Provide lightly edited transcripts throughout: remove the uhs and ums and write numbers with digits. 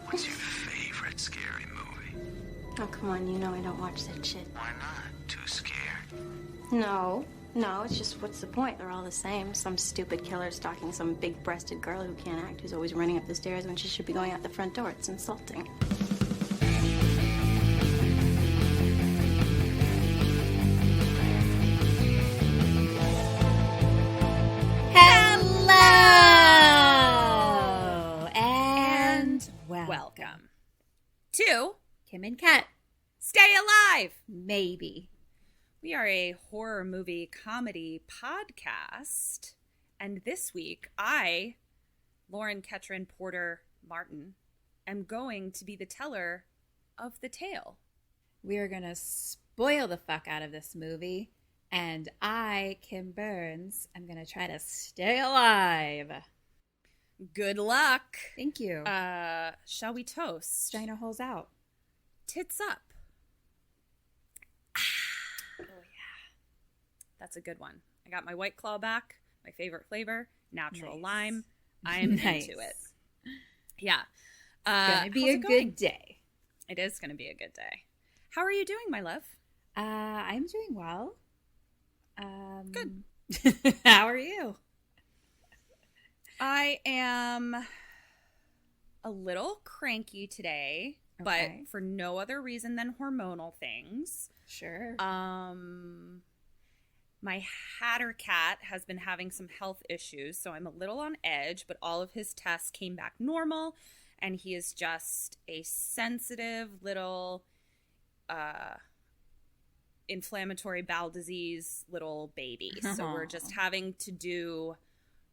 What's your favorite scary movie? Oh, come on, you know I don't watch that shit. Why not? Too scared? No, it's just what's the point? They're all the same. Some stupid killer stalking some big-breasted girl who can't act, who's always running up the stairs when she should be going out the front door. It's insulting. Hello and welcome to Kim and Kat Stay Alive, Maybe. We are a horror movie comedy podcast, and this week I, Lauren Ketron Porter Martin, am going to be the teller of the tale. We are going to spoil the fuck out of this movie, and I, Kim Burns, am going to try to stay alive. Good luck. Thank you. Shall we toast? Vagina holes out. Tits up. Oh, yeah. That's a good one. I got my White Claw back. My favorite flavor, natural lime. I am into it. Yeah. It's going to be a good day. It is going to be a good day. How are you doing, my love? I'm doing well. Good. How are you? I am a little cranky today, but for no other reason than hormonal things. Sure. My hatter cat has been having some health issues, so I'm a little on edge, but all of his tests came back normal, and he is just a sensitive little inflammatory bowel disease little baby. So we're just having to do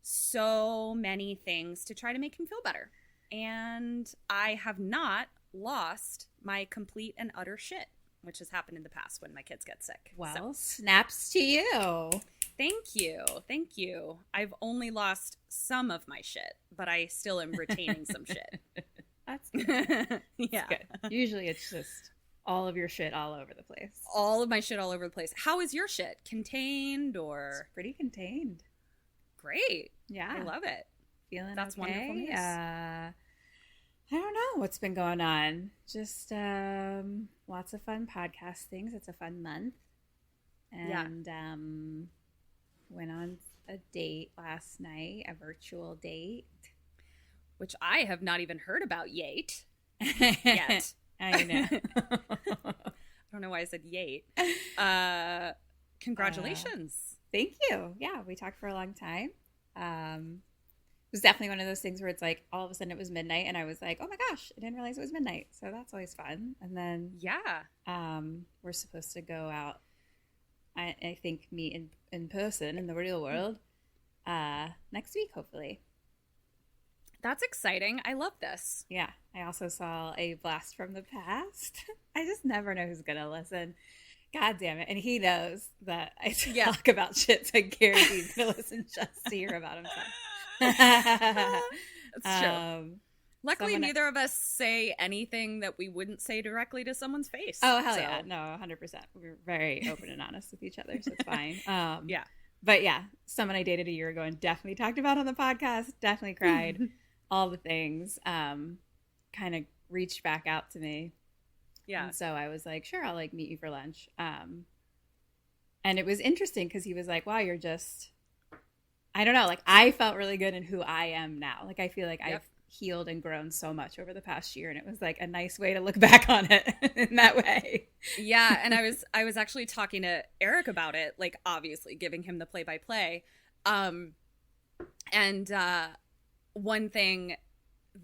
so many things to try to make him feel better. And I have not lost my complete and utter shit, which has happened in the past when my kids get sick. Well, snaps to you. Thank you. Thank you. I've only lost some of my shit, but I still am retaining some shit. That's good. Yeah. That's good. Usually it's just all of your shit all over the place. All of my shit all over the place. How is your shit? Contained or? It's pretty contained. Great. Yeah. I love it. Feeling that's okay. Wonderful news. I don't know what's been going on. Just lots of fun podcast things. It's a fun month. And went on a date last night, a virtual date. Which I have not even heard about yet. I know. I don't know why I said yet. Congratulations. Thank you. Yeah, we talked for a long time. It was definitely one of those things where it's like all of a sudden it was midnight and I was like, oh my gosh, I didn't realize it was midnight. So that's always fun. And then we're supposed to go out, I think meet in person in the real world next week, hopefully. That's exciting. I love this. Yeah. I also saw a blast from the past. I just never know who's going to listen. God damn it. And he knows that I talk about shit, so I guarantee he's going to listen just to hear about himself. That's true. Luckily, neither of us say anything that we wouldn't say directly to someone's face. Oh, hell yeah. No, 100%. We're very open and honest with each other, so it's fine. Yeah. But yeah, someone I dated a year ago and definitely talked about on the podcast, definitely cried, all the things, kind of reached back out to me. Yeah. And so I was like, sure, I'll like meet you for lunch. And it was interesting because he was like, wow, you're just, I don't know, like I felt really good in who I am now. Like I feel like I've healed and grown so much over the past year, and it was like a nice way to look back on it in that way. Yeah. And I was actually talking to Eric about it, like obviously giving him the play-by-play. And one thing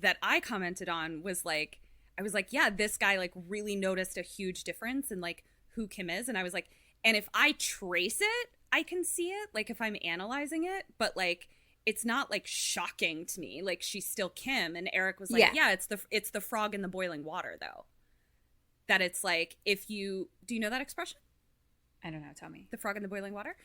that I commented on was like, I was like, yeah, this guy like really noticed a huge difference in like who Kim is. And I was like, and if I trace it, I can see it, like if I'm analyzing it, but like, it's not like shocking to me. Like she's still Kim. And Eric was like, yeah, it's the frog in the boiling water though. That it's like, do you know that expression? I don't know. Tell me. The frog in the boiling water.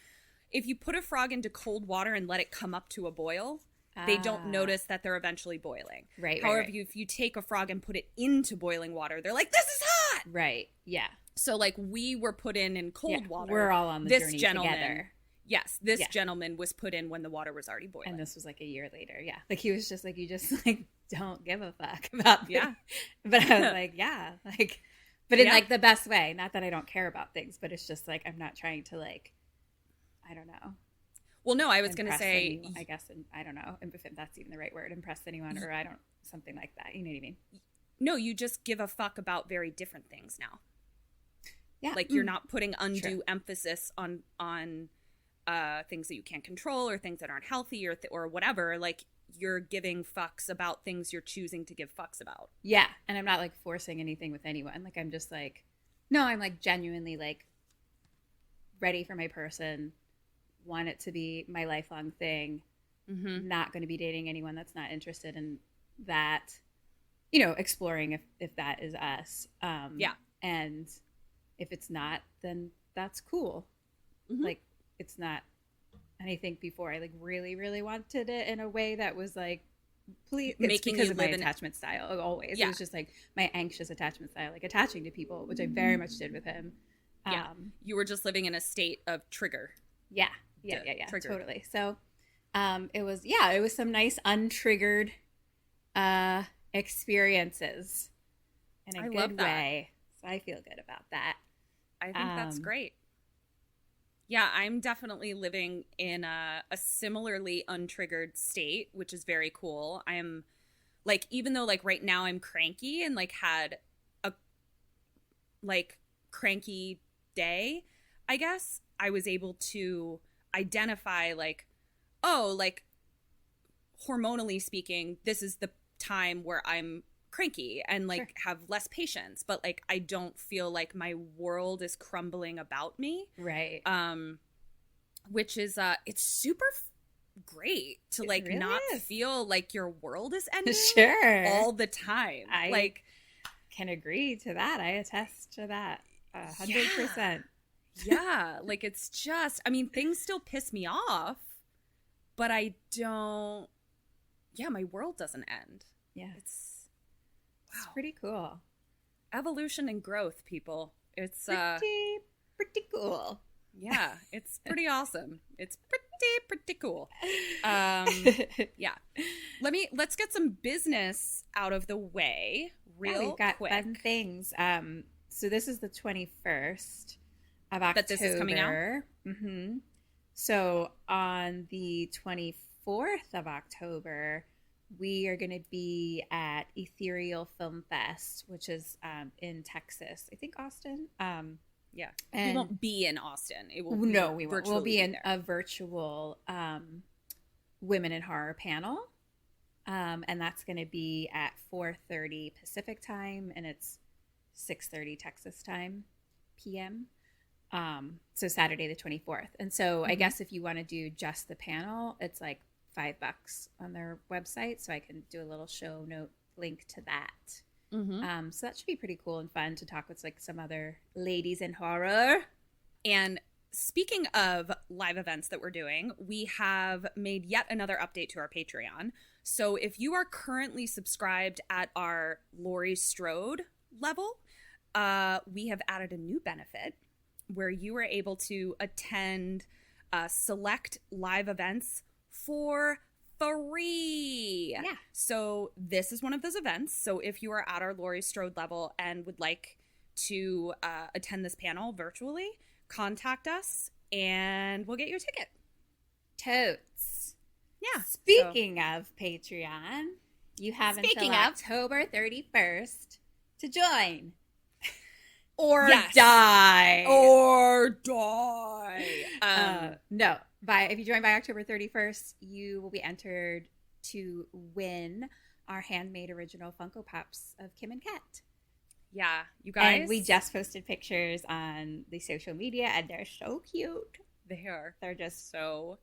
If you put a frog into cold water and let it come up to a boil, they don't notice that they're eventually boiling. Right. However, if you take a frog and put it into boiling water, they're like, this is hot. Right. Yeah. So like we were put in cold water. We're all on the journey together. Yes, this gentleman was put in when the water was already boiling. And this was like a year later. Yeah. Like he was just like, you just like don't give a fuck about this. Yeah. But I was like, yeah. Like, but in like the best way. Not that I don't care about things, but it's just like, I'm not trying to like, I don't know. Well, no, I was going to say, anyone, I guess, and I don't know if that's even the right word, impress anyone, or something like that. You know what I mean? No, you just give a fuck about very different things now. Yeah. Like you're not putting undue emphasis on things that you can't control or things that aren't healthy or whatever. Like you're giving fucks about things you're choosing to give fucks about. Yeah. And I'm not like forcing anything with anyone. Like I'm just like, no, I'm like genuinely like ready for my person, want it to be my lifelong thing, not going to be dating anyone that's not interested in that, you know, exploring if that is us. And if it's not, then that's cool. Like it's not. And I think before I like really, really wanted it in a way that was like, please, it's because of my attachment style. Always, it was just like my anxious attachment style, like attaching to people, which I very much did with him. You were just living in a state of trigger. Yeah, trigger. Totally. So, it was some nice untriggered experiences in a good way. So I feel good about that. I think that's great. Yeah, I'm definitely living in a similarly untriggered state, which is very cool. I am like, even though like right now I'm cranky and like had a like cranky day, I guess I was able to identify like, oh, like hormonally speaking, this is the time where I'm cranky and like have less patience, but like I don't feel like my world is crumbling about me, right? Which is it's super great to like really not feel like your world is ending all the time. I like can agree to that. I attest to that 100%. Yeah, like it's just, I mean, things still piss me off, but I don't. Yeah, my world doesn't end. Yeah, it's pretty cool. Evolution and growth, people. It's pretty cool. Yeah, it's pretty awesome. It's pretty cool. Yeah. Let's get some business out of the way real quick. We've got fun things. So this is the 21st of October. That this is coming out? Mm-hmm. So on the 24th of October, we are going to be at Ethereal Film Fest, which is in Texas. I think Austin. Yeah. And we won't be in Austin. It will we won't. We'll be in a virtual Women in Horror panel. And that's going to be at 4:30 Pacific time, and it's 6:30 Texas time, PM. So Saturday the 24th. And so I guess if you want to do just the panel, it's like $5 on their website, so I can do a little show note link to that. So that should be pretty cool and fun to talk with like some other ladies in horror. And speaking of live events that we're doing, we have made yet another update to our Patreon. So if you are currently subscribed at our Laurie Strode level, we have added a new benefit where you are able to attend select live events for free. Yeah. So this is one of those events. So if you are at our Laurie Strode level and would like to attend this panel virtually, contact us and we'll get you a ticket. Totes. Yeah. Speaking of Patreon, you have until October 31st to join. Or die. Or die. No. If you join by October 31st, you will be entered to win our handmade original Funko Pops of Kim and Kat. Yeah, you guys. And we just posted pictures on the social media, and they're so cute. They are. They're just so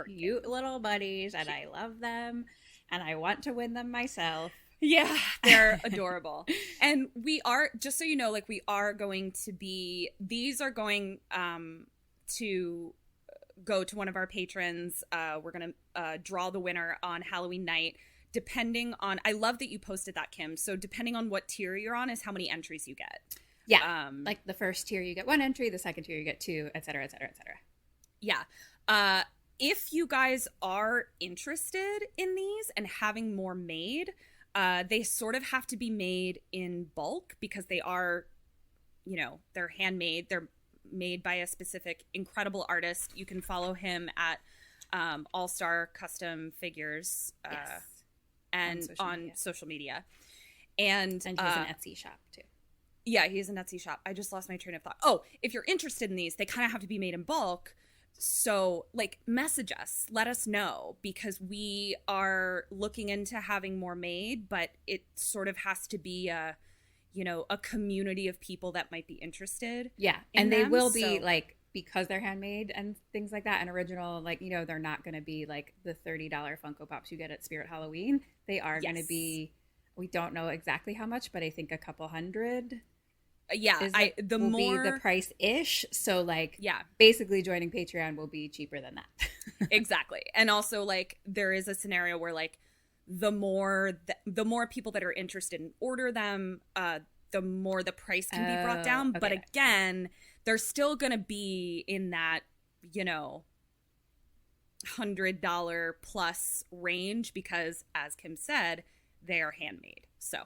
cute little buddies, and I love them, and I want to win them myself. Yeah, they're adorable. And we are, just so you know, like we are going to be, these are going to go to one of our patrons. We're going to draw the winner on Halloween night, depending on, I love that you posted that, Kim. So depending on what tier you're on is how many entries you get. Yeah. Like the first tier you get 1 entry, the second tier you get 2, et cetera, et cetera, et cetera. Yeah. If you guys are interested in these and having more made, they sort of have to be made in bulk because they are, they're handmade. They're made by a specific incredible artist. You can follow him at All Star Custom Figures and on social media. And he's an Etsy shop too. Yeah, he's an Etsy shop. I just lost my train of thought. Oh, if you're interested in these, they kind of have to be made in bulk. So, message us. Let us know because we are looking into having more made, but it sort of has to be a community of people that might be interested. Yeah, and they will be because they're handmade and things like that and original, they're not going to be like the $30 Funko Pops you get at Spirit Halloween. They are going to be, we don't know exactly how much, but I think a couple $100. Yeah, will be the price ish. So basically joining Patreon will be cheaper than that. Exactly. And also there is a scenario where the more people that are interested in order them, the more the price can be brought down. Okay. But again, they're still going to be in that, $100 plus range because as Kim said, they are handmade. So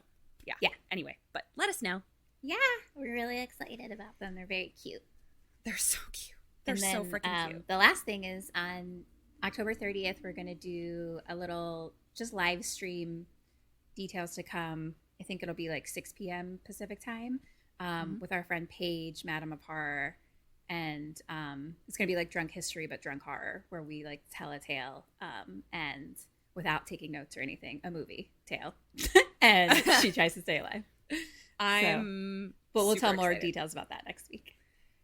yeah. Anyway, but let us know. Yeah, we're really excited about them. They're very cute. They're so cute. They're so freaking cute. The last thing is on October 30th, we're going to do a little just live stream, details to come. I think it'll be 6 p.m. Pacific time with our friend Paige, Madame of Horror. And it's going to be drunk history, but drunk horror, where we tell a tale and without taking notes or anything, a movie tale. And she tries to stay alive. But we'll tell more details about that next week.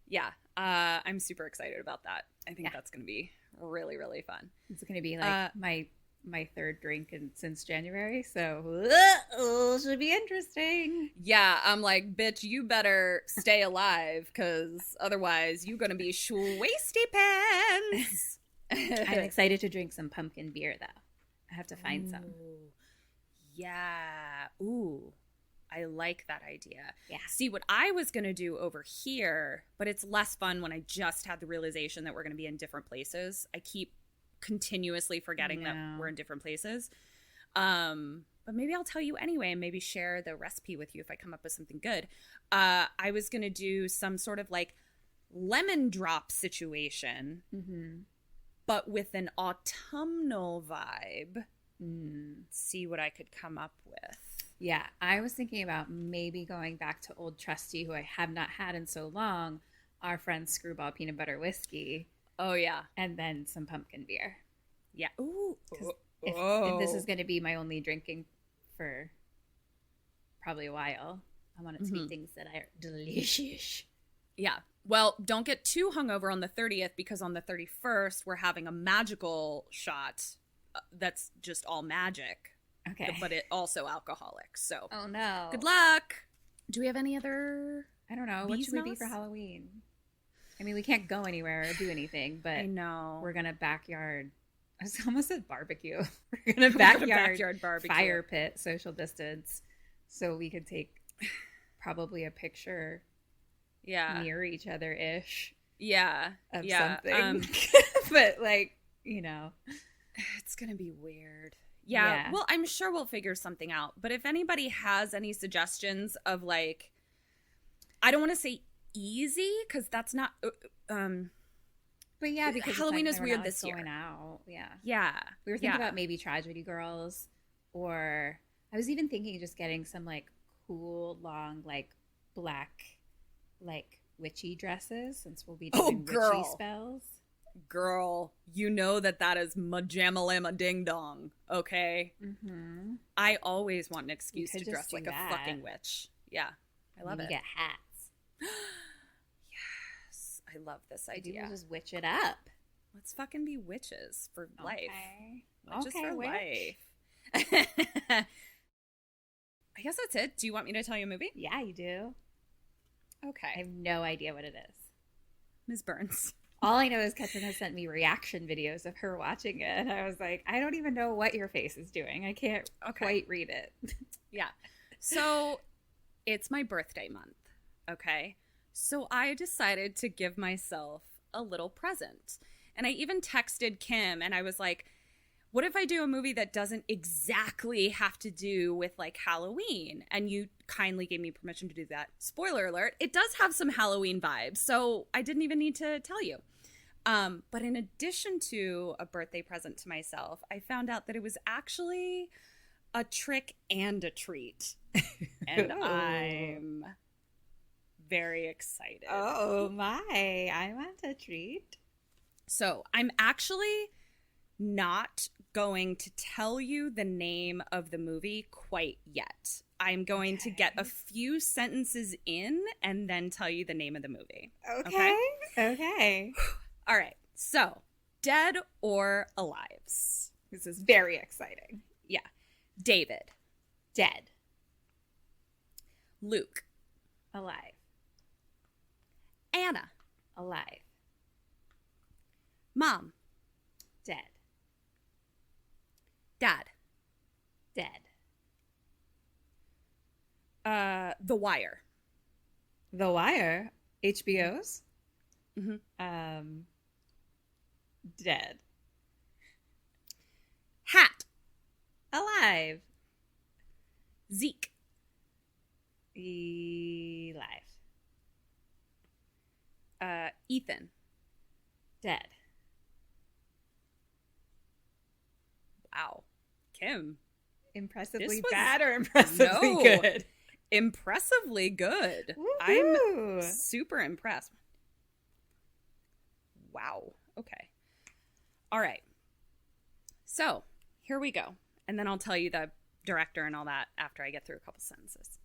Yeah, I'm super excited about that. I think that's going to be really, really fun. It's going to be my third drink since January, so should be interesting. Yeah, I'm bitch, you better stay alive because otherwise you're going to be wasty pants. I'm excited to drink some pumpkin beer though. I have to find some. Yeah. Ooh. I like that idea. Yeah. See, what I was going to do over here, but it's less fun when I just had the realization that we're going to be in different places. I keep continuously forgetting that we're in different places. But maybe I'll tell you anyway and maybe share the recipe with you if I come up with something good. I was going to do some sort of lemon drop situation, but with an autumnal vibe. See what I could come up with. Yeah, I was thinking about maybe going back to Old Trusty, who I have not had in so long, our friend Screwball Peanut Butter Whiskey. Oh, yeah. And then some pumpkin beer. Yeah. Ooh. If this is going to be my only drinking for probably a while, I want it to be things that are delicious. Yeah. Well, don't get too hungover on the 30th because on the 31st, we're having a magical shot that's just all magic. Okay. But it also alcoholic. So. Oh no. Good luck. Do we have any other? I don't know. What should we be for Halloween? I mean, we can't go anywhere or do anything, but I know we're gonna backyard. I almost said barbecue. We're gonna backyard barbecue. Fire pit, social distance, so we could take probably a picture. Yeah. Near each other ish. Yeah. Of something. But it's gonna be weird. Yeah, well, I'm sure we'll figure something out. But if anybody has any suggestions of I don't want to say easy because that's not. But yeah, because Halloween is weird this year. Out. Yeah. Yeah. We were thinking about maybe Tragedy Girls, or I was even thinking just getting some cool long black witchy dresses since we'll be doing witchy spells. Girl, you know that is majamalama ding dong, okay? I always want an excuse to dress like a fucking witch. Yeah, I love it. Get hats. Yes, I love this idea. We'll just witch it up. Let's fucking be witches for life. Witches for life. I guess that's it. Do you want me to tell you a movie? Yeah, you do. Okay. I have no idea what it is. Ms. Burns. All I know is Ketrin has sent me reaction videos of her watching it. And I was like, I don't even know what your face is doing. I can't quite read it. Yeah. So it's my birthday month. Okay. So I decided to give myself a little present. And I even texted Kim and I was like, what if I do a movie that doesn't exactly have to do with like Halloween? And you kindly gave me permission to do that. Spoiler alert, it does have some Halloween vibes, so I didn't even need to tell you. But in addition to a birthday present to myself, I found out that it was actually a trick and a treat. And I'm very excited. Oh my, I want a treat. So I'm actually not going to tell you the name of the movie quite yet. I'm going to get a few sentences in and then tell you the name of the movie. Okay. All right. So, Dead or Alives? This is very exciting. Yeah. David. Dead. Luke. Alive. Anna. Alive. Mom. Dead. Dad. Dead. The Wire. The Wire. HBO's. Mm-hmm. Dead. Hat. Alive. Zeke. Alive. Ethan. Dead. Wow. Kim. Impressively This was- bad or impressively No. good? Impressively good. Woo-hoo. I'm super impressed. Wow. Okay. All right. So here we go. And then I'll tell you the director and all that after I get through a couple sentences.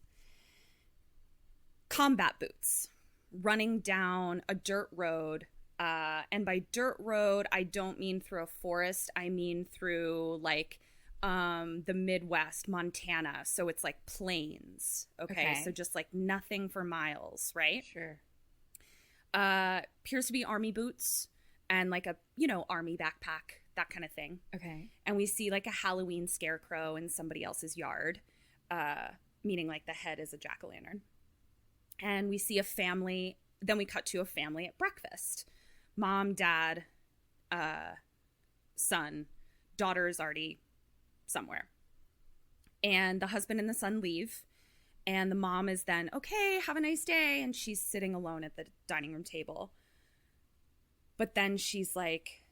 Combat boots. Running down a dirt road. And by dirt road, I don't mean through a forest. I mean through like the Midwest, Montana. So it's like plains. Okay. So just like nothing for miles, right? Sure. Appears to be army boots and like a, army backpack, that kind of thing. Okay. And we see like a Halloween scarecrow in somebody else's yard, meaning like the head is a jack-o'-lantern. And we see a family. Then we cut to a family at breakfast. Mom, dad, son, daughter is already somewhere. And the husband and the son leave. And the mom is then, okay, have a nice day. And she's sitting alone at the dining room table. But then she's like,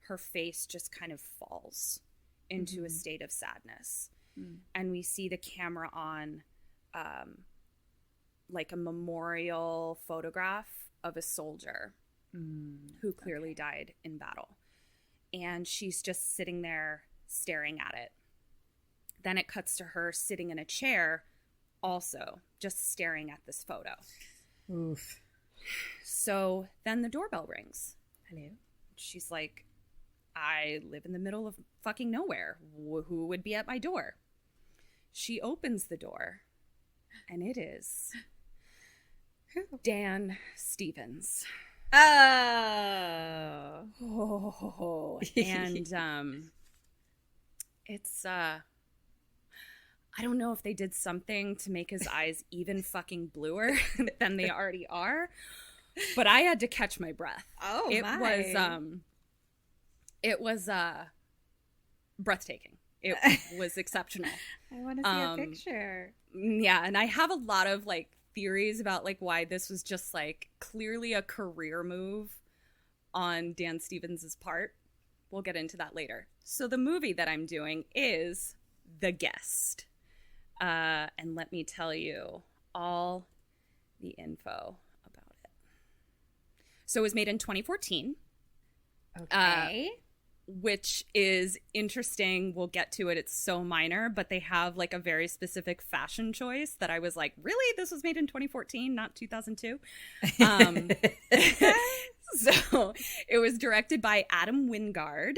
her face just kind of falls into a state of sadness. And we see the camera on like a memorial photograph of a soldier who clearly died in battle. And she's just sitting there staring at it. Then it cuts to her sitting in a chair, also just staring at this photo. Oof. So then the doorbell rings. Hello. She's like, I live in the middle of fucking nowhere. Who would be at my door? She opens the door, and it is Dan Stevens. Oh. And it's I don't know if they did something to make his eyes even fucking bluer than they already are, but I had to catch my breath. Oh, It was breathtaking. It was exceptional. I want to see a picture. Yeah, and I have a lot of like theories about like why this was just like clearly a career move on Dan Stevens' part. We'll get into that later. So the movie that I'm doing is The Guest. And let me tell you all the info about it. So it was made in 2014. Okay. Which is interesting. We'll get to it. It's so minor, but they have like a very specific fashion choice that I was like, really? This was made in 2014, not 2002? So it was directed by Adam Wingard,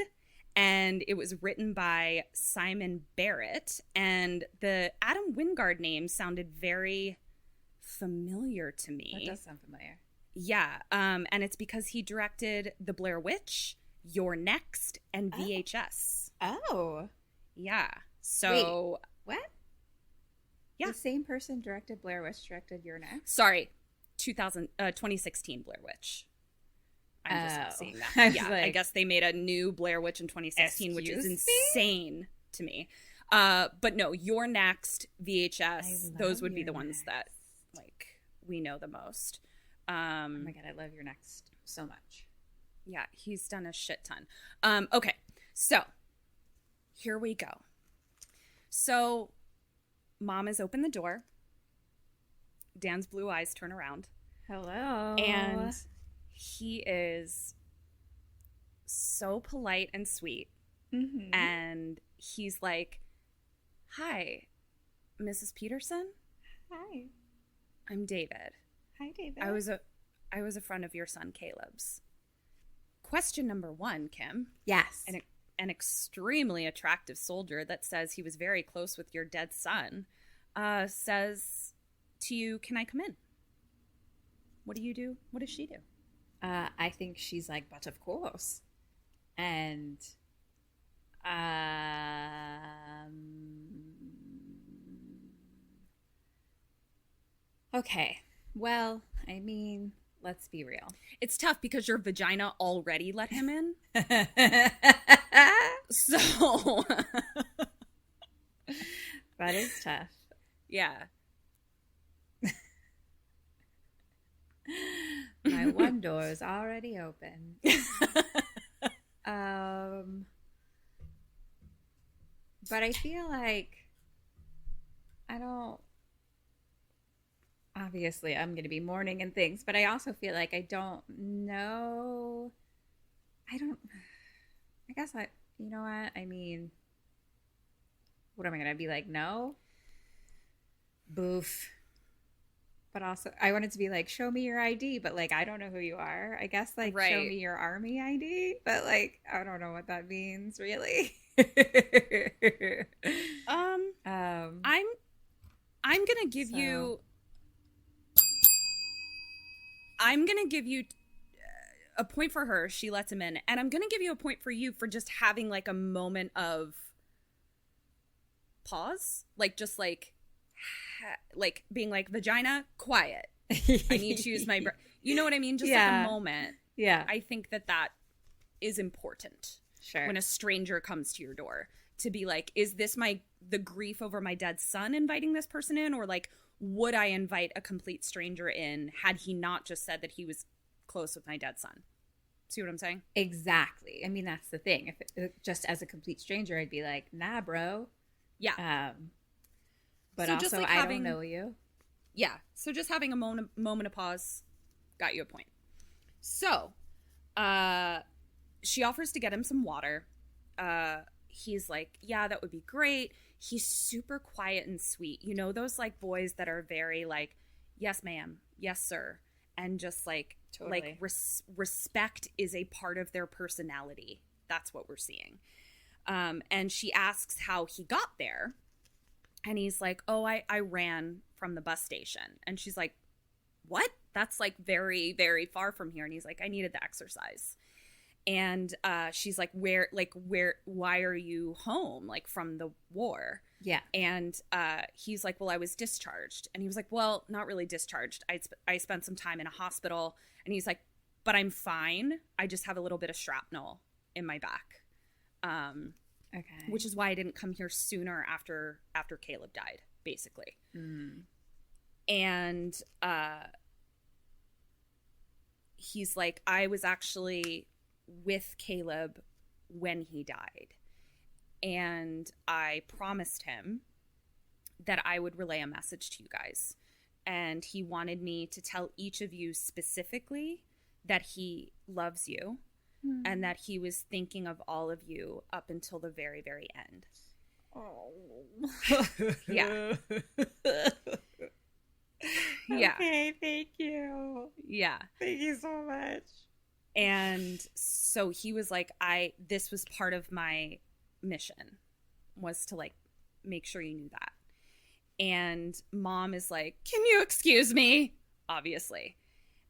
and it was written by Simon Barrett. And the Adam Wingard name sounded very familiar to me. That does sound familiar. Yeah. And it's because he directed The Blair Witch, You're Next, and VHS. Oh. Yeah. So. Wait, what? Yeah. The same person directed Blair Witch, directed You're Next? Sorry. 2016 Blair Witch. I'm just not seeing I that. was I like, guess they made a new Blair Witch in 2016, which is excuse me? insane to me. But no, your next I VHS, love those would be Your the ones Next. that like we know the most. Oh my God, I love Your Next so much. Yeah, he's done a shit ton. Okay, so here we go. So mom has opened the door. Dan's blue eyes turn around. Hello. And he is so polite and sweet. Mhm. And he's like, "Hi, Mrs. Peterson. Hi. I'm David. Hi, David. I was a friend of your son Caleb's." Question number 1, Kim. Yes. An extremely attractive soldier that says he was very close with your dead son says to you, "Can I come in?" What do you do? What does she do? I think she's like, but of course. And okay. Well, I mean, let's be real. It's tough because your vagina already let him in. So, That is tough. yeah. My one door is already open. But I feel like I don't. Obviously, I'm going to be mourning and things, but I also feel like I don't know. I guess you know what? I mean, what am I going to be like? No? Boof. But also, I wanted to be like, show me your ID, but like, I don't know who you are. I guess like, show Right. me your army ID, but like, I don't know what that means really. I'm gonna give So- you. I'm gonna give you a point for her. She lets him in, and I'm gonna give you a point for you for just having like a moment of pause, like just like being like, vagina, quiet. I need to use my breath. You know what I mean? Just like Yeah. a moment. Yeah, I think that is important sure. when a stranger comes to your door, to be like, is this the grief over my dead son inviting this person in, or like, would I invite a complete stranger in had he not just said that he was close with my dead son? See what I'm saying? Exactly. I mean, that's the thing. If just as a complete stranger, I'd be like, nah, bro. Yeah. But So also, just, like, I having- don't know you. Yeah. So just having a moment of pause got you a point. So, she offers to get him some water. He's like, yeah, that would be great. He's super quiet and sweet. You know, those like boys that are very like, yes, ma'am. Yes, sir. And just like, Totally. respect is a part of their personality. That's what we're seeing. And she asks how he got there. And he's like, oh, I ran from the bus station. And she's like, what? That's like very, very far from here. And he's like, I needed the exercise. And she's like, why are you home? Like from the war? Yeah. And he's like, well, I was discharged. And he was like, well, not really discharged. I spent some time in a hospital. And he's like, but I'm fine. I just have a little bit of shrapnel in my back. Okay. Which is why I didn't come here sooner after Caleb died, basically. And he's like, I was actually with Caleb when he died. And I promised him that I would relay a message to you guys. And he wanted me to tell each of you specifically that he loves you and that he was thinking of all of you up until the very, very end. Oh. Yeah. Yeah. Okay, thank you. Yeah. Thank you so much. And so he was like, this was part of my mission, was to like make sure you knew that. And mom is like, can you excuse me? Obviously.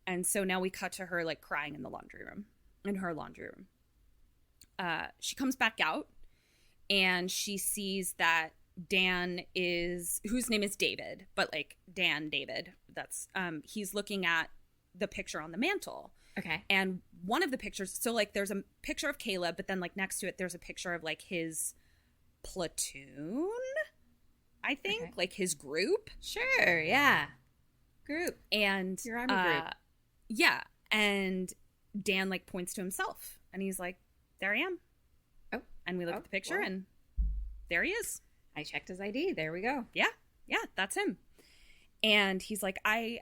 And so now we cut to her like crying in her laundry room. She comes back out and she sees that Dan whose name is David, but like David, that's he's looking at the picture on the mantle. Okay. And one of the pictures, so like there's a picture of Caleb, but then like next to it, there's a picture of like his platoon, I think, like his group. Sure. Yeah. Group. And Your army group. Yeah. And Dan like points to himself and he's like, there I am. Oh. And we look at the picture and there he is. I checked his ID. There we go. Yeah. Yeah. That's him. And he's like, I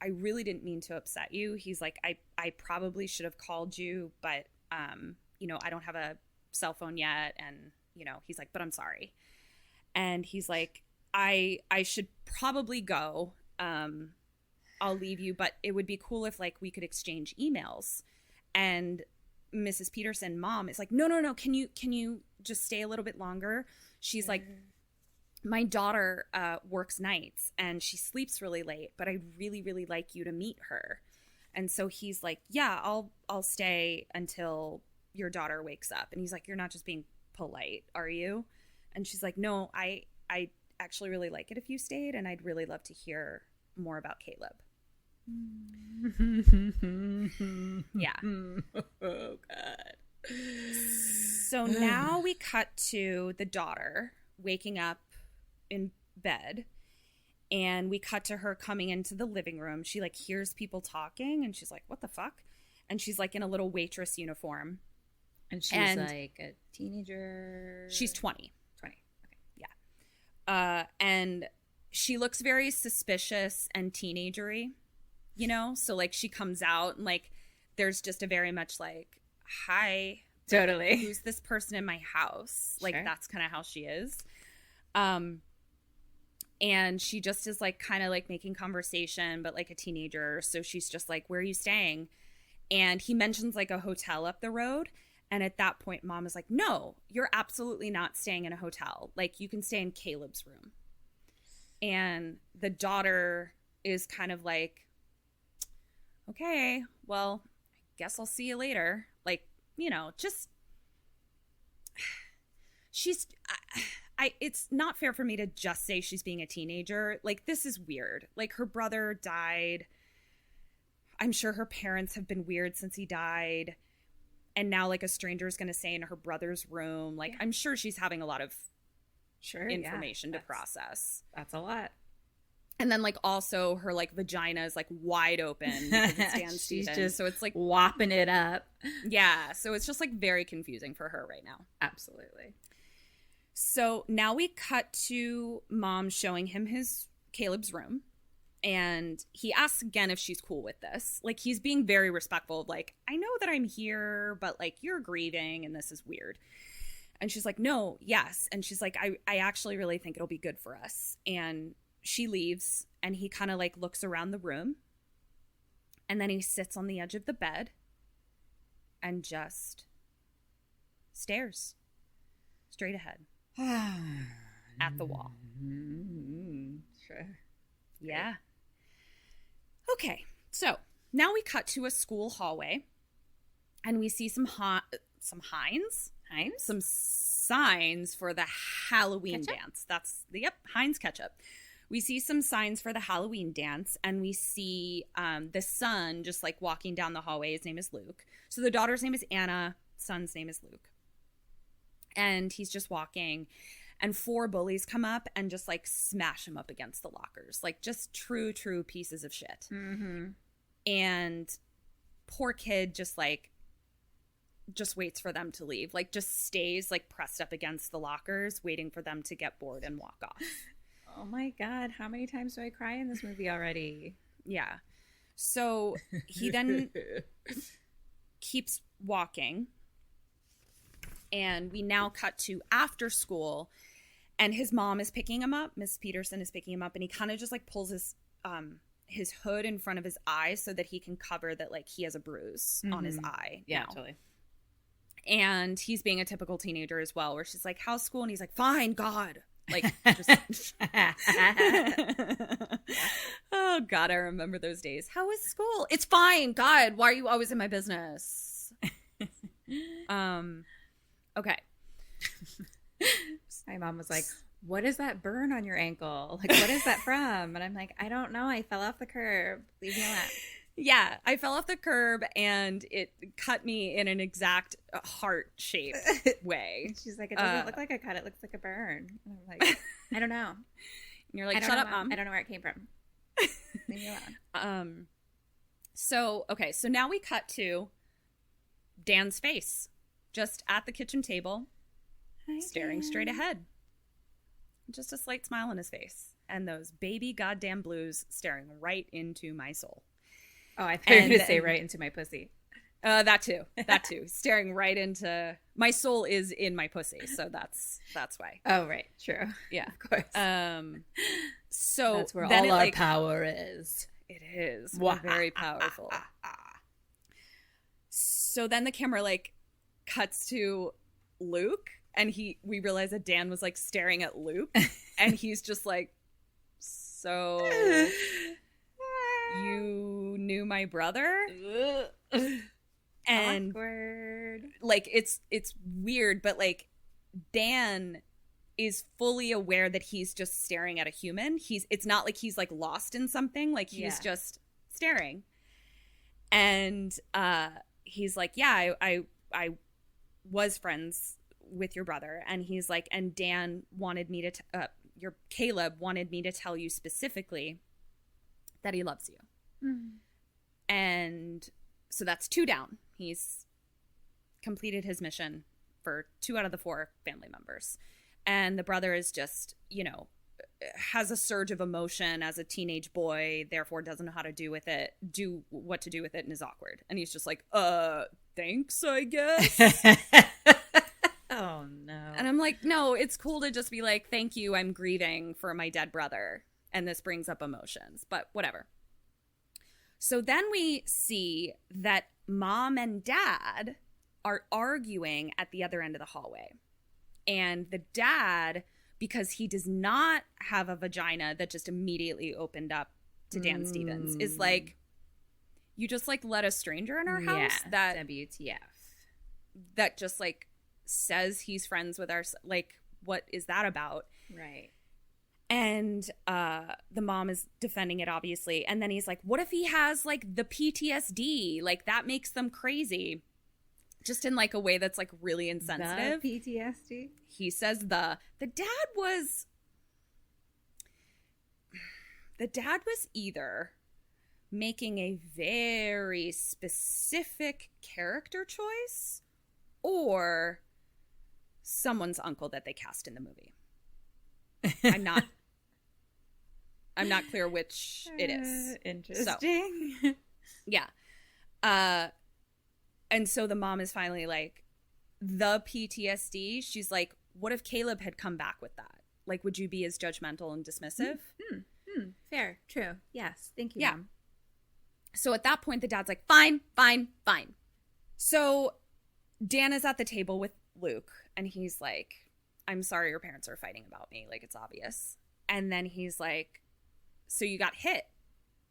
really didn't mean to upset you. He's like, I probably should have called you, but, you know, I don't have a cell phone yet. And, you know, he's like, but I'm sorry. And he's like, I should probably go. I'll leave you, but it would be cool if like we could exchange emails. And Mrs. Peterson, mom, is like, no. Can you just stay a little bit longer? She's like, my daughter works nights and she sleeps really late, but I really, really like you to meet her. And so he's like, yeah, I'll stay until your daughter wakes up. And he's like, you're not just being polite, are you? And she's like, no, I actually really like it if you stayed, and I'd really love to hear more about Caleb. Yeah. Oh, God. So now we cut to the daughter waking up in bed, and we cut to her coming into the living room. She like hears people talking and she's like, what the fuck? And she's like in a little waitress uniform. And she's like a teenager. She's 20. 20. Okay. Yeah. And she looks very suspicious and teenagery, you know? So like she comes out and like there's just a very much like, hi. Totally. Who's this person in my house? Like that's kind of how she is. And she just is like kind of like making conversation, but like a teenager. So she's just like, where are you staying? And he mentions like a hotel up the road. And at that point, mom is like, no, you're absolutely not staying in a hotel. Like you can stay in Caleb's room. And the daughter is kind of like, okay, well, I guess I'll see you later. Like, you know, just she's it's not fair for me to just say she's being a teenager. Like, this is weird. Like, her brother died. I'm sure her parents have been weird since he died. And now, like, a stranger is going to stay in her brother's room. Like, I'm sure she's having a lot of information to process. That's a lot. And then, like, also her, like, vagina is, like, wide open because it's Dan She's Stevens. just so it's, like, whopping it up. Yeah. So it's just, like, very confusing for her right now. Absolutely. So now we cut to mom showing him Caleb's room. And he asks again if she's cool with this. Like, he's being very respectful of, like, I know that I'm here, but, like, you're grieving and this is weird. And she's like, no, yes. And she's like, I actually really think it'll be good for us. And she leaves and he kind of, like, looks around the room. And then he sits on the edge of the bed and just stares straight ahead at the wall. Sure. Yeah. Okay, so now we cut to a school hallway, and we see some signs for the Halloween dance. That's Heinz ketchup. We see some signs for the Halloween dance, and we see the son just like walking down the hallway. His name is Luke. So the daughter's name is Anna, son's name is Luke, and he's just walking. And 4 bullies come up and just, like, smash him up against the lockers. Like, just true pieces of shit. Mm-hmm. And poor kid just waits for them to leave. Like, just stays, like, pressed up against the lockers, waiting for them to get bored and walk off. Oh, my God. How many times do I cry in this movie already? Yeah. So he then keeps walking. And we now cut to after school. And his mom is picking him up. Miss Peterson is picking him up. And he kind of just, like, pulls his hood in front of his eye so that he can cover that, like, he has a bruise on his eye. Yeah, now. totally. And he's being a typical teenager as well, where she's like, how's school? And he's like, fine, God. Like, just... Oh, God, I remember those days. How is school? It's fine, God. Why are you always in my business? Okay. My mom was like, what is that burn on your ankle? Like, what is that from? And I'm like, I don't know. I fell off the curb. Leave me alone. Yeah, I fell off the curb and it cut me in an exact heart-shaped way. She's like, it doesn't look like a cut. It looks like a burn. And I'm like, I don't know. And you're like, I don't shut know, up, Mom. I don't know where it came from. Leave me alone. So now we cut to Dan's face, just at the kitchen table, staring straight ahead. Just a slight smile on his face. And those baby goddamn blues staring right into my soul. Oh, I thought you were going to say right into my pussy. That too. Staring right into my soul is in my pussy, so that's why. Oh, right. True. Yeah. Of course. So that's where then all our power is. It is. We're very powerful. So then the camera like cuts to Luke, and we realize that Dan was like staring at Luke, and he's just like, so you knew my brother? And awkward. Like it's weird, but like Dan is fully aware that he's just staring at a human. It's not like he's like lost in something, like he's just staring. And he's like, yeah, I was friends with your brother. And he's like, and Dan wanted me to Caleb wanted me to tell you specifically that he loves you. Mm. And so that's 2 down. He's completed his mission for 2 out of the 4 family members. And the brother is just, has a surge of emotion as a teenage boy, therefore doesn't know how to do what to do with it, and is awkward. And he's just like, thanks, I guess. Oh, no. And I'm like, no, it's cool to just be like, thank you, I'm grieving for my dead brother. And this brings up emotions, but whatever. So then we see that Mom and Dad are arguing at the other end of the hallway. And the dad, because he does not have a vagina that just immediately opened up to Dan Stevens, is like, you just like let a stranger in our house that WTF. That just like says he's friends with our, like, what is that about? Right. And the mom is defending it, obviously. And then he's like, what if he has like the PTSD? Like that makes them crazy. Just in like a way that's like really insensitive. The PTSD? He says the dad was either making a very specific character choice or someone's uncle that they cast in the movie. I'm not clear which it is. Interesting. So, yeah. And so the mom is finally like, the PTSD, she's like, what if Caleb had come back with that? Like, would you be as judgmental and dismissive? Fair. True. Yes. Thank you, Yeah. Mom. So at that point, the dad's like, fine. So Dan is at the table with Luke, and he's like, I'm sorry your parents are fighting about me. Like, it's obvious. And then he's like, so you got hit?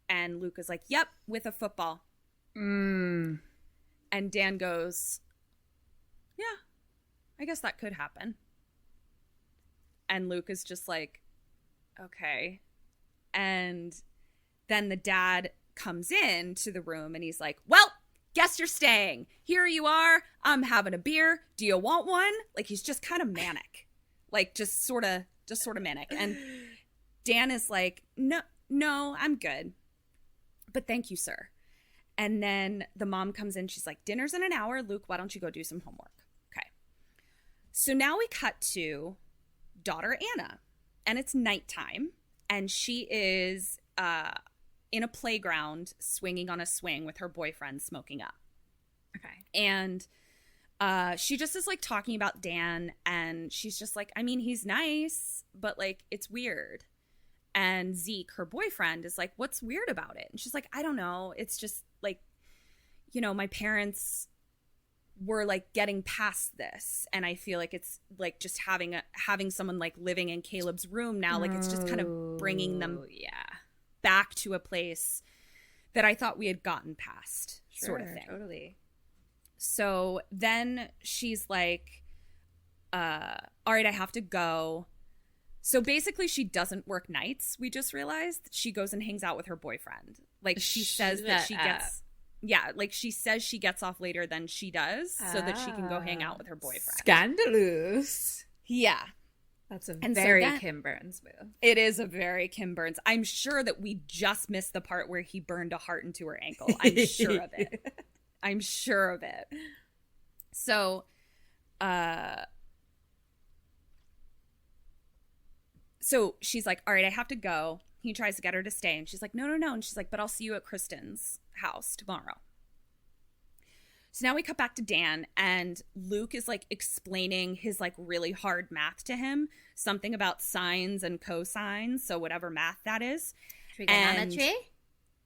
And Luke is like, yep, with a football. And Dan goes, yeah, I guess that could happen. And Luke is just like, okay. And then the dad comes in to the room and he's like, well, guess you're staying. Here you are. I'm having a beer. Do you want one? Like, he's just kind of manic. Like, just sort of manic. And Dan is like, no, I'm good. But thank you, sir. And then the mom comes in. She's like, dinner's in an hour. Luke, why don't you go do some homework? Okay. So now we cut to daughter Anna. And it's nighttime. And she is in a playground swinging on a swing with her boyfriend smoking up. Okay. And she just is like talking about Dan. And she's just like, I mean, he's nice, but like, it's weird. And Zeke, her boyfriend, is like, what's weird about it? And she's like, I don't know. It's just like, my parents were like getting past this. And I feel like it's like just having someone like living in Caleb's room now. Like, it's just kind of bringing them back to a place that I thought we had gotten past, sort of thing. Totally. So then she's like, all right, I have to go. So basically she doesn't work nights, we just realized. She goes and hangs out with her boyfriend. Like she says that she gets like she says she gets off later than she does so that she can go hang out with her boyfriend. Scandalous. Yeah. That's a very Kim Burns move. It is a very Kim Burns. I'm sure that we just missed the part where he burned a heart into her ankle. I'm sure of it. I'm sure of it. So, so she's like, all right, I have to go. He tries to get her to stay. And she's like, no. And she's like, but I'll see you at Kristen's house tomorrow. So now we cut back to Dan, and Luke is like explaining his like really hard math to him, something about sines and cosines, so whatever math that is. Trigonometry?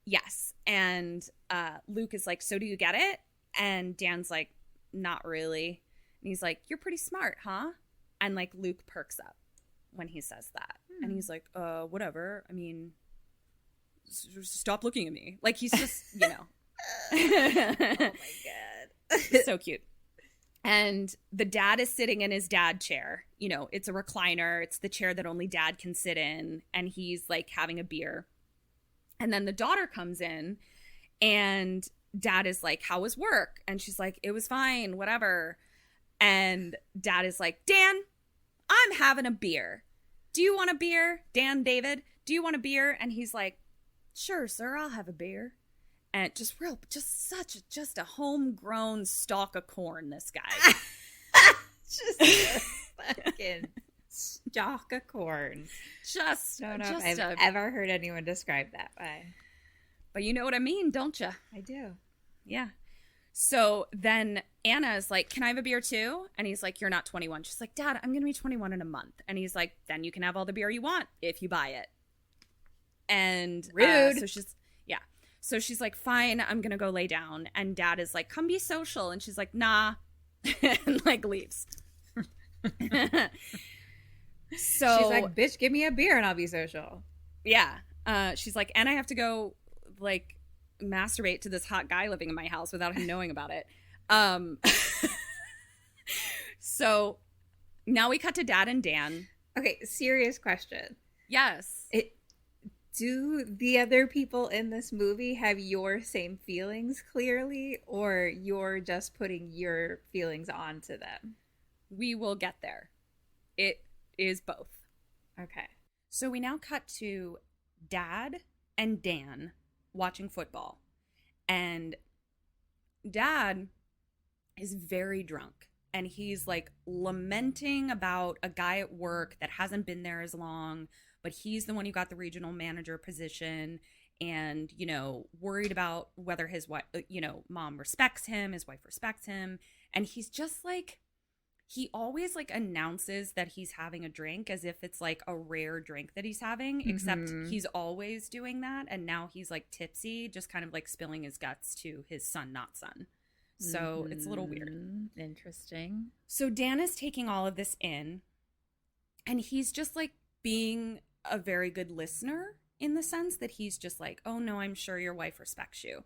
Yes. And Luke is like, so do you get it? And Dan's like, not really. And he's like, you're pretty smart, huh? And like Luke perks up when he says that. And he's like, whatever. I mean, stop looking at me. Like he's just, you know. Oh my God. So cute. And the dad is sitting in his dad chair. You know, it's a recliner. It's the chair that only dad can sit in. And he's like having a beer. And then the daughter comes in and dad is like, how was work? And she's like, it was fine, whatever. And dad is like, Dan, I'm having a beer. Do you want a beer? Dan, David, do you want a beer? And he's like, sure, sir, I'll have a beer. And just a homegrown stalk of corn, this guy. Just a fucking stalk of corn. Don't know if I've ever heard anyone describe that way. But you know what I mean, don't you? I do. Yeah. So then Anna is like, can I have a beer too? And he's like, you're not 21. She's like, Dad, I'm going to be 21 in a month. And he's like, then you can have all the beer you want if you buy it. And rude. So she's like, fine, I'm going to go lay down. And dad is like, come be social. And she's like, nah. And like leaves. So she's like, bitch, give me a beer and I'll be social. Yeah. She's like, and I have to go like masturbate to this hot guy living in my house without him knowing about it. So now we cut to dad and Dan. Okay, serious question. Yes. Do the other people in this movie have your same feelings clearly, or you're just putting your feelings onto them? We will get there. It is both. Okay. So we now cut to dad and Dan watching football. And dad is very drunk. And he's like lamenting about a guy at work that hasn't been there as long, but he's the one who got the regional manager position and, you know, worried about whether his wife, you know, mom respects him, his wife respects him. And he's just like, he always like announces that he's having a drink as if it's like a rare drink that he's having, except he's always doing that. And now he's like tipsy, just kind of like spilling his guts to his son, not son. So it's a little weird. Interesting. So Dan is taking all of this in and he's just like being a very good listener in the sense that he's just like, oh no, I'm sure your wife respects you.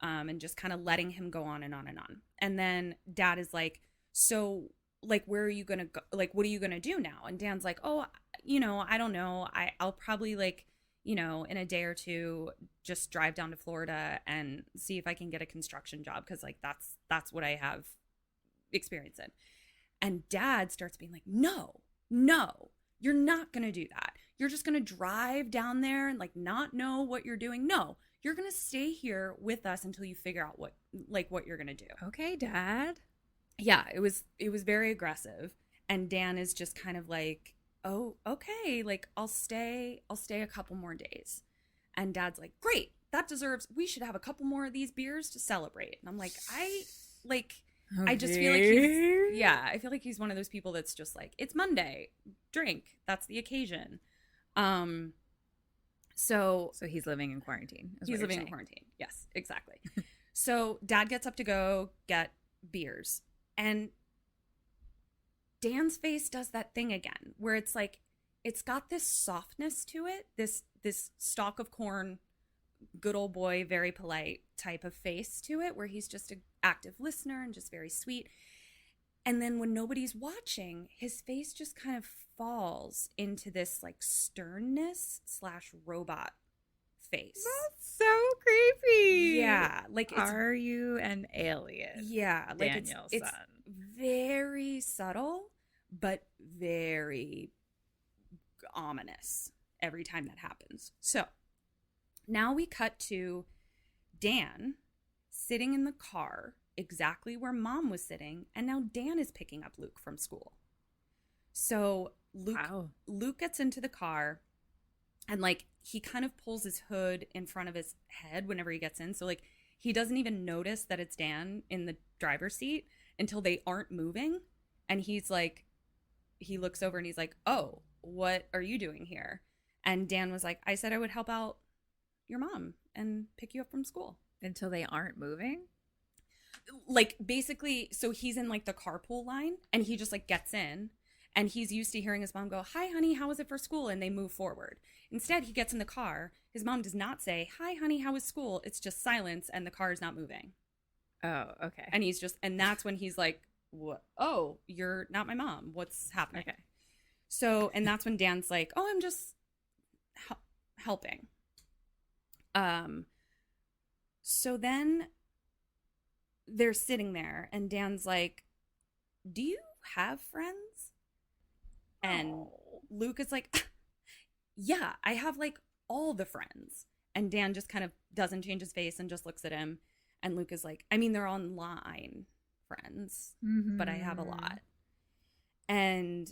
And just kind of letting him go on and on and on. And then dad is like, so like, where are you going to go? Like, what are you going to do now? And Dan's like, oh, you know, I don't know. I'll probably like, you know, in a day or two, just drive down to Florida and see if I can get a construction job. Cause like, that's what I have experience in. And dad starts being like, no, you're not going to do that. You're just going to drive down there and like not know what you're doing. No, you're going to stay here with us until you figure out what you're going to do. Okay, dad. Yeah, it was very aggressive. And Dan is just kind of like, oh, okay, like I'll stay a couple more days. And dad's like, great, we should have a couple more of these beers to celebrate. And I'm like, I just feel like I feel like he's one of those people that's just like, it's Monday, drink, that's the occasion. So he's living in quarantine. He's living in quarantine. Yes, exactly. So dad gets up to go get beers. And Dan's face does that thing again where it's like, it's got this softness to it, this stalk of corn, good old boy, very polite type of face to it, where he's just an active listener and just very sweet. And then when nobody's watching, his face just kind of falls into this like sternness / robot face. That's so creepy. Yeah, like it's, are you an alien? Yeah, like Daniel's it's son. very subtle, but very ominous every time that happens. So now we cut to Dan sitting in the car exactly where Mom was sitting, and now Dan is picking up Luke from school. So Luke gets into the car, and like he kind of pulls his hood in front of his head whenever he gets in. So like he doesn't even notice that it's Dan in the driver's seat until they aren't moving. And he's like, he looks over and he's like, "Oh, what are you doing here?" And Dan was like, "I said I would help out your mom and pick you up from school." Until they aren't moving? Like basically, so he's in like the carpool line and he just like gets in, and he's used to hearing his mom go, "Hi honey, how was it for school?" And they move forward. Instead, he gets in the car. His mom does not say, "Hi honey, how was school?" It's just silence and the car is not moving. Oh, okay. And he's just, and that's when he's like, "What? Oh, you're not my mom. What's happening?" Okay. So, and that's when Dan's like, "Oh, I'm just helping." So then they're sitting there and Dan's like, "Do you have friends?" And Luke is like, "Yeah, I have like all the friends." And Dan just kind of doesn't change his face and just looks at him. And Luke is like, "I mean, they're online friends, but I have a lot." And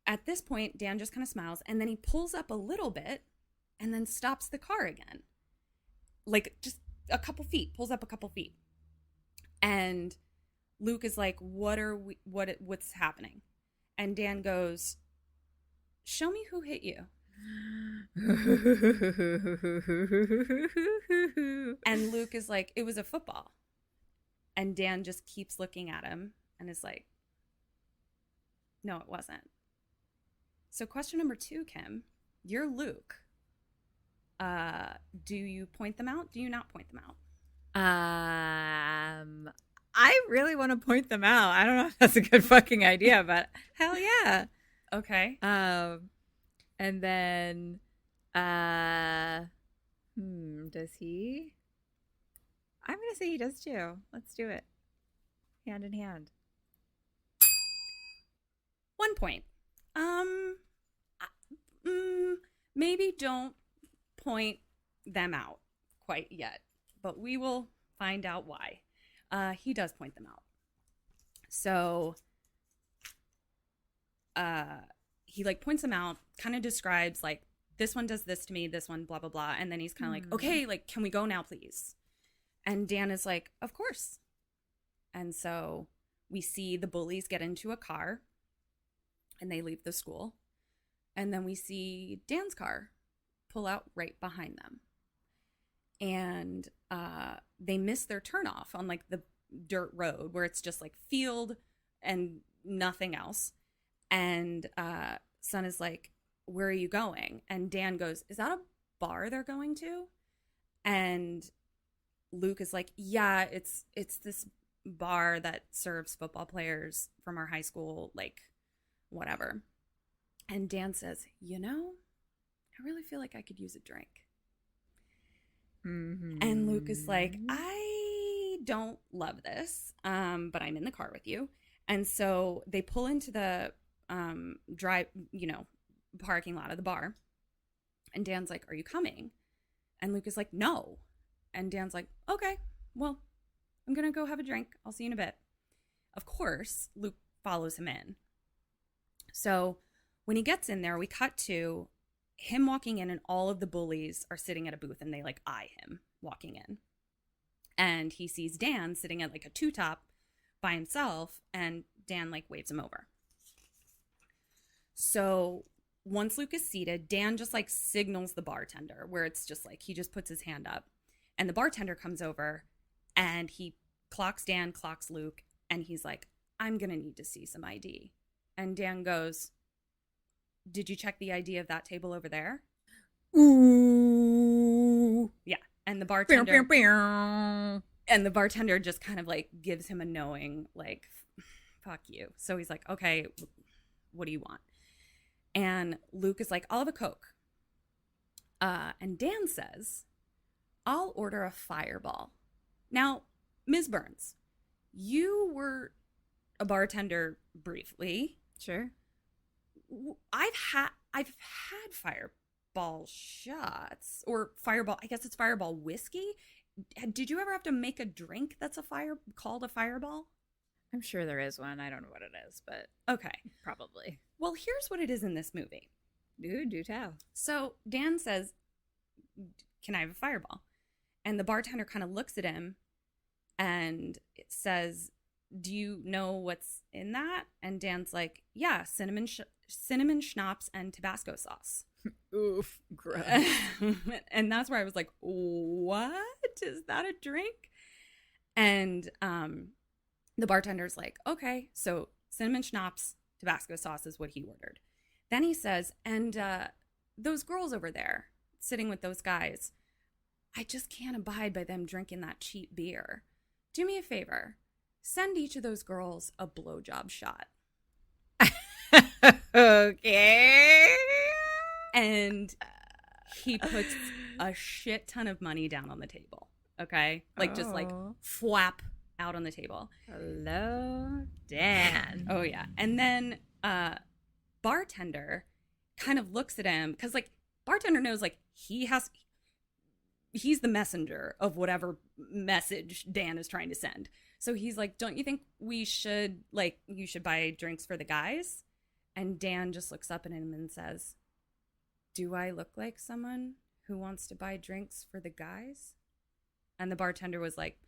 at this point, Dan just kind of smiles, and then he pulls up a little bit and then stops the car again. Like just a couple feet, pulls up a couple feet. And Luke is like, what's happening?" And Dan goes, "Show me who hit you." And Luke is like, "It was a football." And Dan just keeps looking at him and is like, "No, it wasn't." So question number 2, Kim, you're Luke. Do you point them out? Do you not point them out? I really want to point them out. I don't know if that's a good fucking idea, but hell yeah. Okay. And then, does he? I'm gonna say he does too. Let's do it, hand in hand. 1 point. Maybe don't point them out quite yet, but we will find out why. He does point them out. So he like points them out, kind of describes like, this one does this to me, this one blah blah blah, and then he's kind of like, "Okay, like can we go now please?" And Dan is like, "Of course." And so we see the bullies get into a car and they leave the school. And then we see Dan's car pull out right behind them. And they miss their turnoff on like the dirt road where it's just like field and nothing else. And son is like, "Where are you going?" And Dan goes, "Is that a bar they're going to?" And Luke is like, "Yeah, it's this bar that serves football players from our high school, like whatever." And Dan says, "You know, I really feel like I could use a drink." And Luke is like, "I don't love this, but I'm in the car with you." And so they pull into the parking lot of the bar. And Dan's like, "Are you coming?" And Luke is like, "No." And Dan's like, "Okay, well, I'm going to go have a drink. I'll see you in a bit." Of course, Luke follows him in. So when he gets in there, we cut to him walking in and all of the bullies are sitting at a booth and they like eye him walking in. And he sees Dan sitting at like a two-top by himself, and Dan like waves him over. So once Luke is seated, Dan just like signals the bartender, where it's just like he just puts his hand up, and the bartender comes over and he clocks Dan, clocks Luke, and he's like, "I'm gonna need to see some ID." And Dan goes, "Did you check the ID of that table over there?" Ooh. Yeah. And the bartender just kind of like gives him a knowing, like, fuck you. So he's like, okay, what do you want? And Luke is like, I'll have a Coke. And Dan says, I'll order a Fireball. Now, Ms. Burns, you were a bartender briefly. Sure. I've had Fireball shots, or Fireball. I guess it's Fireball whiskey. Did you ever have to make a drink that's called a Fireball? I'm sure there is one. I don't know what it is, but Okay. probably. Well, here's what it is in this movie. Do tell. So Dan says, can I have a Fireball? And the bartender kind of looks at him and it says, do you know what's in that? And Dan's like, yeah, cinnamon schnapps and Tabasco sauce. Oof, gross. And that's where I was like, what? Is that a drink? And the bartender's like, okay, so cinnamon schnapps, Tabasco sauce is what he ordered. Then he says, and those girls over there sitting with those guys, I just can't abide by them drinking that cheap beer. Do me a favor. Send each of those girls a blowjob shot. Okay. And he puts a shit ton of money down on the table. Okay? Like, just like flap out on the table. Hello, Dan. Oh, yeah. And then bartender kind of looks at him because, like, bartender knows, like, he's the messenger of whatever message Dan is trying to send. So he's like, don't you think you should buy drinks for the guys? And Dan just looks up at him and says, do I look like someone who wants to buy drinks for the guys? And the bartender was like,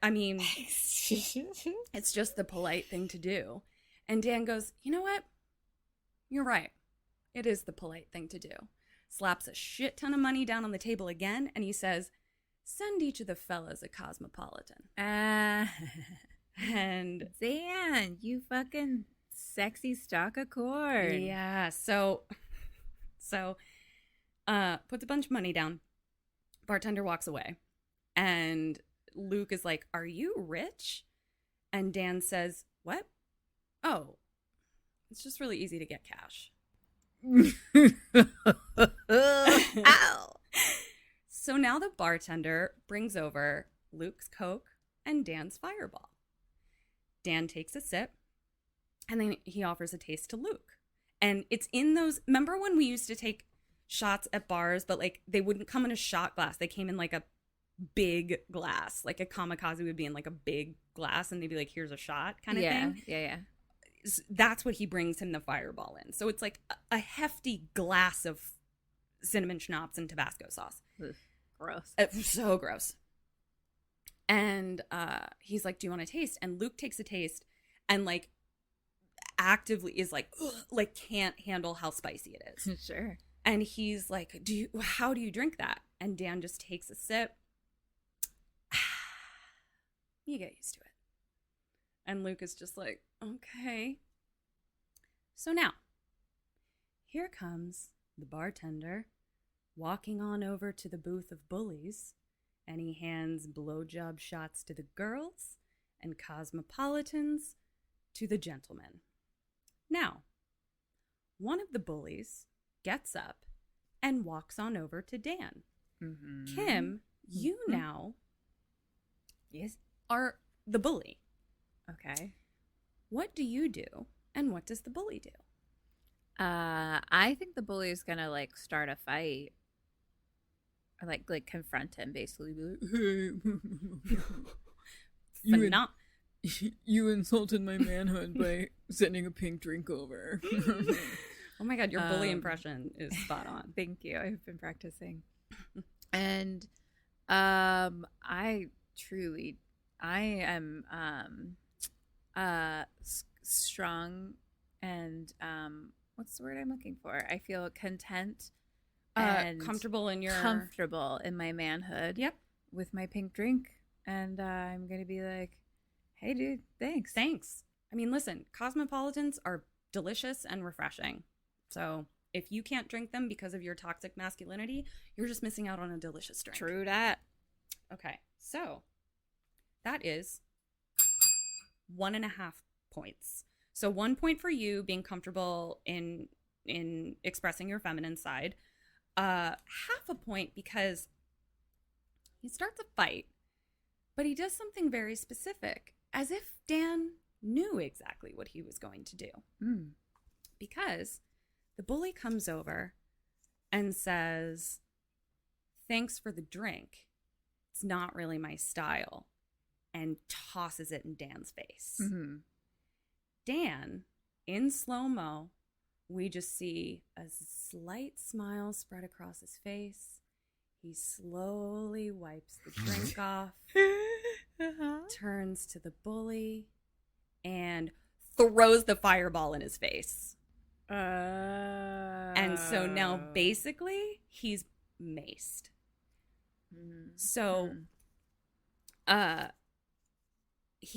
I mean, it's just the polite thing to do. And Dan goes, you know what? You're right. It is the polite thing to do. Slaps a shit ton of money down on the table again, and he says, send each of the fellas a Cosmopolitan. And Dan, you fucking sexy stalk of corn. Yeah, so puts a bunch of money down. Bartender walks away. And Luke is like, are you rich? And Dan says, what? Oh, it's just really easy to get cash. Ow. So now the bartender brings over Luke's Coke and Dan's Fireball. Dan takes a sip, and then he offers a taste to Luke. And it's in those, remember when we used to take shots at bars, but like they wouldn't come in a shot glass. They came in like a big glass, like a kamikaze would be in like a big glass, and they'd be like, here's a shot kind of thing. Yeah. That's what he brings him the Fireball in. So it's like a hefty glass of cinnamon schnapps and Tabasco sauce. Ugh, gross. So gross. And he's like, do you want a taste? And Luke takes a taste and like actively is like, ugh, like can't handle how spicy it is. Sure. And he's like, how do you drink that? And Dan just takes a sip. You get used to it. And Luke is just like, okay. So now, here comes the bartender walking on over to the booth of bullies, and he hands blowjob shots to the girls and Cosmopolitans to the gentlemen. Now, one of the bullies gets up and walks on over to Dan. Mm-hmm. Kim, you now Yes. are the bully. Okay. What do you do, and what does the bully do? I think the bully is gonna like start a fight, or like confront him, basically. Be like, You insulted my manhood by sending a pink drink over. Oh my God, your bully impression is spot on. Thank you. I've been practicing. And I am strong and what's the word I'm looking for? I feel content and Comfortable in my manhood. Yep. With my pink drink, and I'm gonna be like, hey dude, thanks. I mean, listen, Cosmopolitans are delicious and refreshing. So if you can't drink them because of your toxic masculinity, you're just missing out on a delicious drink. True that. Okay, so that is 1.5 points. So 1 point for you being comfortable in expressing your feminine side. Half a point because he starts a fight, but he does something very specific, as if Dan knew exactly what he was going to do. Because the bully comes over and says, "Thanks for the drink. It's not really my style," and tosses it in Dan's face. Dan, in slow-mo, we just see a slight smile spread across his face. He slowly wipes the drink off, turns to the bully, and throws the fireball in his face. And so now basically he's maced. So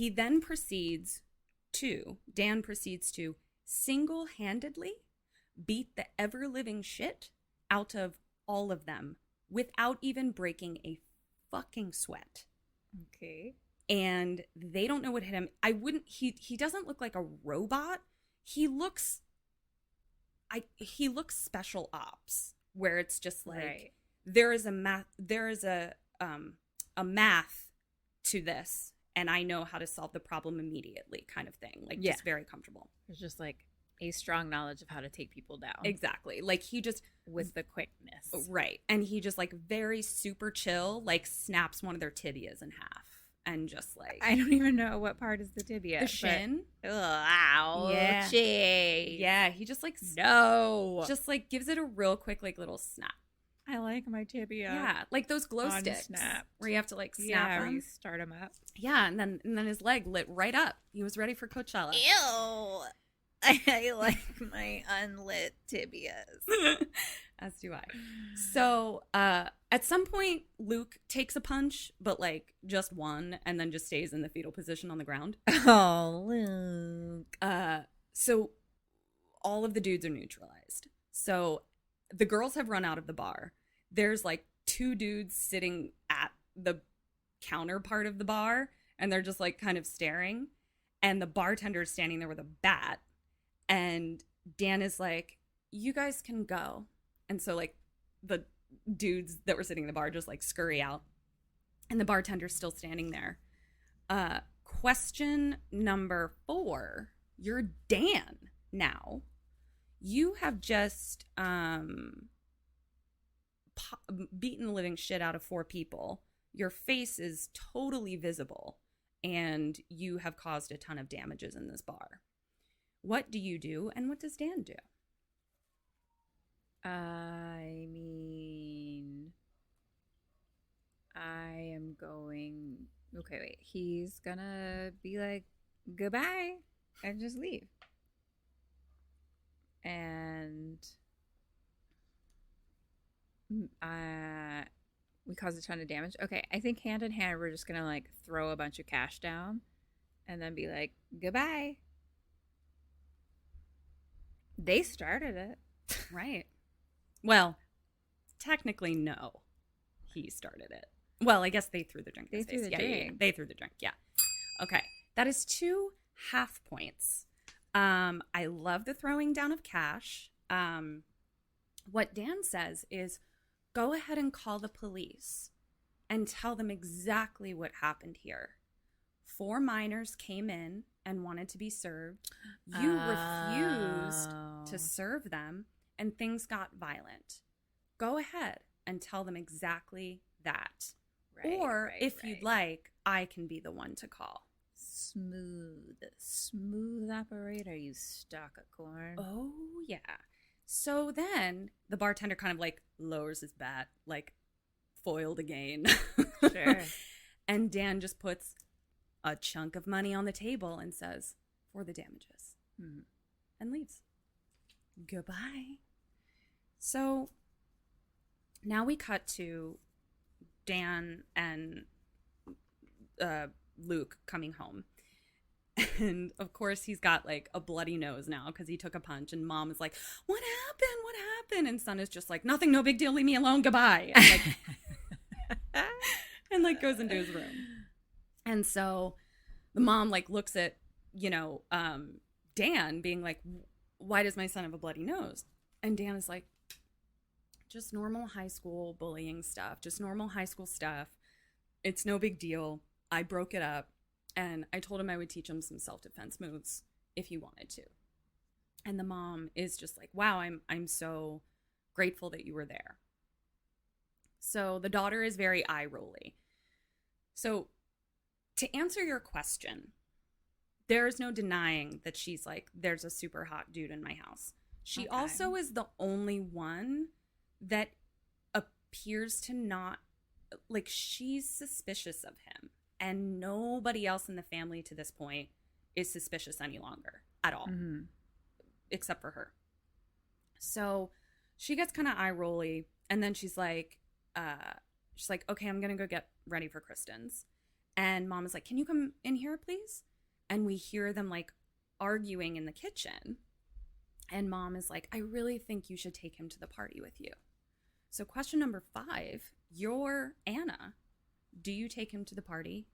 Dan proceeds to single-handedly beat the ever-living shit out of all of them without even breaking a fucking sweat. Okay. And they don't know what hit him. He doesn't look like a robot. He looks special ops, where it's just like there is a math to this, and I know how to solve the problem immediately, kind of thing. Like, just very comfortable. There's just like a strong knowledge of how to take people down. Exactly. Like, he just with the quickness. Right. And he just like very super chill, like snaps one of their tibias in half. And just like, I don't even know what part is the tibia. The shin. Ow. Yeah. Jeez. Yeah. He just like, just like gives it a real quick, like little snap. I like my tibia. Yeah. Like those glow sticks. Snapped. Where you have to like snap them. Where you start them up. Yeah. And then his leg lit right up. He was ready for Coachella. Ew. I like my unlit tibias. As do I. So at some point, Luke takes a punch, but like just one, and then just stays in the fetal position on the ground. Oh, Luke. So all of the dudes are neutralized. So the girls have run out of the bar. There's like 2 dudes sitting at the counter part of the bar, and they're just like kind of staring. And the bartender is standing there with a bat. And Dan is like, "You guys can go." And so like the dudes that were sitting in the bar just like scurry out. And the bartender's still standing there. Question number 4. You're Dan now. You have just beaten the living shit out of 4 people. Your face is totally visible. And you have caused a ton of damages in this bar. What do you do, and what does Dan do? I mean, I am going... Okay, wait. He's gonna be like, goodbye, and just leave. And we caused a ton of damage. Okay, I think hand in hand, we're just gonna like throw a bunch of cash down and then be like, goodbye. They started it. Right. Well, technically, no. He started it. Well, I guess they threw the drink. They threw the drink. Yeah. They threw the drink. Yeah. Okay. That is 2 half points. I love the throwing down of cash. What Dan says is, go ahead and call the police and tell them exactly what happened here. 4 minors came in and wanted to be served. You refused to serve them, and things got violent. Go ahead and tell them exactly that. If you'd like, I can be the one to call. Smooth operator, you stalk of corn. Oh, yeah. So then the bartender kind of like lowers his bat, like foiled again. Sure. And Dan just puts a chunk of money on the table and says, "For the damages," and leaves. Goodbye. So now we cut to Dan and Luke coming home. And of course he's got like a bloody nose now because he took a punch, and Mom is like, what happened? And Son is just like, nothing, no big deal, leave me alone, goodbye. And like, and like goes into his room. And so the mom like looks at Dan being like, why does my son have a bloody nose? And Dan is like, just normal high school bullying stuff, just normal high school stuff. It's no big deal. I broke it up, and I told him I would teach him some self-defense moves if he wanted to. And the mom is just like, wow, I'm so grateful that you were there. So the daughter is very eye-rolly. So to answer your question, there's no denying that she's like, there's a super hot dude in my house. She also is the only one that appears to not, like, she's suspicious of him. And nobody else in the family to this point is suspicious any longer at all, except for her. So she gets kind of eye-rolly, and then she's like, okay, I'm going to go get ready for Kristen's. And mom is like, can you come in here, please? And we hear them, like, arguing in the kitchen. And mom is like, I really think you should take him to the party with you. So question number 5, you're Anna. Do you take him to the party?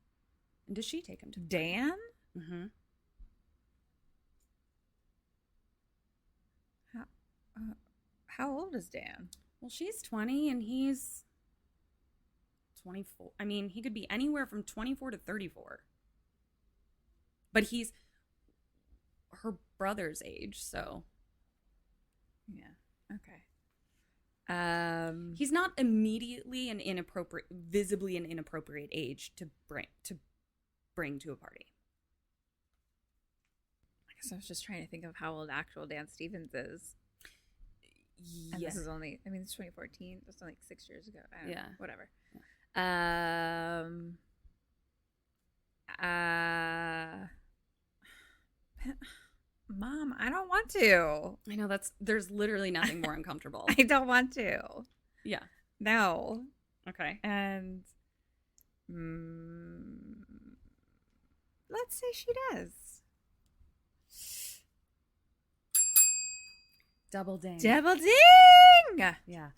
And does she take him to the party? Dan? Mm-hmm. How old is Dan? Well, she's 20 and he's 24. I mean, he could be anywhere from 24 to 34. But he's her brother's age, so. Yeah. Okay. He's not immediately visibly an inappropriate age to bring to a party. I guess I was just trying to think of how old actual Dan Stevens is. Yeah. And this is only, I mean, it's 2014. That's only like 6 years ago. I don't know, whatever. Mom, I don't want to. I know there's literally nothing more uncomfortable. I don't want to. Yeah. No. Okay. And let's say she does. Double ding. Double ding! Yeah.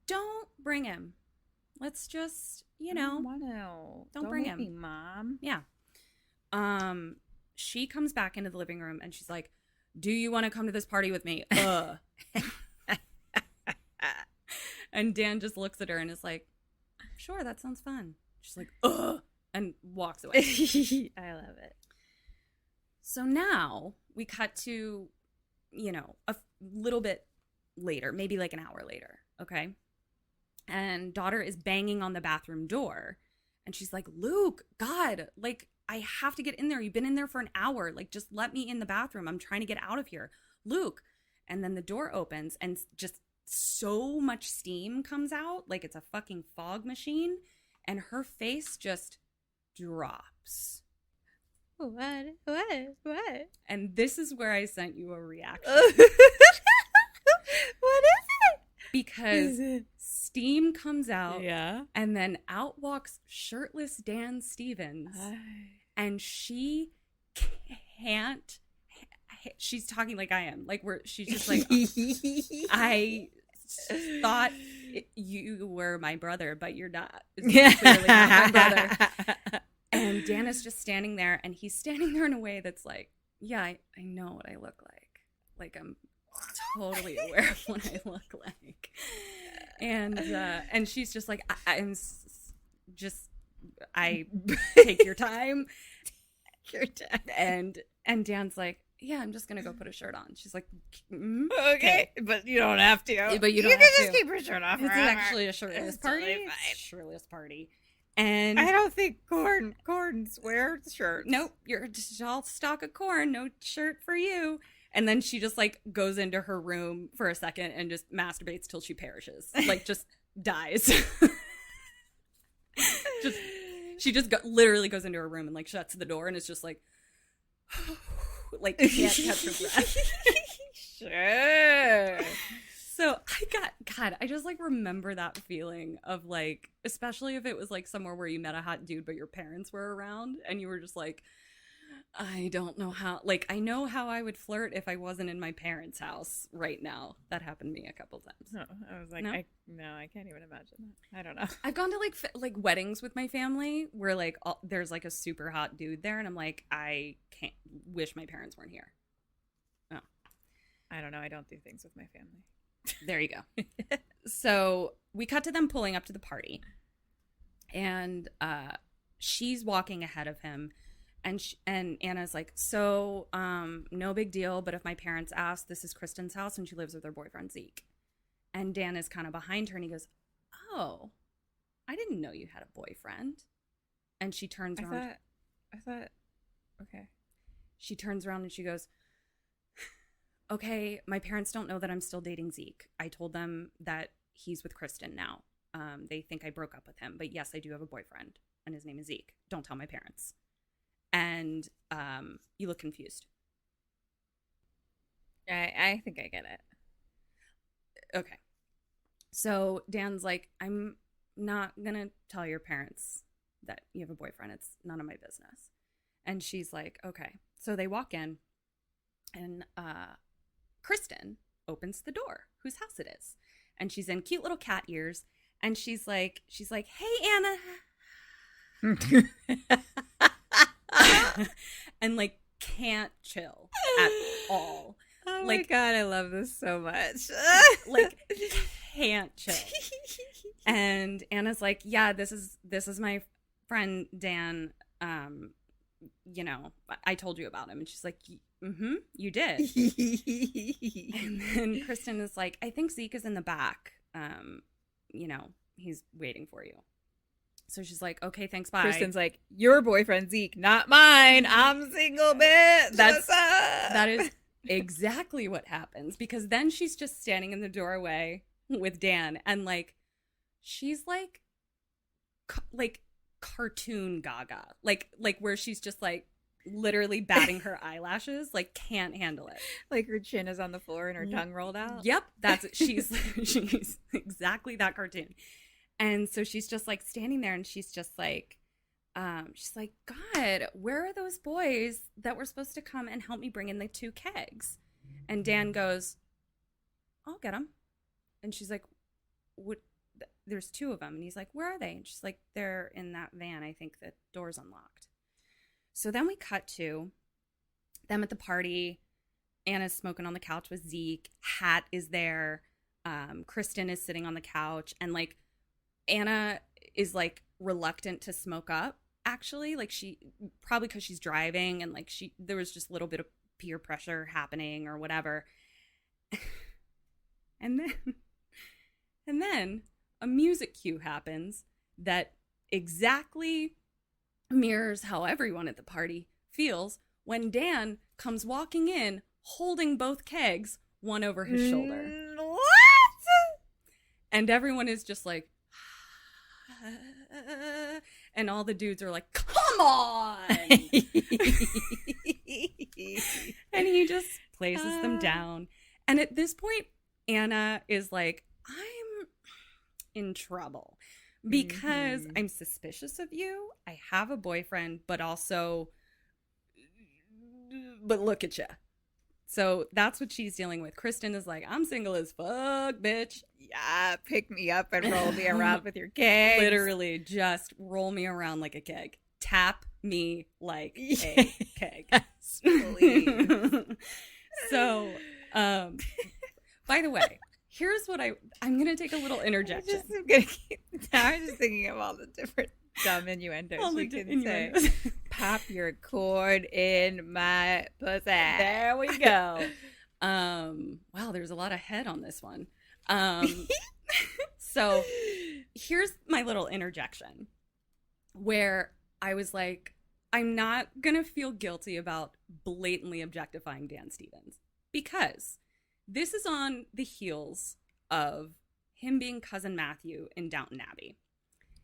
Don't bring him. Let's just, Don't bring make him. me, Mom. Yeah. She comes back into the living room and she's like, do you want to come to this party with me? And Dan just looks at her and is like, sure, that sounds fun. She's like, and walks away. I love it. So now we cut to, a little bit later, maybe like an hour later. Okay. And daughter is banging on the bathroom door and she's like, Luke, God, like, I have to get in there. You've been in there for an hour. Like, just let me in the bathroom. I'm trying to get out of here. Luke. And then the door opens and just so much steam comes out. Like it's a fucking fog machine. And her face just drops. What? And this is where I sent you a reaction. What is it? Because steam comes out. Yeah. And then out walks shirtless Dan Stevens. And she can't. She's talking like I am. Like she's just like, I thought you were my brother, but you're not. It's clearly not my brother. And Dan is just standing there, and he's standing there in a way that's like, yeah, I know what I look like. Like I'm totally aware of what I look like. And she's just like, I take your time. And Dan's like, yeah, I'm just gonna go put a shirt on. She's like, okay, but you don't have to. But you can have just to. keep your shirt off. It's forever. actually a shirtless party. Totally It's a shirtless party. And I don't think corns wear shirts. Nope, you're just all stalk of corn. No shirt for you. And then she just like goes into her room for a second and just masturbates till she perishes. Like just dies. She literally goes into her room and like shuts the door and it's just like can't catch her breath. Sure. So I just like remember that feeling of like, especially if it was like somewhere where you met a hot dude but your parents were around and you were just like, I don't know how, like, I know how I would flirt if I wasn't in my parents' house right now. That happened to me a couple times. No, I was like, No? I can't even imagine that. I don't know. I've gone to like weddings with my family where like there's like a super hot dude there, and I'm like, I can't, wish my parents weren't here. Oh, I don't know. I don't do things with my family. there you go. So we cut to them pulling up to the party, and she's walking ahead of him. And Anna's like, so, no big deal, but if my parents ask, this is Kristen's house and she lives with her boyfriend, Zeke. And Dan is kind of behind her and he goes, oh, I didn't know you had a boyfriend. And she turns around. I thought, okay. She turns around and she goes, okay, my parents don't know that I'm still dating Zeke. I told them that he's with Kristen now. They think I broke up with him, but yes, I do have a boyfriend and his name is Zeke. Don't tell my parents. And you look confused. I think I get it. Okay. So Dan's like, I'm not going to tell your parents that you have a boyfriend. It's none of my business. And she's like, okay. So they walk in and Kristen opens the door, whose house it is. And she's in cute little cat ears. And she's like, hey, Anna. And like can't chill at all. Oh like, my God, I love this so much. like can't chill. And Anna's like, yeah, this is my friend Dan. You know, I told you about him. And she's like, mm-hmm, you did. And then Kristen is like, I think Zeke is in the back. You know, he's waiting for you. So she's like, okay, thanks, bye. Kristen's like, your boyfriend Zeke, not mine. I'm single, bitch. That is exactly what happens, because then she's just standing in the doorway with Dan, and like she's like cartoon Gaga, like where she's just like literally batting her eyelashes, like can't handle it. Like her chin is on the floor and her tongue rolled out. Yep, that's it. She's exactly that cartoon. And so she's just like standing there and she's like, God, where are those boys that were supposed to come and help me bring in the 2 kegs? And Dan goes, I'll get them. And she's like, what? There's 2 of them. And he's like, where are they? And she's like, they're in that van. I think the door's unlocked. So then we cut to them at the party. Anna's smoking on the couch with Zeke. Hat is there. Kristen is sitting on the couch. And like, Anna is like reluctant to smoke up, actually, like she probably because she's driving and like there was just a little bit of peer pressure happening or whatever. and then a music cue happens that exactly mirrors how everyone at the party feels when Dan comes walking in holding both kegs, one over his shoulder. What? And everyone is just like, and all the dudes are like, come on. And he just places them down. And at this point, Anna is like, I'm in trouble because I'm suspicious of you. I have a boyfriend, but look at you. So that's what she's dealing with. Kristen is like, I'm single as fuck, bitch. Yeah, pick me up and roll me around with your kegs. Literally, just roll me around like a keg. Tap me like a keg. Yes, please. So, by the way, here's what I'm going to take a little interjection. I'm just thinking of all the different dumb innuendos you can say. Pop your cord in my pussy. There we go. Wow, there's a lot of head on this one. So here's my little interjection where I was like, I'm not going to feel guilty about blatantly objectifying Dan Stevens because this is on the heels of him being Cousin Matthew in Downton Abbey.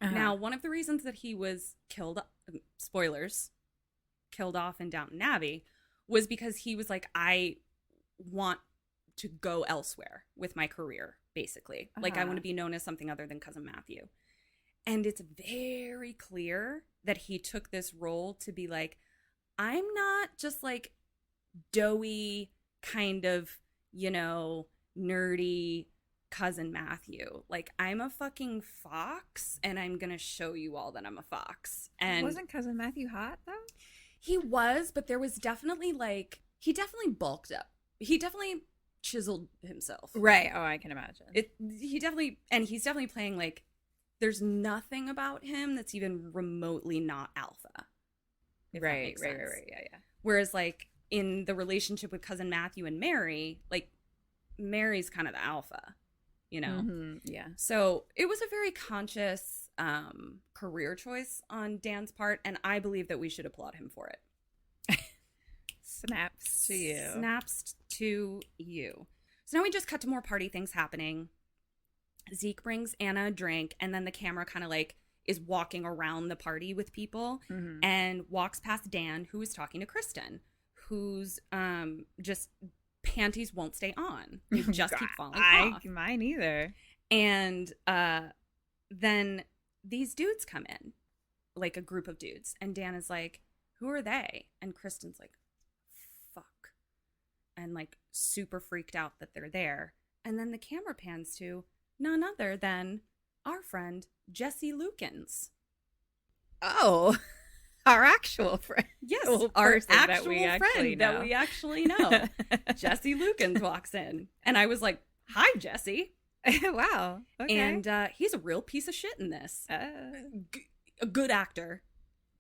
Uh-huh. Now, one of the reasons that he was killed, spoilers, killed off in Downton Abbey was because he was like, I want to go elsewhere with my career, basically. Uh-huh. Like, I want to be known as something other than Cousin Matthew. And it's very clear that he took this role to be like, I'm not just like doughy kind of, nerdy cousin Matthew. Like, I'm a fucking fox, and I'm gonna show you all that I'm a fox. And wasn't cousin Matthew hot though? he was, but there was definitely like, he definitely bulked up. He definitely chiseled himself. Right. Oh, I can imagine. He's definitely playing like, there's nothing about him that's even remotely not alpha. Right. Yeah. Whereas like in the relationship with cousin Matthew and Mary, like Mary's kind of the alpha, Yeah. So it was a very conscious career choice on Dan's part, and I believe that we should applaud him for it. Snaps to you. Snaps to you. So now we just cut to more party things happening. Zeke brings Anna a drink, and then the camera kind of like is walking around the party with people and walks past Dan, who is talking to Kristen, whose just panties won't stay on. They just keep falling off. Mine either. And then these dudes come in, like a group of dudes, and Dan is like, who are they? And Kristen's like, fuck. And like super freaked out that they're there. And then the camera pans to none other than our friend Jesse Lukens. Oh, our actual friend. Yes, Well, our person actual that we actually friend know. that we actually know. Jesse Lukens walks in, and I was like, hi, Jesse. Wow. Okay. And he's a real piece of shit in this. A good actor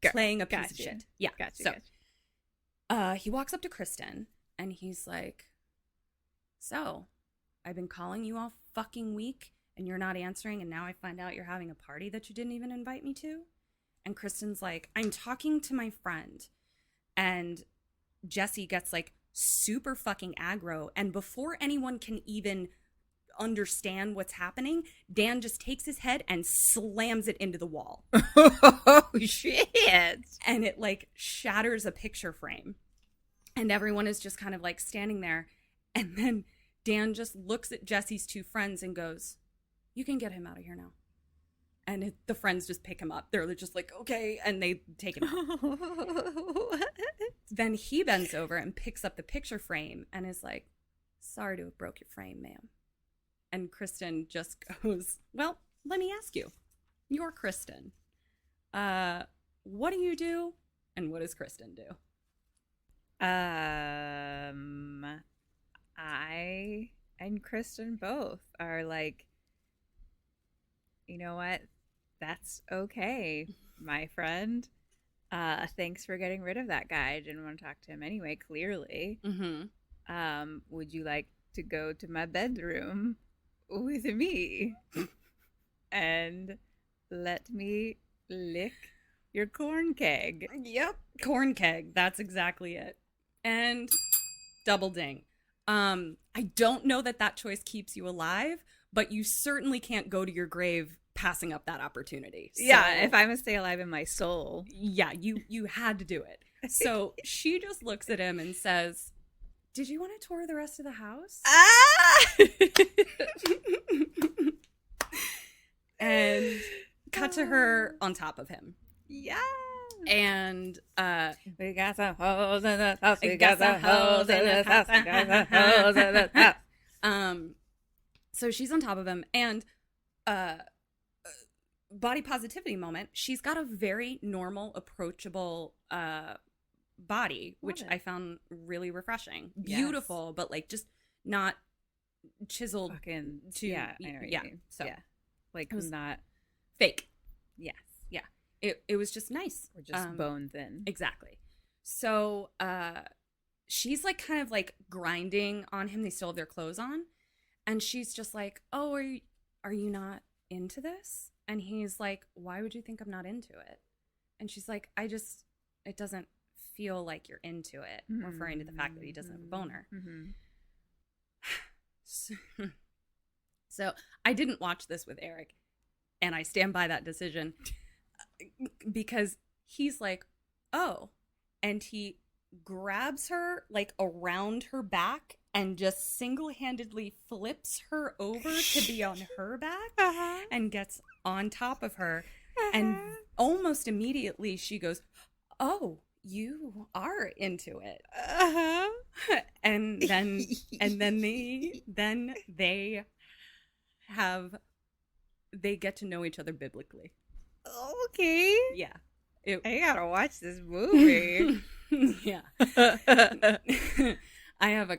playing a piece of shit. Yeah. So he walks up to Kristen, and he's like, so I've been calling you all fucking week, and you're not answering, and now I find out you're having a party that you didn't even invite me to? And Kristen's like, I'm talking to my friend. And Jesse gets like super fucking aggro. And before anyone can even understand what's happening, Dan just takes his head and slams it into the wall. Oh, shit. And it like shatters a picture frame. And everyone is just kind of like standing there. And then Dan just looks at Jesse's two friends and goes, you can get him out of here now. And the friends just pick him up. They're just like, okay. And they take him out. Then he bends over and picks up the picture frame and is like, sorry to have broke your frame, ma'am. And Kristen just goes, well, let me ask you. You're Kristen. What do you do? And what does Kristen do? I and Kristen both are like, you know what? That's okay, my friend. Thanks for getting rid of that guy. I didn't want to talk to him anyway, clearly. Would you like to go to my bedroom with me and let me lick your corn keg? Yep. Corn keg. That's exactly it. And double ding. I don't know that choice keeps you alive, but you certainly can't go to your grave passing up that opportunity. So, yeah, if I'm gonna stay alive in my soul. Yeah, you had to do it. So she just looks at him and says, did you want to tour the rest of the house? And cut to her on top of him. Yeah. And we got some hoes in the house. We got some hoes in the house. We got some hoes in the house. So she's on top of him, and body positivity moment. She's got a very normal, approachable body, which I found really refreshing. Yes. Beautiful, but like just not chiseled fucking to I know what you mean. So like it was not fake. Yes. Yeah. It was just nice. Or just bone thin. Exactly. So she's like kind of like grinding on him. They still have their clothes on. And she's just like, oh, are you not into this? And he's like, why would you think I'm not into it? And she's like, it doesn't feel like you're into it, referring to the fact that he doesn't have a boner. So I didn't watch this with Eric, and I stand by that decision because he's like, oh, and he grabs her like around her back and just single-handedly flips her over to be on her back and gets on top of her. And almost immediately she goes, oh, you are into it. And then they get to know each other biblically. Okay. Yeah. I gotta watch this movie. Yeah. I have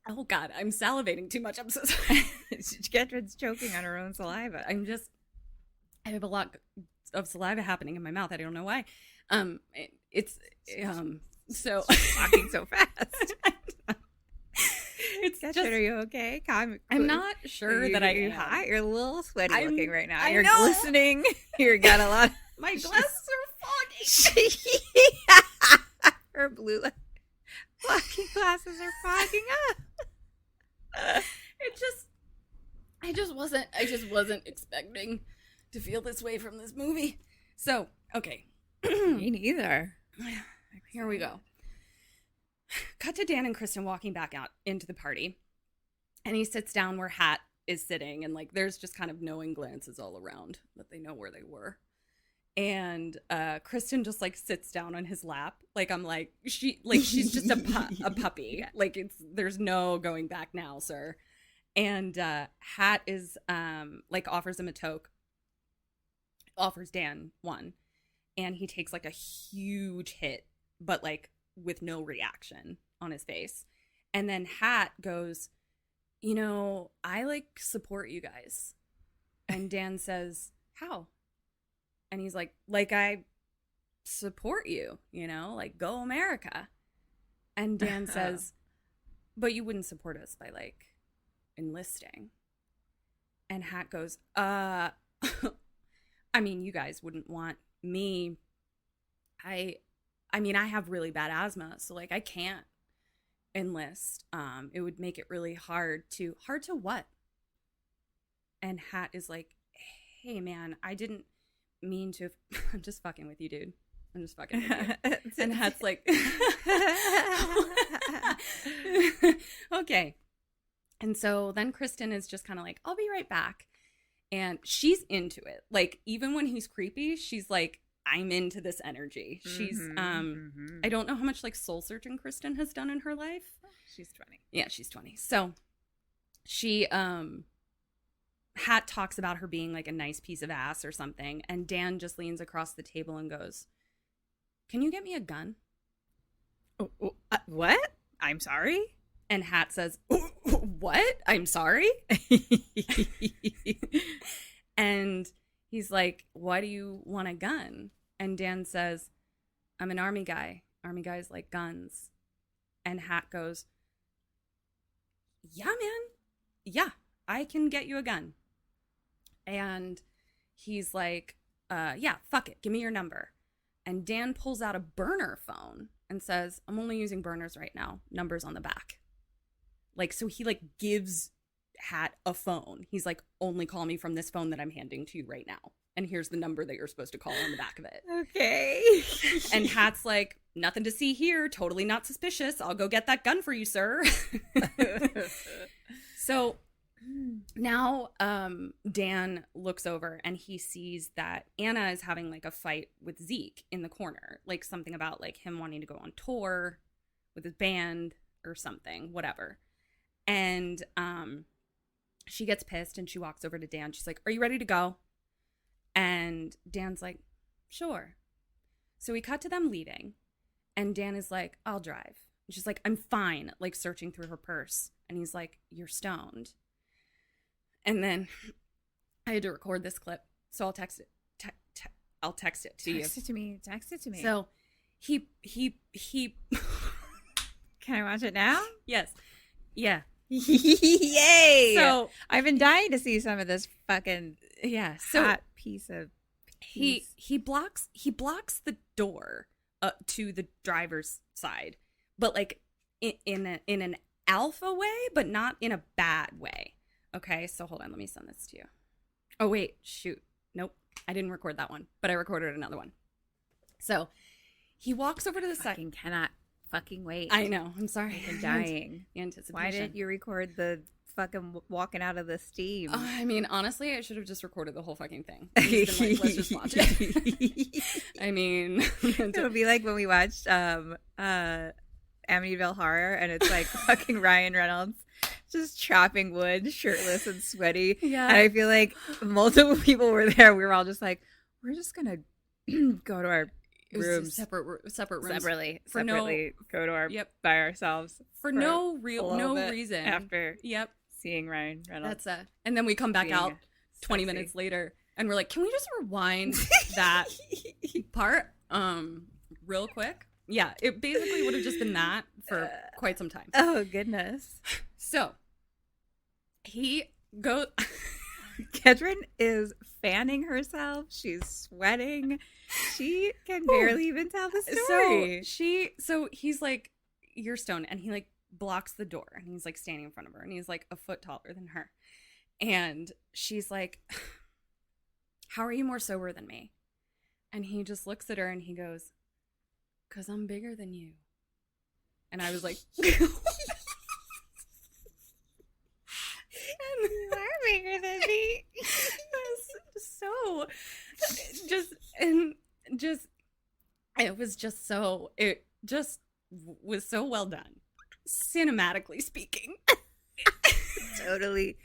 oh God, I'm salivating too much. I'm so sorry. Catherine's choking on her own saliva. I have a lot of saliva happening in my mouth. I don't know why. So Walking so fast. It's Catherine, just, are you okay? I'm not sure that I You're am. hot. You're a little sweaty I'm- looking right now. I You're know. glistening. You got a lot. My glasses are fogging. Her blue blocking glasses are fogging up. I just wasn't expecting to feel this way from this movie. So, okay. Me neither. Here we go. Cut to Dan and Kristen walking back out into the party. And he sits down where Hat is sitting. And, like, there's just kind of knowing glances all around that they know where they were. And Kristen just, like, sits down on his lap. Like, I'm like, she's just a puppy. Like, there's no going back now, sir. And Hat is, like, offers him a toke. Offers Dan one. And he takes, like, a huge hit, but, like, with no reaction on his face. And then Hat goes, you know, I, like, support you guys. And Dan says, how? And he's like I support you, you know, like, go America. And Dan says, but you wouldn't support us by, like, enlisting. And Hat goes, I mean, you guys wouldn't want me. I mean, I have really bad asthma, so, like, I can't enlist. It would make it really hard to what? And Hat is like, hey man, I didn't mean to. I'm just fucking with you, dude. I'm just fucking with you. And Hat's like, okay. And so then Kristen is just kind of like, I'll be right back. And she's into it. Like, even when he's creepy, she's like, I'm into this energy. She's, I don't know how much, like, soul searching Kristen has done in her life. She's 20. Yeah, she's 20. So she, Hat talks about her being, like, a nice piece of ass or something. And Dan just leans across the table and goes, can you get me a gun? What? I'm sorry? And Hat says, what? I'm sorry? And he's like, why do you want a gun? And Dan says, I'm an army guy. Army guys like guns. And Hat goes, yeah, man. Yeah, I can get you a gun. And he's like, yeah, fuck it. Give me your number. And Dan pulls out a burner phone and says, I'm only using burners right now. Numbers on the back. Like, so he, like, gives Hat a phone. He's like, only call me from this phone that I'm handing to you right now. And here's the number that you're supposed to call on the back of it. Okay. And Hat's like, nothing to see here. Totally not suspicious. I'll go get that gun for you, sir. So now Dan looks over and he sees that Anna is having, like, a fight with Zeke in the corner. Like, something about, like, him wanting to go on tour with his band or something, whatever. And she gets pissed and she walks over to Dan. She's like, are you ready to go? And Dan's like, sure. So we cut to them leaving. And Dan is like, I'll drive. And she's like, I'm fine, like, searching through her purse. And he's like, you're stoned. And then I had to record this clip, so I'll text it. I'll text it to you. Text it to me. Text it to me. So he. Can I watch it now? Yes. Yeah. Yay! So I've been dying to see some of this fucking yeah. So hot piece of peace. he blocks the door to the driver's side, but, like, in an alpha way, but not in a bad way. Okay, so hold on, let me send this to you. Oh wait, shoot, nope, I didn't record that one, but I recorded another one. So he walks over to the side. Cannot fucking wait. I know. I'm sorry. I'm dying. The anticipation. Why didn't you record the fucking walking out of the steam. I mean, honestly, I should have just recorded the whole fucking thing. Just been like, let's just watch it. I mean, It'll be like when we watched Amityville Horror, and it's like fucking Ryan Reynolds just chopping wood, shirtless and sweaty. Yeah. And I feel like multiple people were there. We were all just like, we're just gonna go to our it was rooms separate rooms separately, For no- go to our Yep. by ourselves for a no little bit reason. after Yep, seeing Ryan Reynolds. that's and then we come back being out 20 sexy. minutes later, and we're like, can we just rewind that part real quick? Yeah, it basically would have just been that for quite some time. Oh goodness. So he goes. Kedrin is fanning herself. She's sweating. She can barely even tell the story. So he's like, you're stoned, and he like blocks the door, and he's like standing in front of her, and he's like a foot taller than her, and she's like, how are you more sober than me? And he just looks at her and he goes, 'cause I'm bigger than you. And I was like, and You are bigger than me. so it just was so well done, cinematically speaking. Totally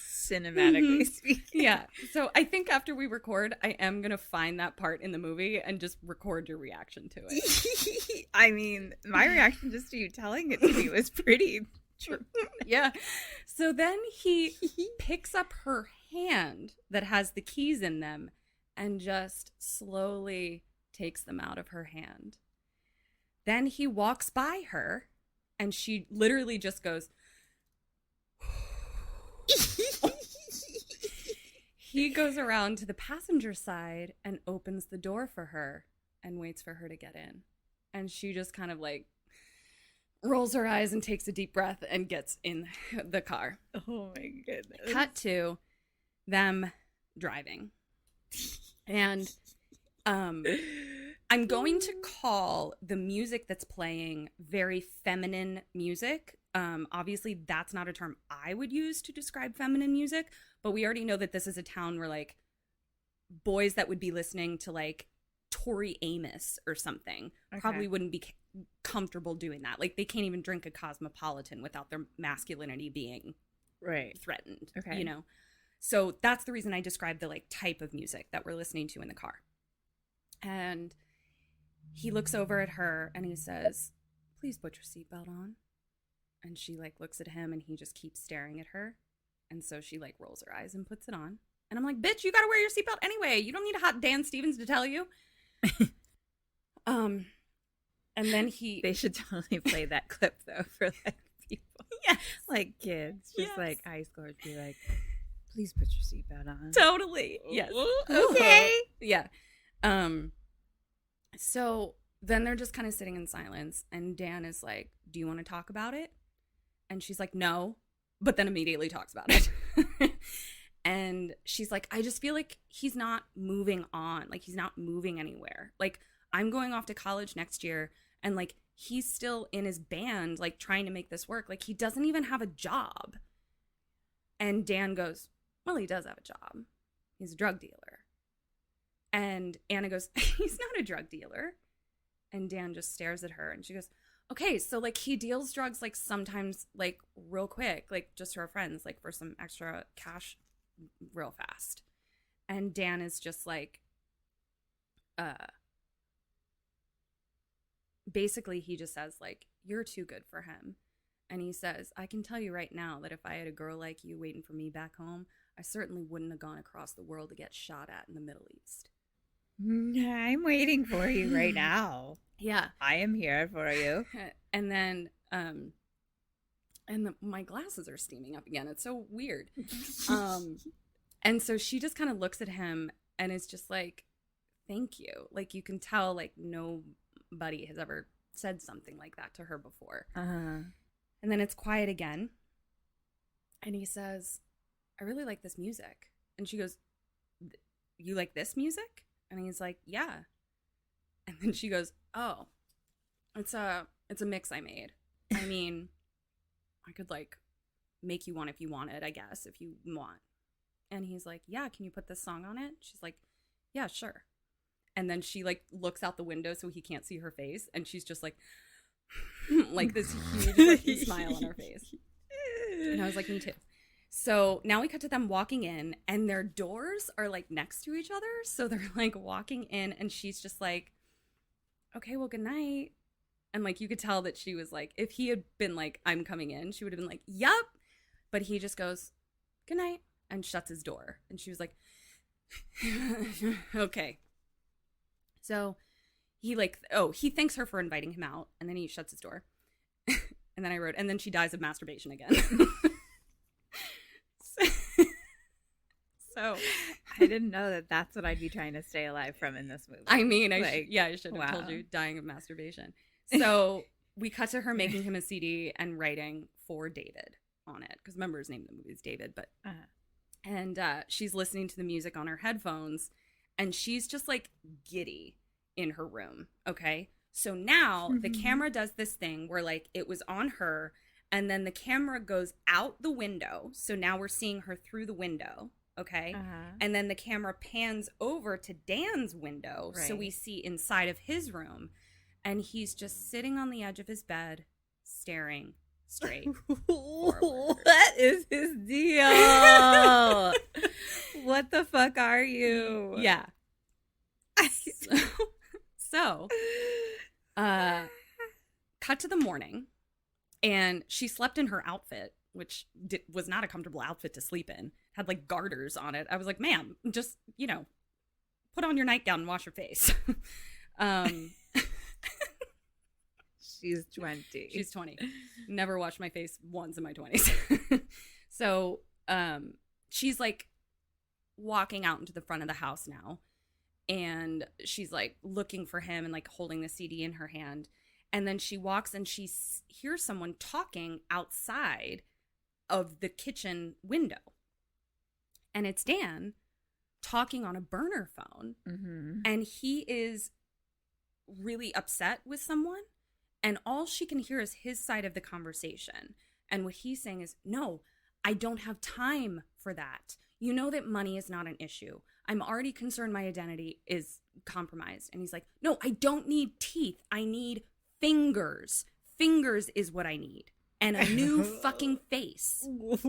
cinematically speaking. Yeah, so I think after we record, I am gonna find that part in the movie and just record your reaction to it. I mean, my reaction just to you telling it to me was pretty true. Yeah. So then he picks up her hand that has the keys in them and just slowly takes them out of her hand. Then he walks by her and she literally just goes, he goes around to the passenger side and opens the door for her and waits for her to get in. And she just kind of like rolls her eyes and takes a deep breath and gets in the car. Oh my goodness. Cut to them driving. And I'm going to call the music that's playing very feminine music. Obviously, that's not a term I would use to describe feminine music, but we already know that this is a town where, like, boys that would be listening to, like, Tori Amos or something probably wouldn't be comfortable doing that. Like, they can't even drink a Cosmopolitan without their masculinity being threatened, you know? So that's the reason I described the, like, type of music that we're listening to in the car. And he looks over at her and he says, "Please put your seatbelt on." And she, like, looks at him and he just keeps staring at her. And so she, like, rolls her eyes and puts it on. And I'm like, bitch, you gotta wear your seatbelt anyway. You don't need a hot Dan Stevens to tell you. And then They should totally play that clip, though, for, like, people. Yes. Like, kids. Just, like, high schoolers be like, please put your seatbelt on. Totally. Yes. Okay. Yeah. So then they're just kind of sitting in silence. And Dan is like, "Do you want to talk about it?" And she's like, "No." But then immediately talks about it. And she's like, "I just feel like he's not moving on. Like, he's not moving anywhere. Like, I'm going off to college next year. And, like, he's still in his band, like, trying to make this work. Like, he doesn't even have a job." And Dan goes, "Well, he does have a job. He's a drug dealer." And Anna goes, "He's not a drug dealer." And Dan just stares at her and she goes, "Okay, so, like, he deals drugs, like, sometimes, like, real quick, like, just to our friends, like, for some extra cash real fast." And Dan is just like, basically he just says, like, "You're too good for him." And he says, "I can tell you right now that if I had a girl like you waiting for me back home, I certainly wouldn't have gone across the world to get shot at in the Middle East." I'm waiting for you right now. Yeah. I am here for you. And then, my glasses are steaming up again. It's so weird. And so she just kind of looks at him and is just like, "Thank you." Like, you can tell, like, nobody has ever said something like that to her before. And then it's quiet again. And he says, "I really like this music." And she goes, "You like this music?" And he's like, "Yeah." And then she goes, "Oh, it's a mix I made. I mean, I could, like, make you one if you want it, I guess, if you want. And he's like, yeah, can you put this song on it? She's like, yeah, sure. And then she like looks out the window so he can't see her face. And she's just like, like this huge smile on her face. And I was like, me too. So now we cut to them walking in, and their doors are like next to each other. So they're like walking in, and she's just like, okay, well, good night. And like, you could tell that she was like, if he had been like, I'm coming in, she would have been like, yup. But he just goes, good night, and shuts his door. And she was like, okay. So he like, he thanks her for inviting him out, and then he shuts his door. And then I wrote, and then she dies of masturbation again. So I didn't know that that's what I'd be trying to stay alive from in this movie. I mean, Like, I should have told you, dying of masturbation. So we cut to her making him a CD and writing for David on it. Because remember, his name in the movie is David. But and she's listening to the music on her headphones, and she's just like giddy in her room. Okay. So now the camera does this thing where like it was on her, and then the camera goes out the window. So now we're seeing her through the window. Okay. And then the camera pans over to Dan's window. Right. So we see inside of his room, and he's just sitting on the edge of his bed, staring straight forward. What is his deal? What the fuck are you? Yeah. So, cut to the morning, and she slept in her outfit, which was not a comfortable outfit to sleep in. Had like garters on it. I was like, ma'am, just, put on your nightgown and wash your face. She's 20. She's 20. Never washed my face once in my 20s. So she's like walking out into the front of the house now. And she's like looking for him and like holding the CD in her hand. And then she walks and she hears someone talking outside of the kitchen window. And it's Dan talking on a burner phone. And he is really upset with someone. And all she can hear is his side of the conversation. And what he's saying is, no, I don't have time for that. You know that money is not an issue. I'm already concerned my identity is compromised. And he's like, no, I don't need teeth. I need fingers. Fingers is what I need. And a new fucking face. What?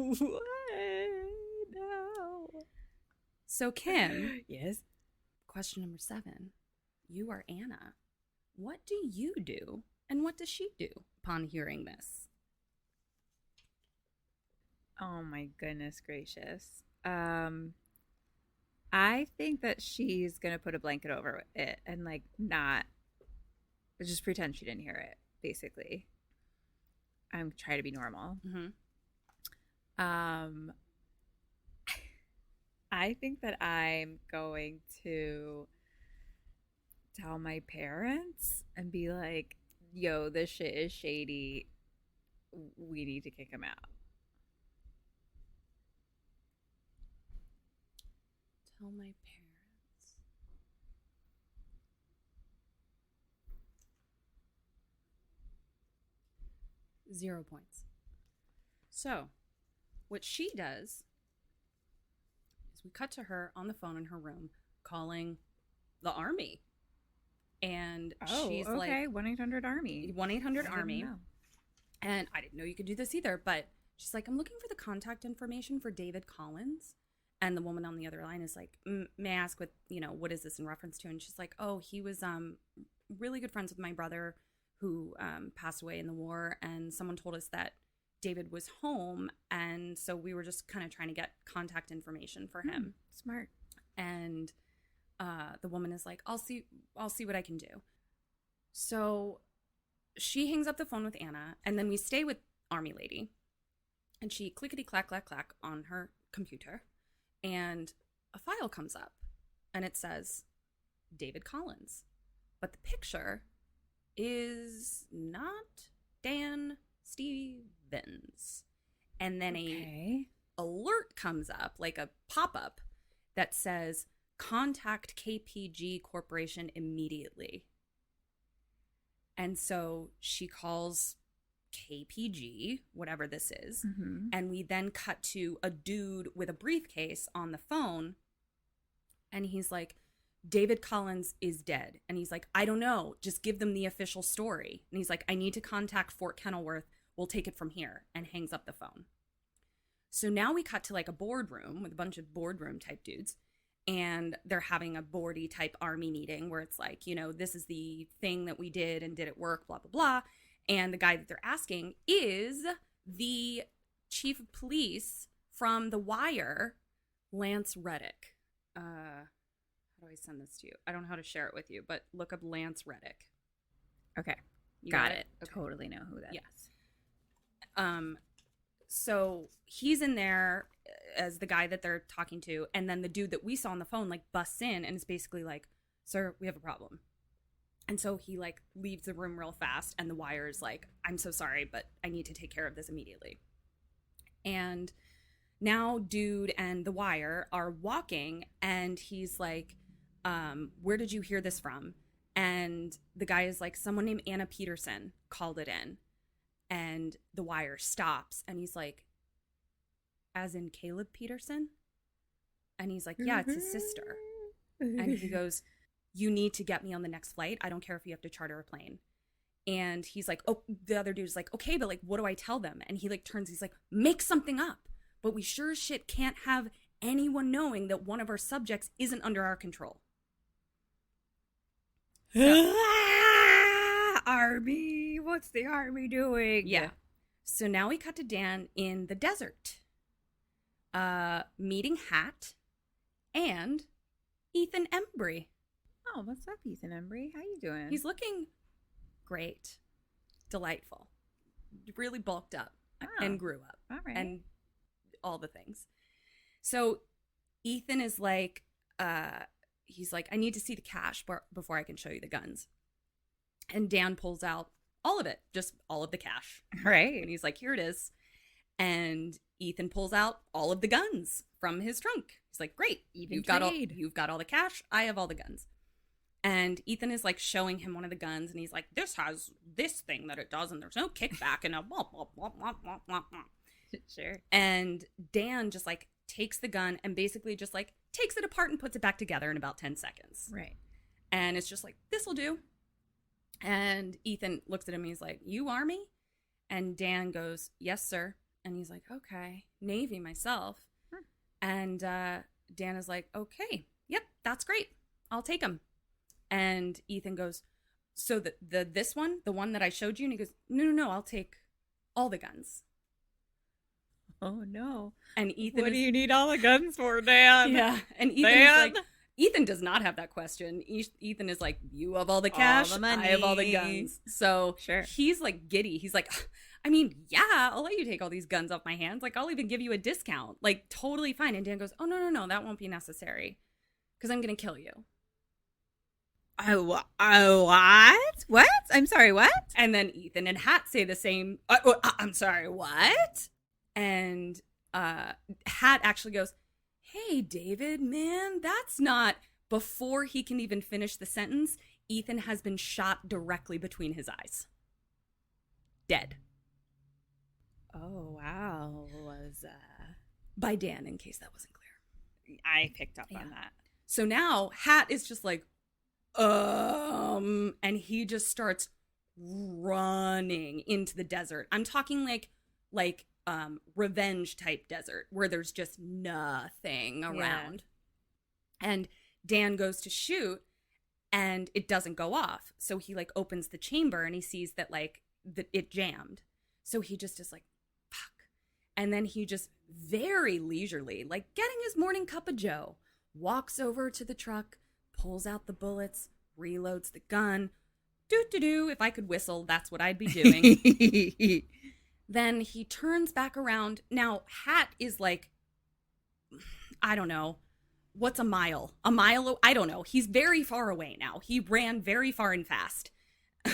No. So Kim. Yes. Question number 7. You are Anna. What do you do? And what does she do upon hearing this? Oh my goodness gracious. I think that she's gonna put a blanket over it and like not just pretend she didn't hear it, basically. I'm trying to be normal. I think that I'm going to tell my parents and be like, yo, this shit is shady. We need to kick him out. Tell my parents. 0 points. So, what she does is we cut to her on the phone in her room calling the army. And she's like, 1-800-ARMY. 1-800-ARMY. And I didn't know you could do this either, but she's like, I'm looking for the contact information for David Collins. And the woman on the other line is like, may I ask what is this in reference to? And she's like, oh, he was really good friends with my brother who passed away in the war. And someone told us that David was home. And so we were just kind of trying to get contact information for him. Smart. And the woman is like, I'll see what I can do. So she hangs up the phone with Anna, and then we stay with Army Lady, and she clickety clack clack clack on her computer, and a file comes up, and it says David Collins, but the picture is not Dan Stevens. And then a alert comes up, like a pop-up that says contact KPG Corporation immediately. And so she calls KPG, whatever this is. Mm-hmm. And we then cut to a dude with a briefcase on the phone. And he's like, David Collins is dead. And he's like, I don't know. Just give them the official story. And he's like, I need to contact Fort Kenilworth. We'll take it from here. And hangs up the phone. So now we cut to like a boardroom with a bunch of boardroom type dudes. And they're having a boardy type army meeting where it's like, you know, this is the thing that we did and did it work, blah, blah, blah. And the guy that they're asking is the chief of police from The Wire, Lance Reddick. How do I send this to you? I don't know how to share it with you, but look up Lance Reddick. Okay. You Got it. Okay. Totally know who that is. Yes. So he's in there as the guy that they're talking to, and then the dude that we saw on the phone like busts in and is basically like, sir, we have a problem. And so he like leaves the room real fast, and The Wire is like, I'm so sorry, but I need to take care of this immediately. And now dude and The Wire are walking, and he's like, where did you hear this from? And the guy is like, someone named Anna Peterson called it in. And The Wire stops, and he's like, as in Caleb Peterson? And he's like, yeah, it's his sister. And he goes, you need to get me on the next flight. I don't care if you have to charter a plane. And he's like, oh, the other dude's like, okay, but like, what do I tell them? And he like turns, he's like, make something up. But we sure as shit can't have anyone knowing that one of our subjects isn't under our control. Army, what's the army doing? Yeah. So now we cut to Dan in the desert, meeting Hat and Ethan Embry. Oh, what's up, Ethan Embry? How you doing? He's looking great, delightful, really bulked up and grew up, all right, and all the things. So Ethan is like, he's like, I need to see the cash before I can show you the guns. And Dan pulls out all of it, just all of the cash. Right. And he's like, here it is. And Ethan pulls out all of the guns from his trunk. He's like, great. You've got all the cash. I have all the guns. And Ethan is like showing him one of the guns. And he's like, this has this thing that it does. And there's no kickback. And a blah, blah, blah, blah, blah, blah, blah. Sure. And Dan just like takes the gun and basically just like takes it apart and puts it back together in about 10 seconds. Right. And it's just like, this will do. And Ethan looks at him and he's like, you Army? And Dan goes, yes, sir. And he's like, okay, Navy myself. And Dan is like, okay, yep, that's great. I'll take him. And Ethan goes, so this one, the one that I showed you? And he goes, no, I'll take all the guns. Oh, no. And Ethan What do you need all the guns for, Dan? Yeah. And Ethan is like, Ethan does not have that question. Ethan is like, you have all the cash, All the money. I have all the guns. So Sure. He's like giddy. He's like, I mean, yeah, I'll let you take all these guns off my hands. Like, I'll even give you a discount. Like, totally fine. And Dan goes, oh, no, that won't be necessary. Because I'm going to kill you. Oh, what? What? I'm sorry, what? And then Ethan and Hat say the same. I'm sorry, what? And Hat actually goes, hey, David, man, that's not. Before he can even finish the sentence, Ethan has been shot directly between his eyes. Dead. Oh, wow. By Dan, in case that wasn't clear. I picked up Yeah. on that. So now Hat is just like, and he just starts running into the desert. I'm talking like revenge type desert where there's just nothing around. Yeah. And Dan goes to shoot and it doesn't go off. So he like opens the chamber and he sees that like it jammed. So he just is like, fuck. And then he just very leisurely, like getting his morning cup of joe, walks over to the truck, pulls out the bullets, reloads the gun. Do. If I could whistle, that's what I'd be doing. Then he turns back around. Now, Hat is like, I don't know. What's a mile? A mile? I don't know. He's very far away now. He ran very far and fast. I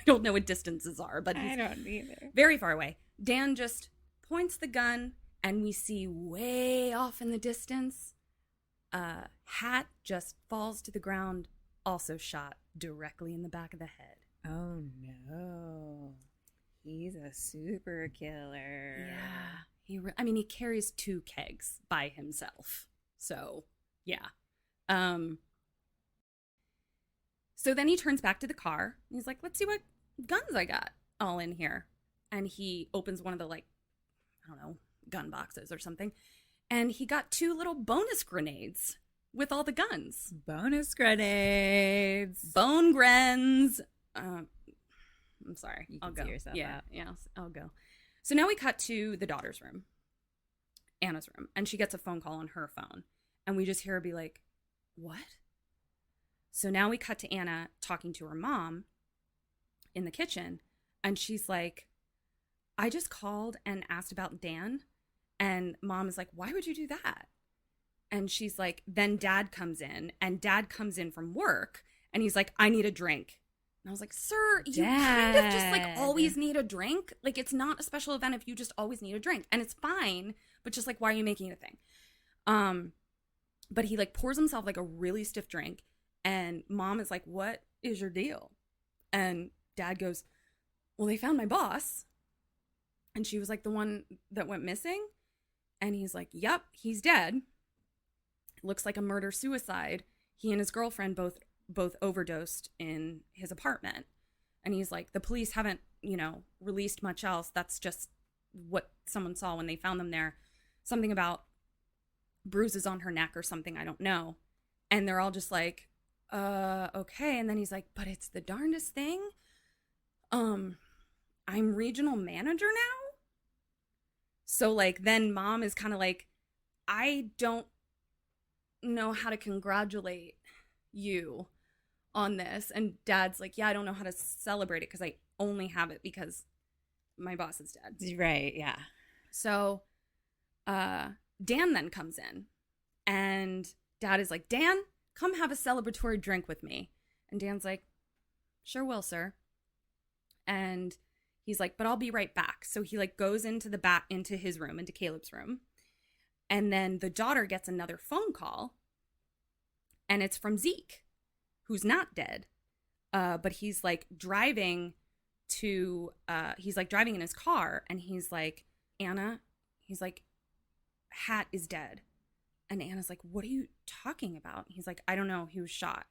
don't know what distances are, but he's I don't either. very far away. Dan just points the gun, and we see way off in the distance, Hat just falls to the ground, also shot directly in the back of the head. Oh, no. He's a super killer. Yeah. He carries 2 kegs by himself. So, yeah. So then he turns back to the car. He's like, let's see what guns I got all in here. And he opens one of the, like, I don't know, gun boxes or something. And he got 2 little bonus grenades with all the guns. Bonus grenades. Bone grens. I'm sorry. You I'll can go. see yourself Yeah, out. yeah, I'll go. So now we cut to the daughter's room, Anna's room, and she gets a phone call on her phone. And we just hear her be like, what? So now we cut to Anna talking to her mom in the kitchen. And she's like, I just called and asked about Dan. And mom is like, why would you do that? And she's like, then dad comes in. And dad comes in from work. And he's like, I need a drink. And I was like, sir, you kind of just like always need a drink. Like, it's not a special event if you just always need a drink. And it's fine. But just like, why are you making it a thing? But he like pours himself like a really stiff drink. And mom is like, what is your deal? And dad goes, well, they found my boss. And she was like, the one that went missing? And he's like, yep, he's dead. Looks like a murder-suicide. He and his girlfriend both overdosed in his apartment. And he's like, the police haven't, released much else. That's just what someone saw when they found them there. Something about bruises on her neck or something, I don't know. And they're all just like, okay. And then he's like, but it's the darndest thing. I'm regional manager now. So like, then mom is kind of like, I don't know how to congratulate you on this. And dad's like, yeah, I don't know how to celebrate it because I only have it because my boss is dead. Right, yeah. So Dan then comes in and dad is like, Dan, come have a celebratory drink with me. And Dan's like, sure will, sir. And he's like, but I'll be right back. So he like goes into into his room, into Caleb's room. And then the daughter gets another phone call. And it's from Zeke, who's not dead. But he's like driving in his car. And he's like, Anna, he's like, Hat is dead. And Anna's like, what are you talking about? He's like, I don't know. He was shot.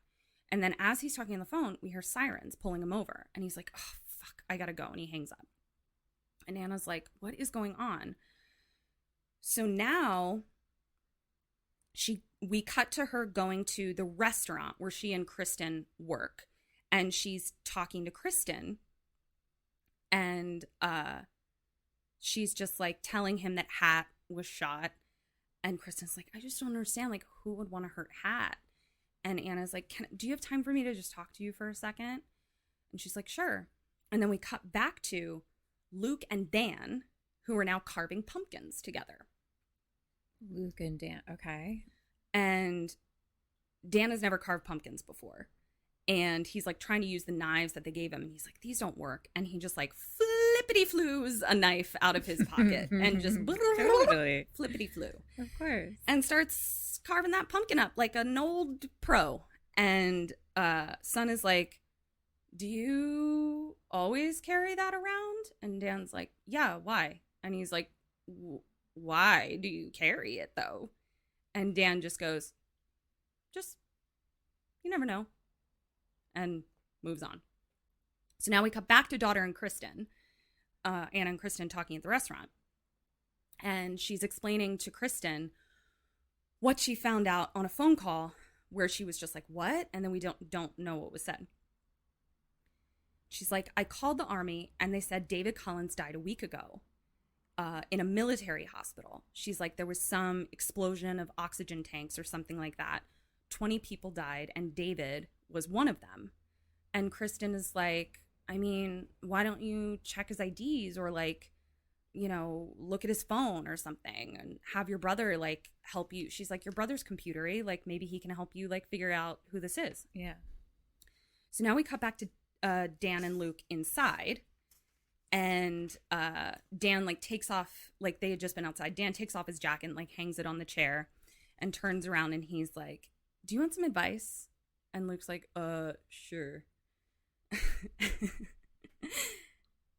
And then as he's talking on the phone, we hear sirens pulling him over. And he's like, oh, fuck, I gotta go. And he hangs up. And Anna's like, what is going on? So now we cut to her going to the restaurant where she and Kristen work. And she's talking to Kristen. And she's just like telling him that Hat was shot. And Kristen's like, I just don't understand. Like, who would want to hurt Hat? And Anna's like, do you have time for me to just talk to you for a second? And she's like, sure. And then we cut back to Luke and Dan, who are now carving pumpkins together. Luke and Dan, okay. And Dan has never carved pumpkins before. And he's like trying to use the knives that they gave him. And he's like, these don't work. And he just like flippity flews a knife out of his pocket and just totally flippity flew. Of course. And starts carving that pumpkin up like an old pro. And son is like, do you always carry that around? And Dan's like, yeah, why? And he's like, why do you carry it though? And Dan just goes, you never know. And moves on. So now we cut back to daughter and Kristen, Anna and Kristen talking at the restaurant. And she's explaining to Kristen what she found out on a phone call where she was just like, what? And then we don't know what was said. She's like, I called the army and they said David Collins died a week ago in a military hospital. She's like, there was some explosion of oxygen tanks or something like that. 20 people died and David was one of them. And Kristen is like, I mean, why don't you check his IDs or like, look at his phone or something and have your brother like help you. She's like, your brother's computery, like maybe he can help you like figure out who this is. Yeah. So now we cut back to Dan and Luke inside. And Dan like takes off, like they had just been outside. Dan takes off his jacket and like hangs it on the chair and turns around and he's like, do you want some advice? And Luke's like, sure.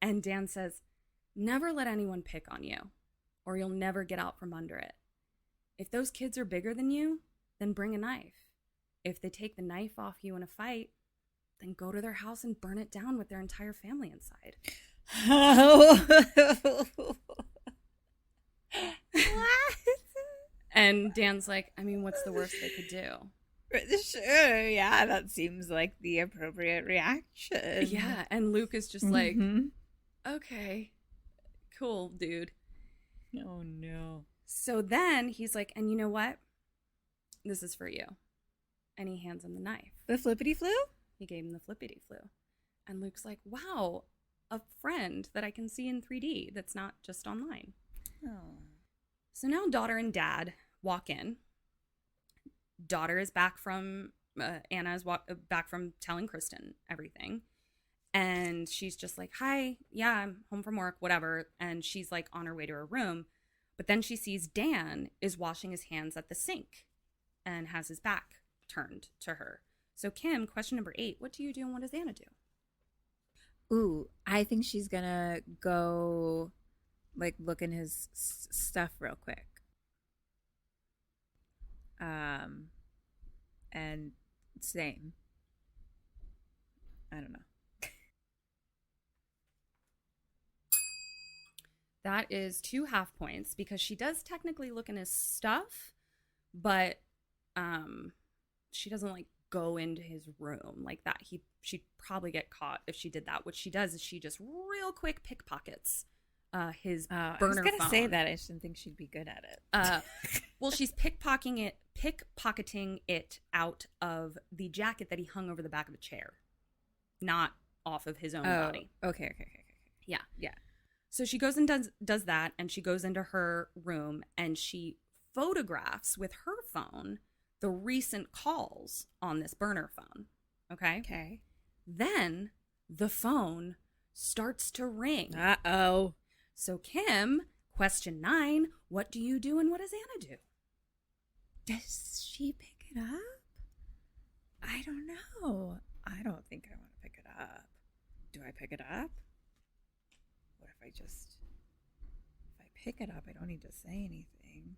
And Dan says, never let anyone pick on you, or you'll never get out from under it. If those kids are bigger than you, then bring a knife. If they take the knife off you in a fight, then go to their house and burn it down with their entire family inside. What? And Dan's like, I mean, what's the worst they could do? Sure, yeah, that seems like the appropriate reaction. Yeah, and Luke is just like, okay, cool, dude. Oh, no. So then he's like, and you know what? This is for you. And he hands him the knife. The flippity flu? He gave him the flippity flu. And Luke's like, wow, a friend that I can see in 3D that's not just online. Oh. So now daughter and dad walk in. Daughter is back from, Anna is back from telling Kristen everything. And she's just like, hi, yeah, I'm home from work, whatever. And she's like on her way to her room. But then she sees Dan is washing his hands at the sink and has his back turned to her. So Kim, question number 8, what do you do and what does Anna do? Ooh, I think she's gonna go, like, look in his stuff real quick. And same. I don't know. That is 2 half points because she does technically look in his stuff, but she doesn't like go into his room like that. She'd probably get caught if she did that. What she does is she just real quick pickpockets his burner phone. I was gonna say that. I just didn't think she'd be good at it. Well, she's pickpocketing it out of the jacket that he hung over the back of a chair, not off of his own body. Okay. Yeah. Yeah. So she goes and does that, and she goes into her room and she photographs with her phone the recent calls on this burner phone. Okay? Okay. Then the phone starts to ring. Uh-oh. So Kim, question 9, what do you do and what does Anna do? Does she pick it up? I don't know. I don't think I want to pick it up. Do I pick it up? What if I pick it up, I don't need to say anything.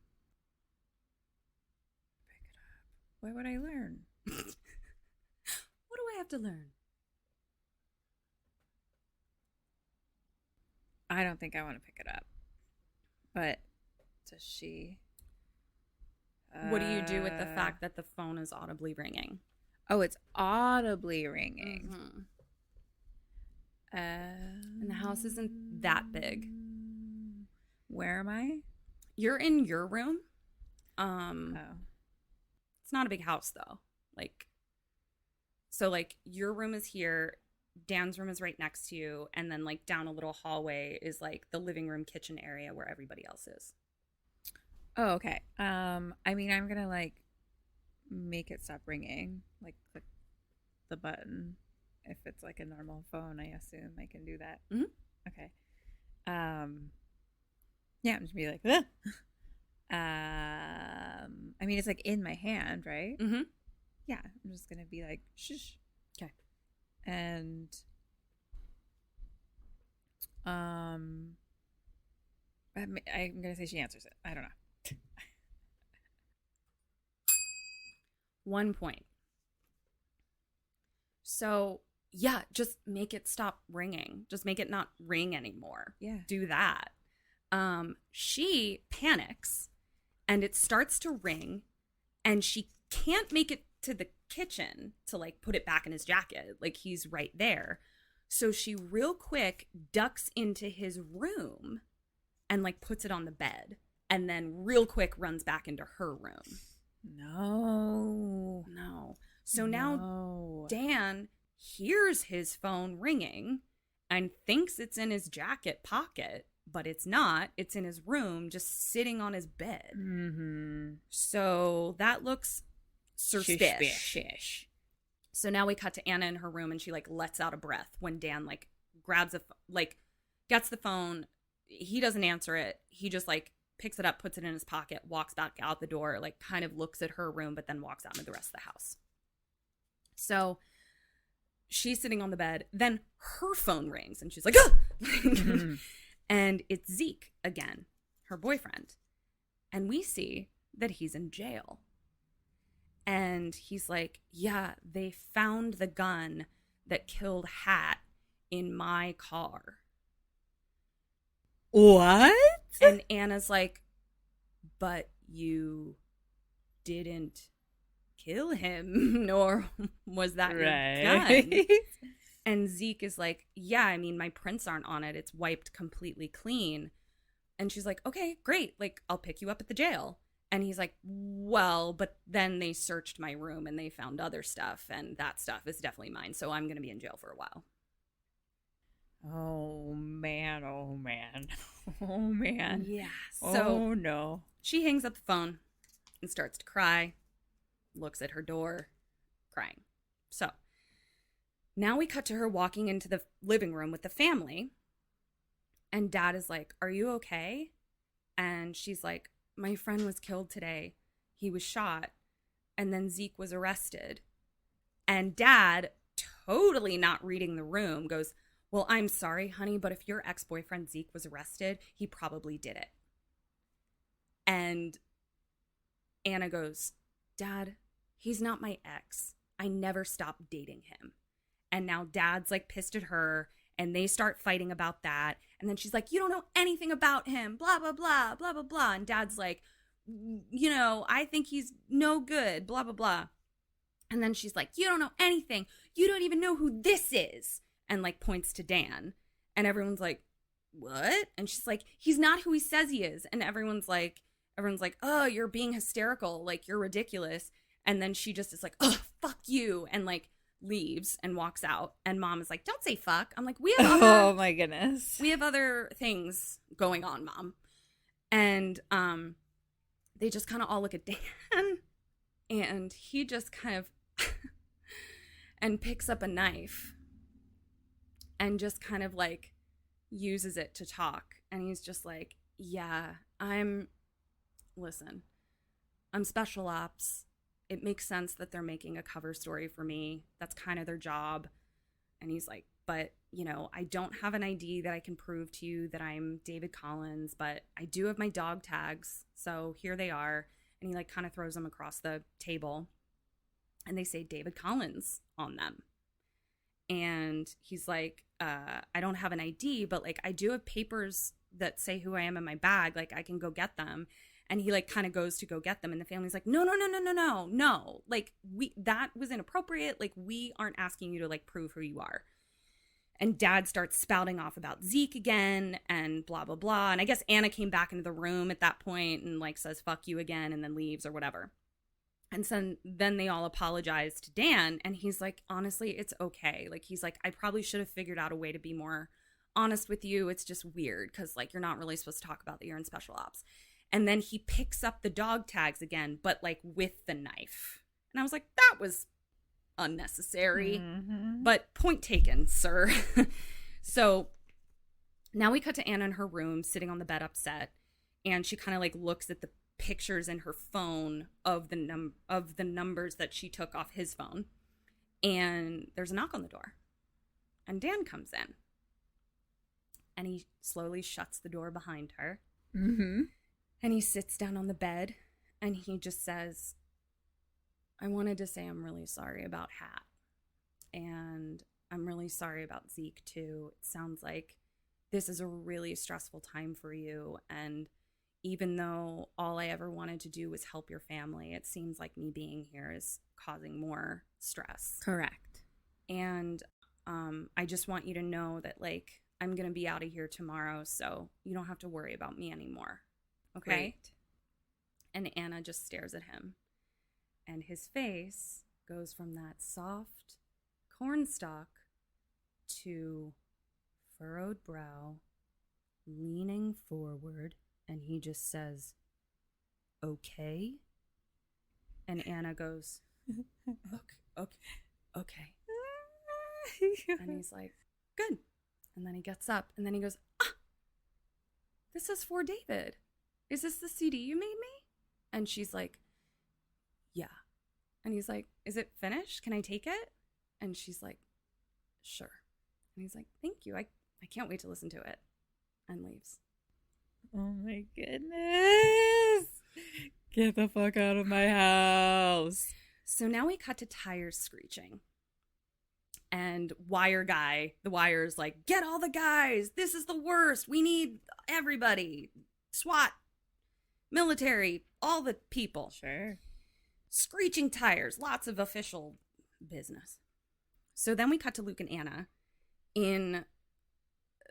Pick it up. What would I learn? What do I have to learn? I don't think I want to pick it up. But does she? What do you do with the fact that the phone is audibly ringing? Oh, it's audibly ringing. Mm-hmm. And the house isn't that big. Where am I? You're in your room. Oh. It's not a big house though. So your room is here, Dan's room is right next to you, and then like down a little hallway is like the living room kitchen area where everybody else is. Oh, okay. I mean, I'm gonna like make it stop ringing, like click the button. If it's like a normal phone, I assume I can do that. Mm-hmm. Okay. Yeah, I'm just be like, ah. I mean, it's like in my hand, right? Mm-hmm. Yeah, I'm just gonna be like, shush. Okay. And I'm gonna say she answers it. I don't know. 1 point. So yeah, just make it stop ringing. Just make it not ring anymore. Yeah. Do that. She panics and it starts to ring and she can't make it to the kitchen to like put it back in his jacket. Like he's right there. So she real quick ducks into his room and like puts it on the bed and then real quick runs back into her room. No. So now Dan hears his phone ringing and thinks it's in his jacket pocket, but it's not. It's in his room, just sitting on his bed. Mm-hmm. So that looks suspicious. So now we cut to Anna in her room and she like lets out a breath when Dan like grabs gets the phone. He doesn't answer it. He just like picks it up, puts it in his pocket, walks back out the door, like kind of looks at her room, but then walks out into the rest of the house. So she's sitting on the bed. Then her phone rings and she's like, ah! And it's Zeke again, her boyfriend. And we see that he's in jail. And he's like, yeah, they found the gun that killed Hat in my car. What? And Anna's like, but you didn't kill him, nor was that your gun. And Zeke is like, yeah, I mean, my prints aren't on it. It's wiped completely clean. And she's like, okay, great. Like, I'll pick you up at the jail. And he's like, well, but then they searched my room and they found other stuff. And that stuff is definitely mine. So I'm going to be in jail for a while. Oh, man. Oh, man. Oh, man. Yeah. Oh, So no. she hangs up the phone and starts to cry, looks at her door, crying. So now we cut to her walking into the living room with the family. And Dad is like, are you okay? And she's like, my friend was killed today. He was shot. And then Zeke was arrested. And Dad, totally not reading the room, goes, well, I'm sorry, honey, but if your ex-boyfriend Zeke was arrested, he probably did it. And Anna goes, Dad, he's not my ex. I never stopped dating him. And now Dad's like pissed at her. And they start fighting about that. And then she's like, you don't know anything about him, blah, blah, blah, blah, blah, blah. And Dad's like, you know, I think he's no good, blah, blah, blah. And then she's like, you don't know anything. You don't even know who this is. And like points to Dan. And everyone's like, what? And she's like, he's not who he says he is. And everyone's like, oh, you're being hysterical. Like, you're ridiculous. And then she just is like, oh, fuck you. And like, leaves and walks out, and Mom is like, don't say fuck. I'm like, we have other, oh my goodness, we have other things going on, Mom. And they just kind of all look at Dan, and he just kind of and picks up a knife and just kind of like uses it to talk. And he's just like, yeah, I'm special ops. It makes sense that they're making a cover story for me. That's kind of their job. And he's like, but, you know, I don't have an ID that I can prove to you that I'm David Collins, but I do have my dog tags. So here they are. And he like kind of throws them across the table. And they say David Collins on them. And he's like, I don't have an ID, but like I do have papers that say who I am in my bag. Like I can go get them. And he like kind of goes to go get them. And the family's like, no. Like that was inappropriate. Like we aren't asking you to like prove who you are. And Dad starts spouting off about Zeke again and blah, blah, blah. And I guess Anna came back into the room at that point and like says, fuck you again, and then leaves or whatever. And so then they all apologize to Dan. And he's like, honestly, it's okay. Like he's like, I probably should have figured out a way to be more honest with you. It's just weird because like you're not really supposed to talk about that you're in special ops. And then he picks up the dog tags again, but like with the knife. And I was like, that was unnecessary. Mm-hmm. But point taken, sir. So now we cut to Anna in her room, sitting on the bed upset. And she kind of like looks at the pictures in her phone of the numbers that she took off his phone. And there's a knock on the door. And Dan comes in. And he slowly shuts the door behind her. Mm-hmm. And he sits down on the bed and he just says, I wanted to say I'm really sorry about Hat. And I'm really sorry about Zeke too. It sounds like this is a really stressful time for you. And even though all I ever wanted to do was help your family, it seems like me being here is causing more stress. Correct. And I just want you to know that like I'm going to be out of here tomorrow, so you don't have to worry about me anymore. Okay. Great. And Anna just stares at him. And his face goes from that soft cornstalk to furrowed brow, leaning forward, and he just says, okay. And Anna goes, okay. And he's like, good. And then he gets up and then he goes, this is for David. Is this the CD you made me? And she's like, yeah. And he's like, is it finished? Can I take it? And she's like, sure. And he's like, thank you. I can't wait to listen to it. And leaves. Oh my goodness. Get the fuck out of my house. So now we cut to tires screeching. And the wire's like, get all the guys. This is the worst. We need everybody. SWAT, military, all the people. Sure. Screeching tires, lots of official business. So then we cut to Luke and Anna in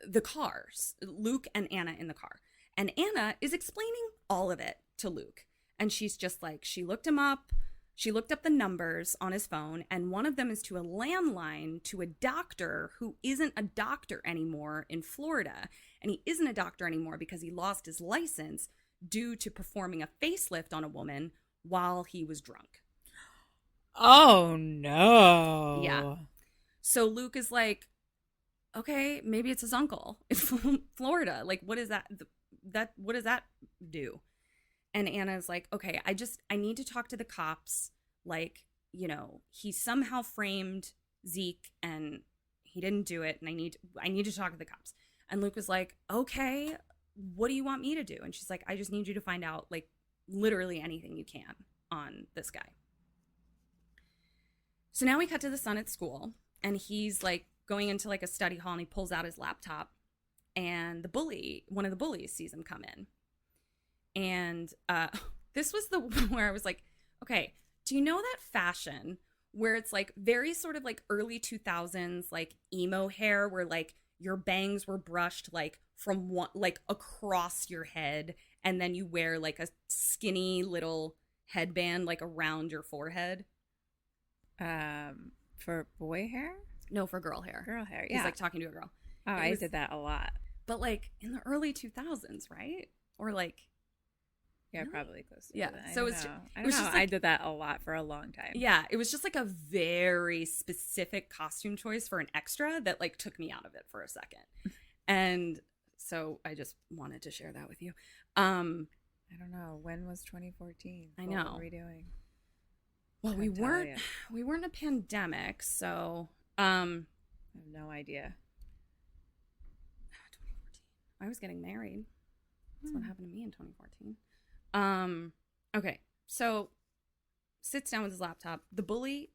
the cars. Luke and Anna in the car. And Anna is explaining all of it to Luke. And she's just like, she looked him up. She looked up the numbers on his phone, and one of them is to a landline to a doctor who isn't a doctor anymore in Florida. And he isn't a doctor anymore because he lost his license due to performing a facelift on a woman while he was drunk. Oh, no. Yeah. So Luke is like, okay, maybe it's his uncle in Florida. Like, what is that? What does that do? And Anna's like, okay, I need to talk to the cops. Like, you know, he somehow framed Zeke and he didn't do it. And I need to talk to the cops. And Luke was like, okay, what do you want me to do? And she's like, I just need you to find out, like, literally anything you can on this guy. So now we cut to the son at school, and he's like going into like a study hall, and he pulls out his laptop, and one of the bullies sees him come in. And this was the where I was like, okay, do you know that fashion where it's like very sort of like early 2000s, like emo hair, where like your bangs were brushed like from one, like across your head, and then you wear like a skinny little headband like around your forehead? For boy hair? No, for girl hair. Girl hair, yeah. He's like talking to a girl. Oh, I did that a lot. But like in the early 2000s, right? Or like... Yeah, really? Probably close to yeah. that. So I don't know. Like, I did that a lot for a long time. Yeah, it was just like a very specific costume choice for an extra that like took me out of it for a second. And so I just wanted to share that with you. I don't know. When was 2014? I know. What were we doing? Well, we weren't a pandemic, so I have no idea. 2014. I was getting married. That's what happened to me in 2014. Okay, so sits down with his laptop. The bully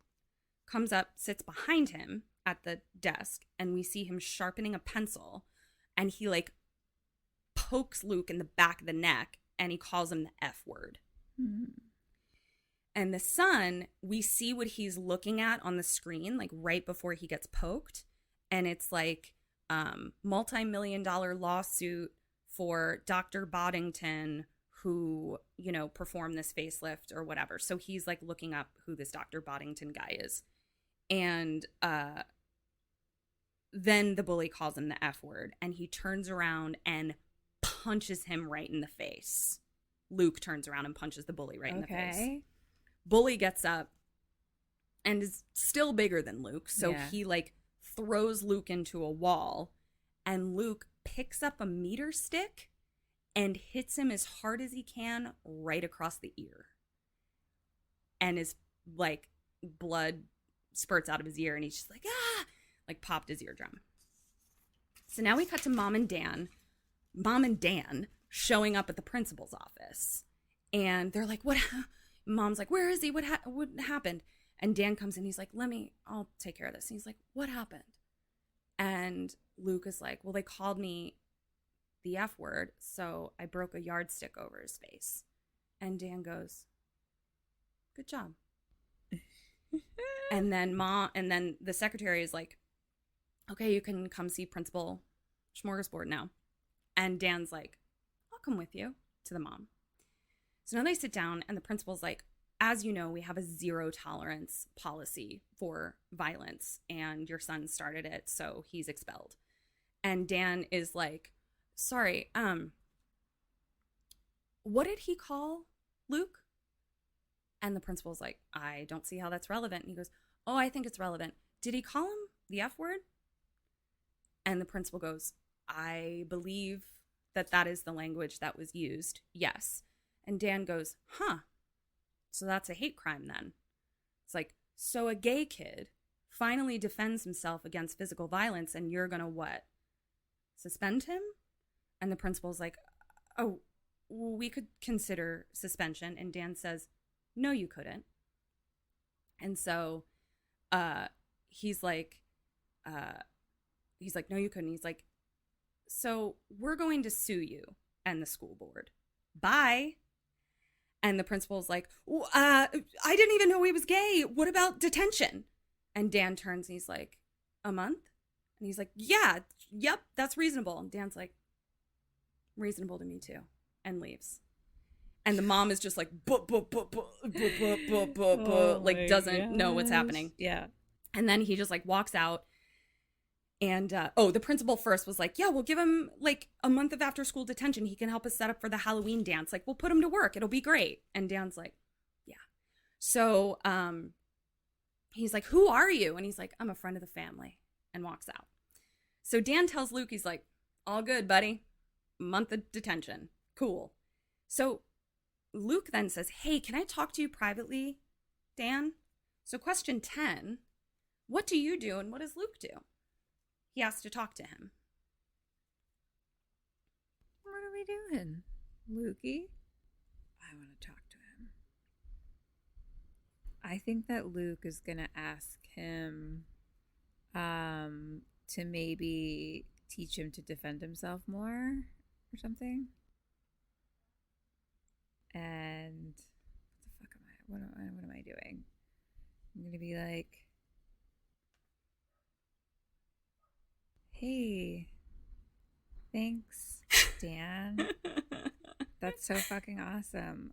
comes up, sits behind him at the desk, and we see him sharpening a pencil, and he like pokes Luke in the back of the neck, and he calls him the F word. Mm-hmm. And the son, we see what he's looking at on the screen, like right before he gets poked, and it's like multi-million-dollar lawsuit for Dr. Boddington, who, you know, performed this facelift or whatever. So he's like looking up who this Dr. Boddington guy is. And then the bully calls him the F word, and he turns around and punches him right in the face. Luke turns around and punches the bully right in the face. Bully gets up and is still bigger than Luke. So he like throws Luke into a wall, and Luke picks up a meter stick and hits him as hard as he can right across the ear. And his like blood spurts out of his ear, and he's just like, ah, like popped his eardrum. So now we cut to Mom and Dan showing up at the principal's office. And they're like, what? Mom's like, where is he? What happened? And Dan comes in. He's like, I'll take care of this. And he's like, what happened? And Luke is like, well, they called me the F word, so I broke a yardstick over his face. And Dan goes, good job. And then the secretary is like, okay, you can come see Principal Smorgasbord now. And Dan's like, I'll come with you, to the mom. So now they sit down, and the principal's like, as you know, we have a 0 tolerance policy for violence, and your son started it, so he's expelled. And Dan is like, sorry, what did he call Luke? And the principal's like, I don't see how that's relevant. And he goes, oh, I think it's relevant. Did he call him the F word? And the principal goes, I believe that is the language that was used. Yes. And Dan goes, huh. So that's a hate crime then. It's like, so a gay kid finally defends himself against physical violence, and you're going to what? Suspend him? And the principal's like, oh, well, we could consider suspension. And Dan says, no, you couldn't. And so he's like, no, you couldn't. He's like, so we're going to sue you and the school board. Bye. And the principal's like, I didn't even know he was gay. What about detention? And Dan turns and he's like, a month? And he's like, yeah, yep, that's reasonable. And Dan's like, reasonable to me too. And leaves. And the mom is just like, like doesn't know what's happening. Yeah. And then he just like walks out. And, the principal first was like, yeah, we'll give him like a month of after school detention. He can help us set up for the Halloween dance. Like, we'll put him to work. It'll be great. And Dan's like, yeah. So, he's like, who are you? And he's like, I'm a friend of the family, and walks out. So Dan tells Luke, he's like, all good, buddy. Month of detention. Cool. So Luke then says, hey, can I talk to you privately, Dan? So question 10, what do you do and what does Luke do? He has to talk to him. What are we doing, Lukey? I want to talk to him. I think that Luke is going to ask him to maybe teach him to defend himself more or something. And what the fuck am I? What am I doing? I'm going to be like, hey, thanks, Dan. That's so fucking awesome.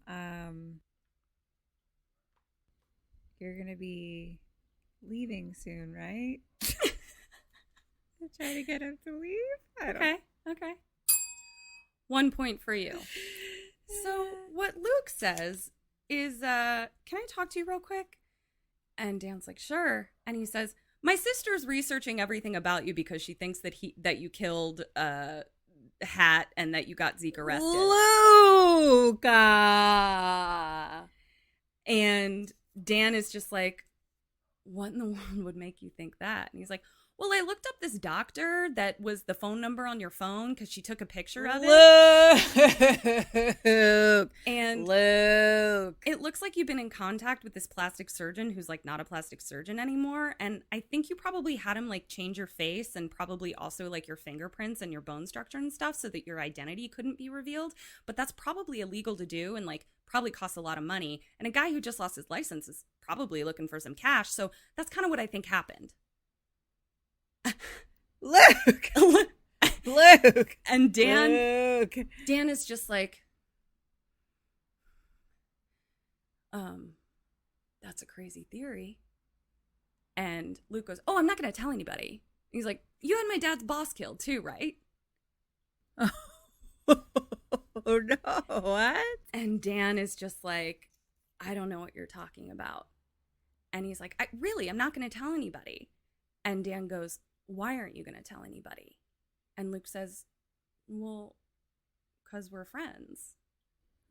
You're gonna be leaving soon, right? Try to get him to leave. Okay. 1 point for you. So what Luke says is, can I talk to you real quick? And Dan's like, sure. And he says, my sister's researching everything about you because she thinks that you killed Hat and that you got Zeke arrested. Luca! And Dan is just like, what in the world would make you think that? And he's like, well, I looked up this doctor that was the phone number on your phone because she took a picture of it. Luke! And Luke! it looks like you've been in contact with this plastic surgeon who's like not a plastic surgeon anymore. And I think you probably had him like change your face and probably also like your fingerprints and your bone structure and stuff so that your identity couldn't be revealed. But that's probably illegal to do and like probably costs a lot of money. And a guy who just lost his license is probably looking for some cash. So that's kind of what I think happened. Luke! Luke! And Dan Luke. Dan is just like, that's a crazy theory. And Luke goes, oh, I'm not going to tell anybody. He's like, you had my dad's boss killed too, right? Oh, no. What? And Dan is just like, I don't know what you're talking about. And he's like, I'm not going to tell anybody. And Dan goes, why aren't you going to tell anybody? And Luke says, well, because we're friends.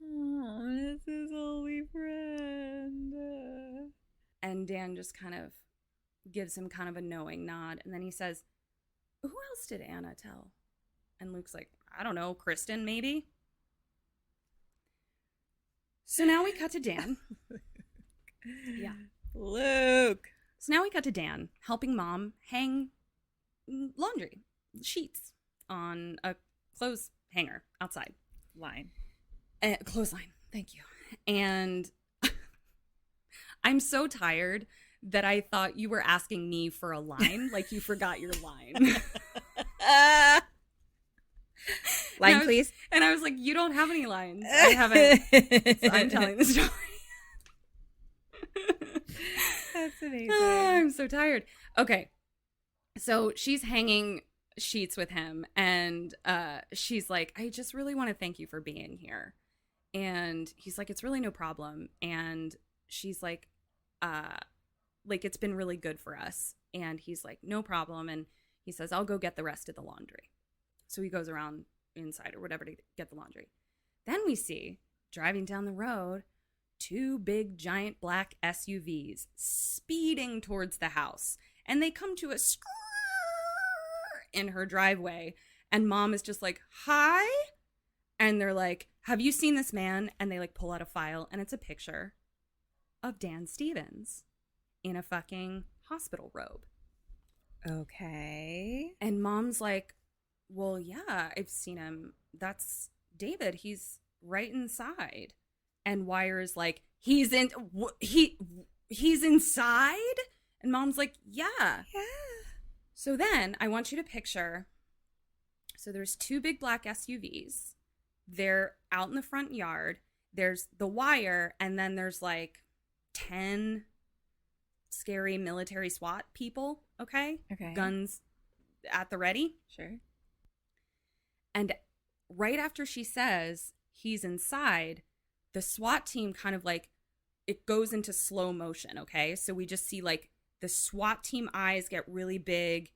Oh, this is only friend. And Dan just kind of gives him kind of a knowing nod. And then he says, who else did Anna tell? And Luke's like, I don't know, Kristen maybe? So now we cut to Dan. Yeah. Luke. So now we cut to Dan helping mom hang laundry sheets on a clothes hanger outside. Clothesline. Thank you. And I'm so tired that I thought you were asking me for a line, like you forgot your line. Line, please. And I was like, you don't have any lines. I haven't. So I'm telling the story. That's amazing. I'm so tired. Okay. So she's hanging sheets with him and she's like, I just really want to thank you for being here. And he's like, it's really no problem. And she's like, it's been really good for us. And he's like, no problem. And he says, I'll go get the rest of the laundry. So he goes around inside or whatever to get the laundry. Then we see, driving down the road, 2 big giant black SUVs speeding towards the house. And they come to a in her driveway, and mom is just like, hi. And they're like, have you seen this man? And they like pull out a file, and it's a picture of Dan Stevens in a fucking hospital robe. Okay. And mom's like, well, yeah, I've seen him. That's David. He's right inside. And Wire's like, he's inside? And mom's like, yeah. Yeah. So then I want you to picture, so there's 2 big black SUVs. They're out in the front yard. There's the Wire, and then there's like 10 scary military SWAT people, okay? Okay. Guns at the ready. Sure. And right after she says he's inside, the SWAT team kind of like, it goes into slow motion, okay? So we just see like the SWAT team eyes get really big.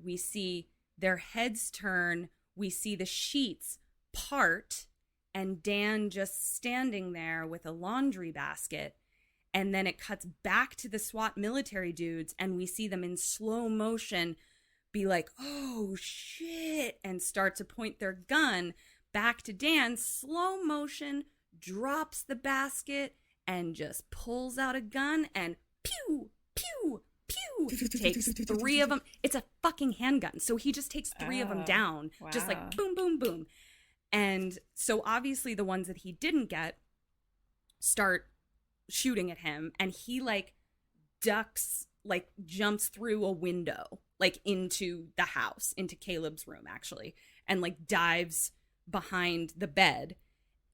We see their heads turn. We see the sheets part, and Dan just standing there with a laundry basket. And then it cuts back to the SWAT military dudes, and we see them in slow motion be like, oh shit, and start to point their gun back to Dan. Slow motion, drops the basket, and just pulls out a gun and pew, pew, pew, takes 3 of them. It's a fucking handgun. So he just takes 3 of them down, just like boom, boom, boom. And so obviously the ones that he didn't get start shooting at him, and he like ducks, like jumps through a window, like into the house, into Caleb's room actually, and like dives behind the bed.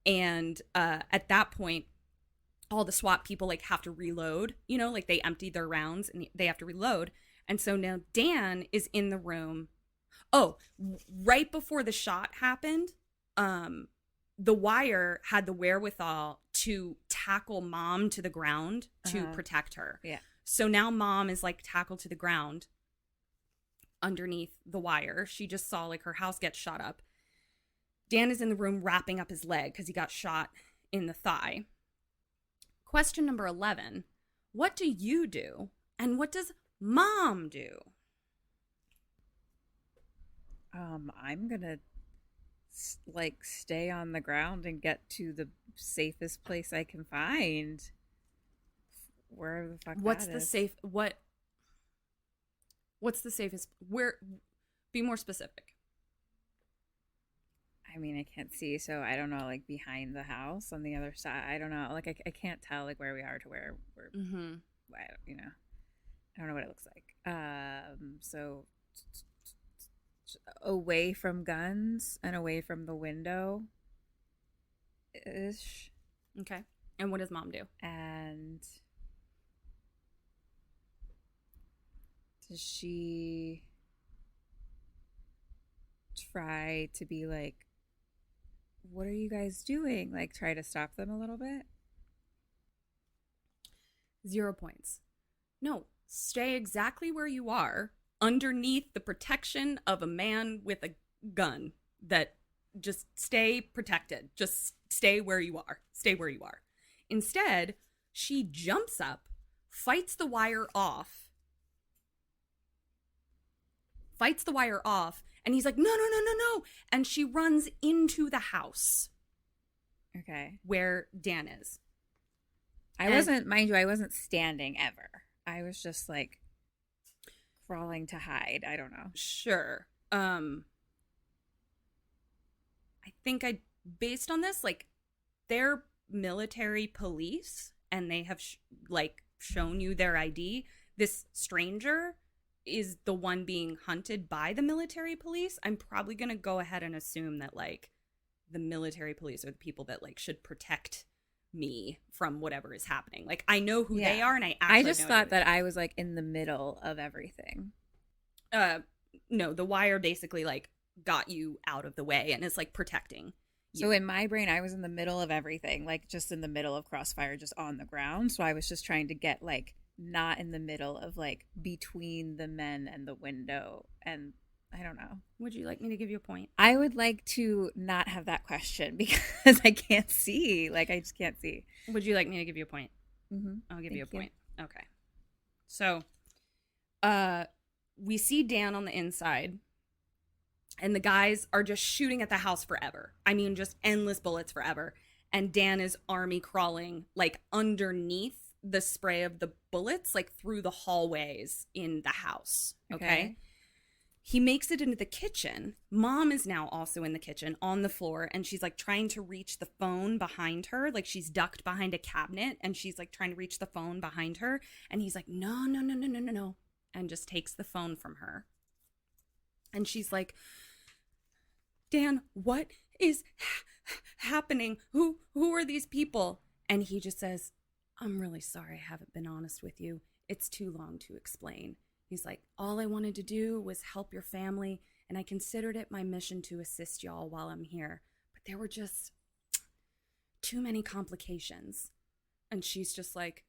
And at that point, all the SWAT people like have to reload, you know, like they emptied their rounds and they have to reload. And so now Dan is in the room. Oh, right before the shot happened, the Wire had the wherewithal to tackle mom to the ground to protect her. Yeah. So now mom is like tackled to the ground underneath the Wire. She just saw like her house get shot up. Dan is in the room wrapping up his leg because he got shot in the thigh. Question number 11. What do you do? And what does mom do? I'm gonna like stay on the ground and get to the safest place I can find. Wherever the fuck What's that the is. What's the safest? Where? Be more specific. I mean, I can't see, so I don't know, like behind the house on the other side. I don't know. Like I can't tell like where we are to where we're. Mm-hmm. You know, I don't know what it looks like. So away from guns and away from the window ish. Okay. And what does mom do? And does she try to be like, what are you guys doing? Like try to stop them a little bit? 0 points. No, stay exactly where you are, underneath the protection of a man with a gun. That just stay protected. Just stay where you are. Stay where you are. Instead, she jumps up, fights the Wire off, and he's like, no. And she runs into the house. Okay. Where Dan is. I wasn't standing ever. I was just like crawling to hide. I don't know. Sure. I think based on this, like, they're military police and they have shown you their ID. This stranger is the one being hunted by the military police. I'm probably going to go ahead and assume that like the military police are the people that like should protect me from whatever is happening. Like I know who they are, and I just thought that I was like in the middle of everything. No, the Wire basically like got you out of the way and is like protecting you. So in my brain, I was in the middle of everything, like just in the middle of Crossfire, just on the ground. So I was just trying to get like not in the middle of like between the men and the window, and I don't know. Would you like me to give you a point? I would like to not have that question because I can't see. Like, I just can't see. Would you like me to give you a point? Mm-hmm. I'll give you a point. Okay. So, We see Dan on the inside, and the guys are just shooting at the house forever. I mean, just endless bullets forever. And Dan is army crawling, like, underneath the spray of the bullets, like, through the hallways in the house. Okay? He makes it into the kitchen. Mom is now also in the kitchen on the floor, and she's like trying to reach the phone behind her. Like, she's ducked behind a cabinet, and she's like trying to reach the phone behind her. And he's like, no, and just takes the phone from her. And she's like, Dan, what is happening? Who are these people? And he just says, I'm really sorry I haven't been honest with you. It's too long to explain. He's like, all I wanted to do was help your family, and I considered it my mission to assist y'all while I'm here. But there were just too many complications. And she's just like,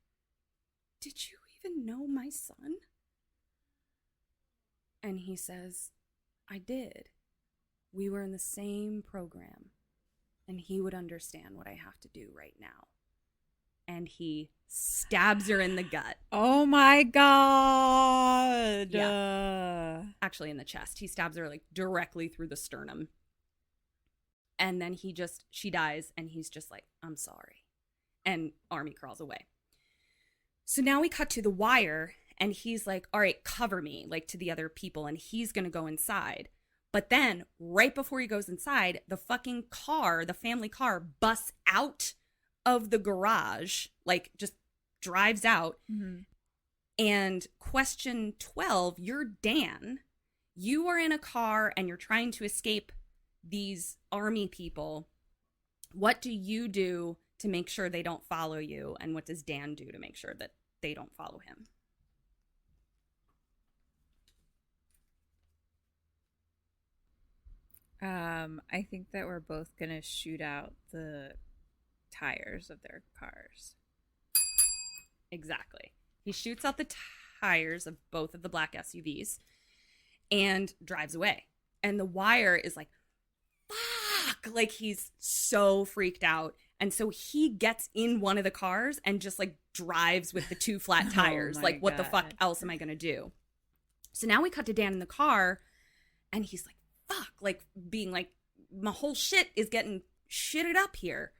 did you even know my son? And he says, I did. We were in the same program, and he would understand what I have to do right now. And he stabs her in the gut. Oh my God. Yeah. Actually in the chest. He stabs her like directly through the sternum. And then she dies, and he's just like, I'm sorry. And Army crawls away. So now we cut to the Wire, and he's like, all right, cover me, like, to the other people, and he's going to go inside. But then right before he goes inside, the fucking car, the family car, busts out of the garage, like, just drives out. Mm-hmm. And question 12, you're Dan. You are in a car and you're trying to escape these army people. What do you do to make sure they don't follow you? And what does Dan do to make sure that they don't follow him? I think that we're both gonna shoot out the tires of their cars. Exactly. He shoots out the tires of both of the black SUVs and drives away. And the Wire is like, fuck! Like, he's so freaked out. And so he gets in one of the cars and just, like, drives with the two flat tires. Oh, like, what the fuck else am I going to do? So now we cut to Dan in the car, and he's like, fuck. Like, being like, my whole shit is getting shitted up here.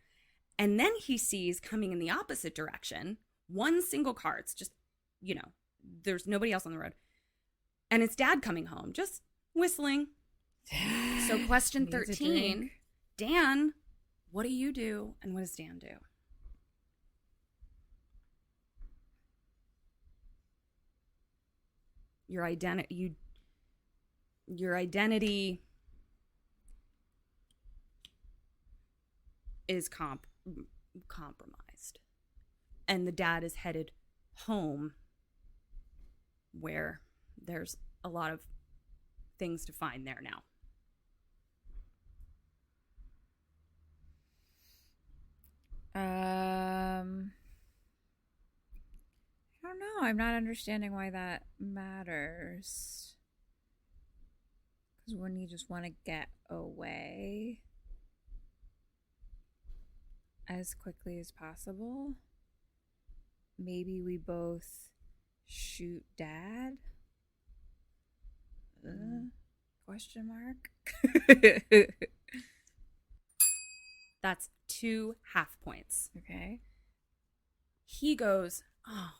And then he sees coming in the opposite direction, one single car. It's just, you know, there's nobody else on the road. And it's Dad coming home, just whistling. So question 13, Dan, what do you do? And what does Dan do? Your identity is compromised. And the dad is headed home, where there's a lot of things to find there now. I don't know. I'm not understanding why that matters. Because wouldn't you just want to get away as quickly as possible? Maybe we both shoot Dad? Question mark? That's 2 half points. Okay. He goes, oh,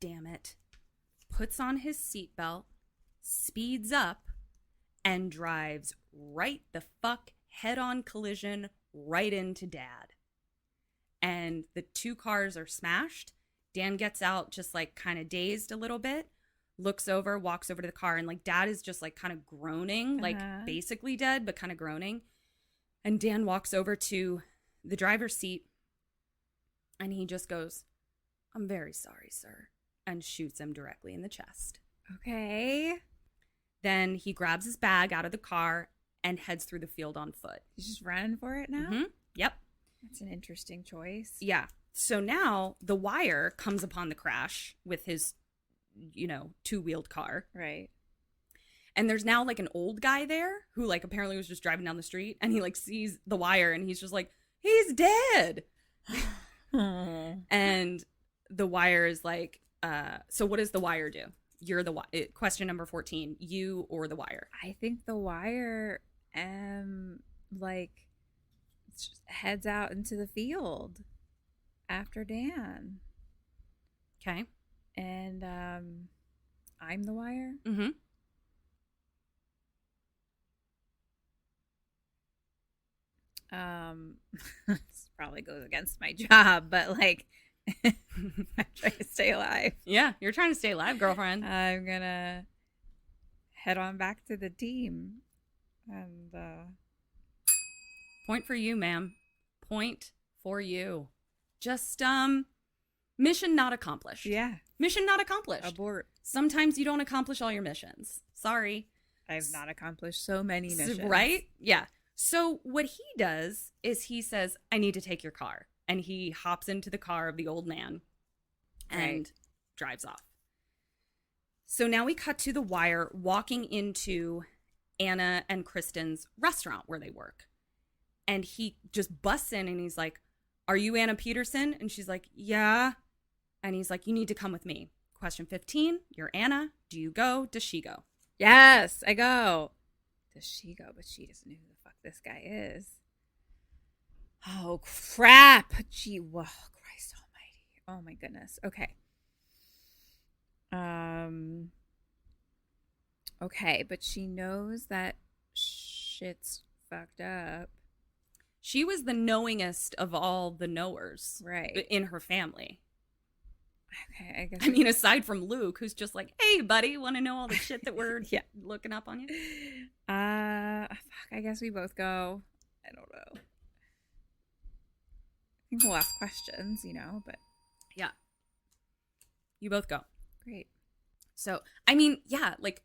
damn it. Puts on his seatbelt, speeds up, and drives right the fuck head-on collision right into Dad. And the 2 cars are smashed. Dan gets out just like kind of dazed a little bit, looks over, walks over to the car, and like Dad is just like kind of groaning, like basically dead, but kind of groaning. And Dan walks over to the driver's seat, and he just goes, I'm very sorry, sir, and shoots him directly in the chest. Okay. Then he grabs his bag out of the car and heads through the field on foot. He's just running for it now? Mm-hmm. Yep. That's an interesting choice. Yeah. So now the Wire comes upon the crash with his, 2-wheeled car. Right. And there's now like an old guy there who like apparently was just driving down the street, and he like sees the Wire and he's just like, he's dead. And the Wire is like, so what does the Wire do? You're the question number 14. You or the Wire? I think the Wire, like, heads out into the field after Dan. Okay. And I'm the Wire. Mm-hmm. This probably goes against my job, but like, I'm trying to stay alive. Yeah, you're trying to stay alive, girlfriend. I'm gonna head on back to the team, and Point for you, ma'am. Point for you. Just mission not accomplished. yeah, Mission not accomplished. abort. Sometimes you don't accomplish all your missions. Sorry. I've not accomplished so many missions. Right? Yeah. So what he does is he says, I need to take your car. And he hops into the car of the old man and drives off. So now we cut to the Wire walking into Anna and Kristen's restaurant where they work. And he just busts in and he's like, are you Anna Peterson? And she's like, yeah. And he's like, you need to come with me. Question 15, you're Anna. Do you go? Does she go? Yes, I go. Does she go? But she doesn't know who the fuck this guy is. Oh, crap. Gee, whoa, Christ almighty. Oh, my goodness. Okay. Okay, but she knows that shit's fucked up. She was the knowingest of all the knowers, Right. in her family. Okay, I guess. I mean, aside from Luke, who's just like, hey, buddy, want to know all the shit that we're Yeah. looking up on you? Fuck, I guess we both go. I don't know. I think we'll ask questions, but Yeah. You both go. great. So, I mean, yeah, like,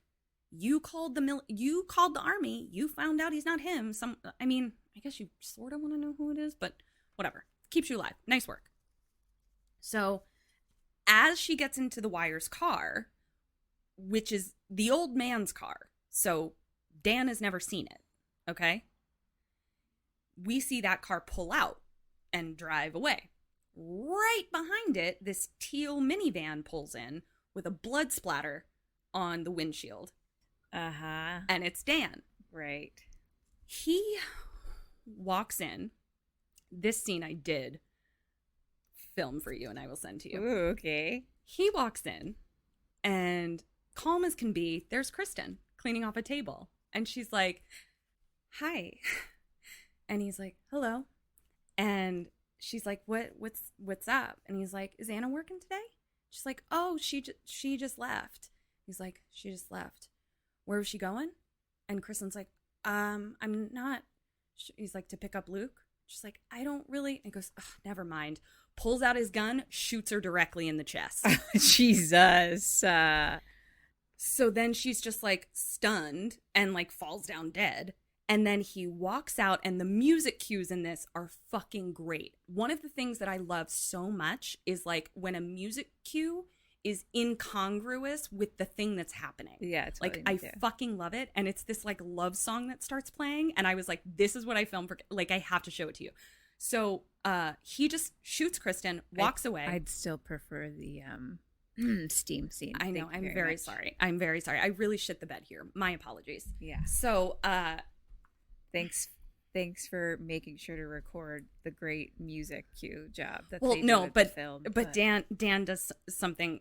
you called the army. You found out he's not him. I mean, I guess you sort of want to know who it is, but whatever. Keeps you alive. Nice work. So, as she gets into the Wire's car, which is the old man's car, so Dan has never seen it, okay? We see that car pull out and drive away. Right behind it, this teal minivan pulls in with a blood splatter on the windshield. Uh-huh. And it's Dan. Right. He walks in. This scene I did film for you and I will send to you. Ooh, okay. He walks in and calm as can be, there's Kristen cleaning off a table. And she's like, hi. And he's like, hello. And she's like, what's up? And he's like, is Anna working today? She's like, oh, she just left. He's like, she just left. Where was she going? And Kristen's like, I'm not. He's like, to pick up Luke? She's like, I don't really. And he goes, never mind. Pulls out his gun, shoots her directly in the chest. Jesus. So then she's just like stunned and like falls down dead. And then he walks out and the music cues in this are fucking great. One of the things that I love so much is like when a music cue is incongruous with the thing that's happening. Yeah, totally. Like I fucking love it. And it's this like love song that starts playing. And I was like, this is what I filmed for, like, I have to show it to you. So he just shoots Kristen, walks away. I'd still prefer the steam scene. I know. Thank you I'm very much. sorry. I'm very sorry. I really shit the bed here. My apologies. Yeah. So Thanks for making sure to record the great music cue job. That well, they do no, with but the film, but Dan does something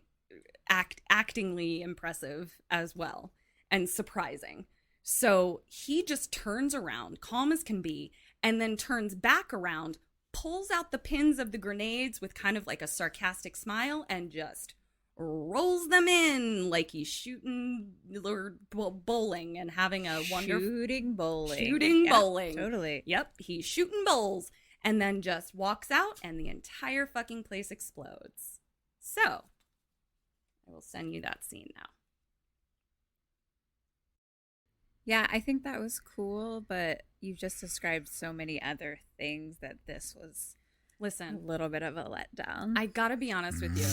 actingly impressive as well and surprising. So he just turns around, calm as can be, and then turns back around, pulls out the pins of the grenades with kind of like a sarcastic smile, and just rolls them in like he's shooting or bowling and having a wonderful shooting bowling. Shooting bowling. Totally. Yep, he's shooting bowls and then just walks out and the entire fucking place explodes. So, I will send you that scene now. Yeah, I think that was cool, but you've just described so many other things that this was a Listen, little bit of a letdown. I gotta be honest with you.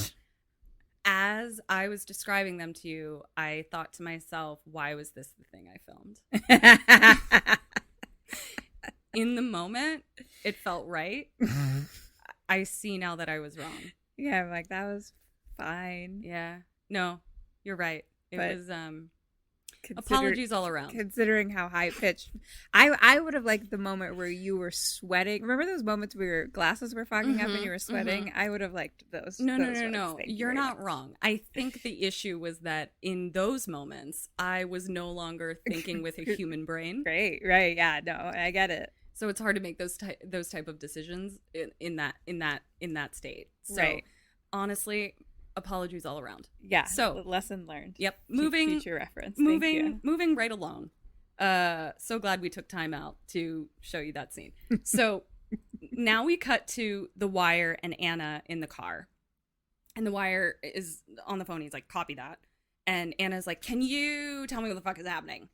As I was describing them to you, I thought to myself, why was this the thing I filmed? In the moment, it felt right. I see now that I was wrong. Yeah, I'm like, that was fine. Yeah. No, you're right. It but was apologies all around. Considering how high pitched, I would have liked the moment where you were sweating. Remember those moments where your glasses were fogging up and you were sweating? I would have liked those. No. Thank you You're very not much. wrong. I think the issue was that in those moments, I was no longer thinking with a human brain. Great, right? Yeah, no, I get it. So it's hard to make those type of decisions in that state. So Right. honestly, apologies all around. Yeah. So lesson learned. Yep. Moving Future reference. Thank you. moving right along. So glad we took time out to show you that scene. So now we cut to The Wire and Anna in the car. And The Wire is on the phone. He's like, copy that. And Anna's like, can you tell me what the fuck is happening?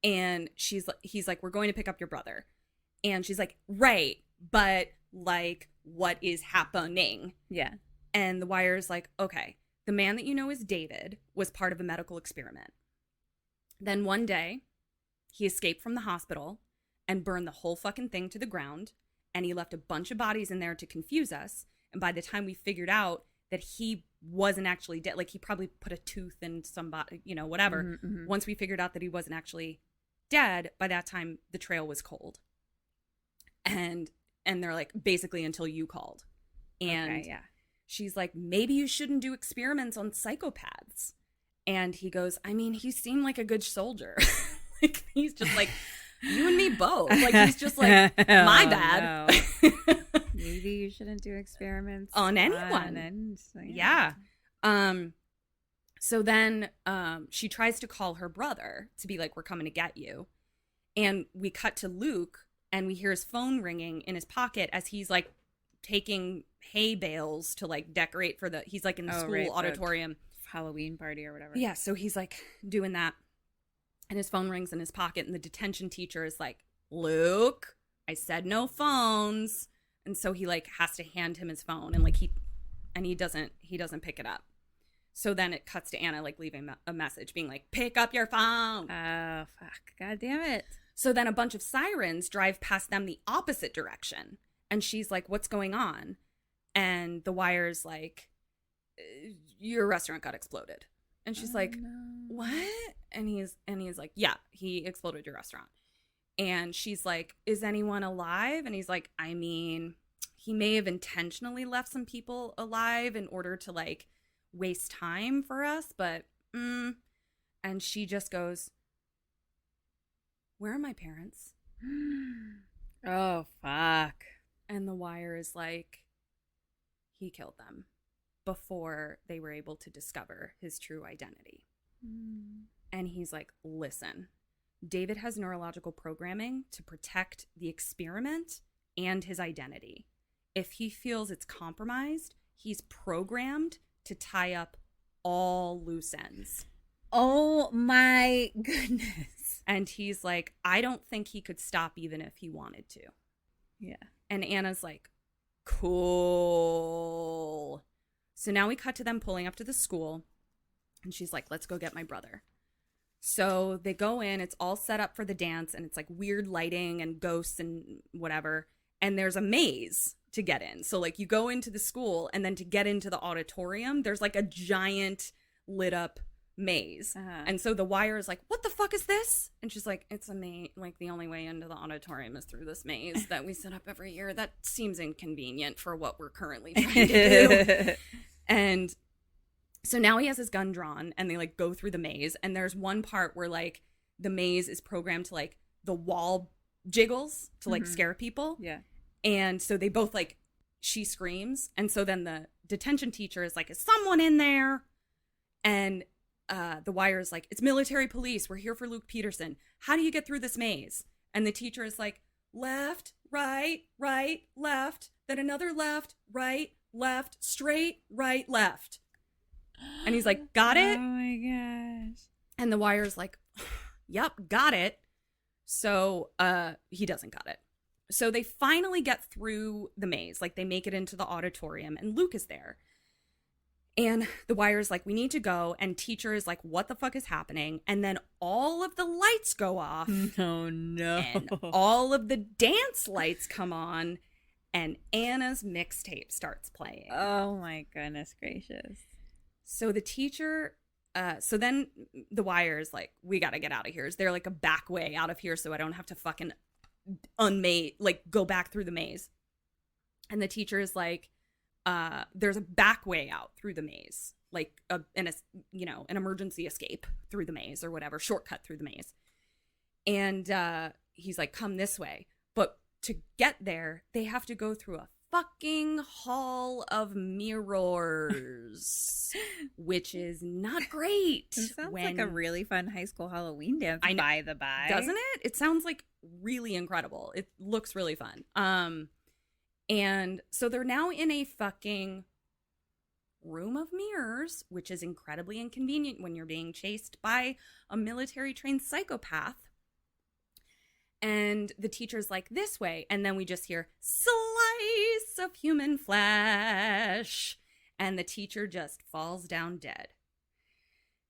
And he's like, we're going to pick up your brother. And she's like, right, but like, what is happening? Yeah. And The Wire's like, okay, the man that you know is David was part of a medical experiment. Then one day, he escaped from the hospital and burned the whole fucking thing to the ground. And he left a bunch of bodies in there to confuse us. And by the time we figured out that he wasn't actually dead, like he probably put a tooth in somebody, you know, whatever. Once we figured out that he wasn't actually dead, by that time, the trail was cold. And they're like, basically until you called. And okay, yeah. She's like, maybe you shouldn't do experiments on psychopaths. And he goes, I mean, he seemed like a good soldier. Like, he's just like, you and me both. Like, he's just like, my bad. No. Maybe you shouldn't do experiments on anyone. Yeah. So then she tries to call her brother to be like, we're coming to get you. And we cut to Luke, and we hear his phone ringing in his pocket as he's like taking hay bales to like decorate for he's like in the school auditorium. Halloween party or whatever. Yeah, so he's like doing that. And his phone rings in his pocket, and the detention teacher is like, Luke, I said no phones. And so he like has to hand him his phone, and like he doesn't pick it up. So then it cuts to Anna like leaving a message being like, pick up your phone. Oh, fuck. God damn it. So then a bunch of sirens drive past them the opposite direction. And she's like, what's going on? And The Wire's like, your restaurant got exploded. And she's like, what? And he's like, yeah, he exploded your restaurant. And she's like, is anyone alive? And he's like, I mean, he may have intentionally left some people alive in order to like waste time for us, but and she just goes, where are my parents? Oh, fuck. And The Wire is like, he killed them before they were able to discover his true identity. And he's like, listen, David has neurological programming to protect the experiment and his identity. If he feels it's compromised, he's programmed to tie up all loose ends. Oh my goodness. And he's like, I don't think he could stop even if he wanted to. Yeah. And Anna's like, cool. So now we cut to them pulling up to the school. And she's like, let's go get my brother. So they go in. It's all set up for the dance. And it's like weird lighting and ghosts and whatever. And there's a maze to get in. So like you go into the school, and then to get into the auditorium, there's like a giant lit up maze. And so The Wire is like, what the fuck is this? And she's like, it's a maze. Like the only way into the auditorium is through this maze that we set up every year. That seems inconvenient for what we're currently trying to do. And so now he has his gun drawn, and they like go through the maze. And there's one part where like the maze is programmed to like the wall jiggles to like scare people. Yeah. And so they both like, she screams. And so then the detention teacher is like, is someone in there? And The Wire is like, it's military police. We're here for Luke Peterson. How do you get through this maze? And the teacher is like, left, right, left, then another left, right, left, straight, right, left. And he's like, got it? Oh my gosh. And The Wire is like, yep, got it. So he doesn't got it. So they finally get through the maze. Like they make it into the auditorium, and Luke is there. And The Wire is like, we need to go. And teacher is like, what the fuck is happening? And then all of the lights go off. Oh no. And all of the dance lights come on. And Anna's mixtape starts playing. Oh my goodness gracious. So the teacher So then the wire is like, we got to get out of here. Is there like a back way out of here so I don't have to fucking go back through the maze? And the teacher is like, there's a back way out through the maze, like an emergency escape through the maze or whatever, shortcut through the maze. And he's like, come this way. But to get there, they have to go through a fucking hall of mirrors, which is not great. It sounds like a really fun high school Halloween dance, by the by. Doesn't it? It sounds like really incredible. It looks really fun. And so they're now in a fucking room of mirrors, which is incredibly inconvenient when you're being chased by a military-trained psychopath. And the teacher's like, this way. And then we just hear, slice of human flesh. And the teacher just falls down dead.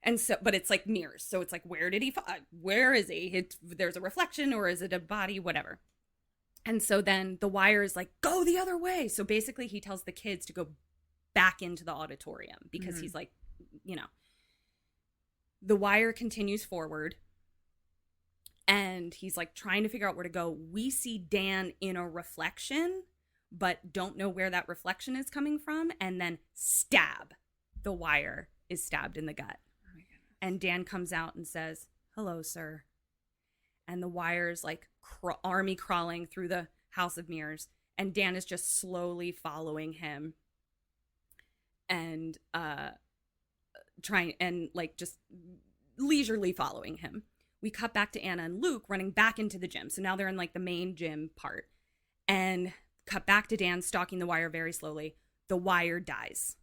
And so, but it's like mirrors. So it's like, where did he fall? Where is he? There's a reflection, or is it a body? Whatever. And so then the wire is like, go the other way. So basically he tells the kids to go back into the auditorium because he's like, the wire continues forward. And he's like trying to figure out where to go. We see Dan in a reflection, but don't know where that reflection is coming from. And then stab. The wire is stabbed in the gut. Oh my goodness. And Dan comes out and says, hello, sir. And the wire is like army crawling through the house of mirrors. And Dan is just slowly following him. And trying and like just leisurely following him. We cut back to Anna and Luke running back into the gym. So now they're in like the main gym part. And cut back to Dan stalking the wire very slowly. The wire dies.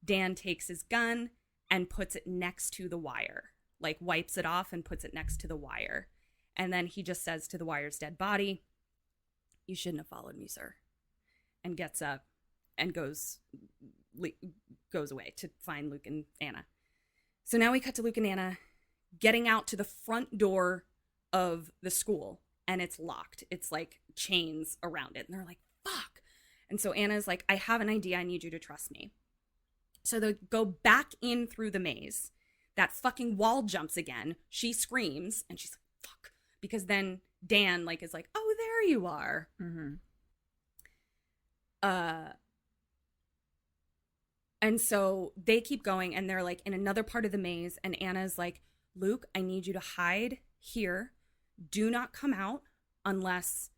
Dan takes his gun and puts it next to the wire. Like wipes it off and puts it next to the wire. And then he just says to the wire's dead body, you shouldn't have followed me, sir. And gets up and goes away to find Luke and Anna. So now we cut to Luke and Anna getting out to the front door of the school, and it's locked. It's like chains around it. And they're like, fuck. And so Anna's like, I have an idea. I need you to trust me. So they go back in through the maze. That fucking wall jumps again. She screams, and she's like, fuck. Because then Dan like is like, oh, there you are. Mm-hmm. And so they keep going, and they're like in another part of the maze, and Anna's like, Luke, I need you to hide here. Do not come out unless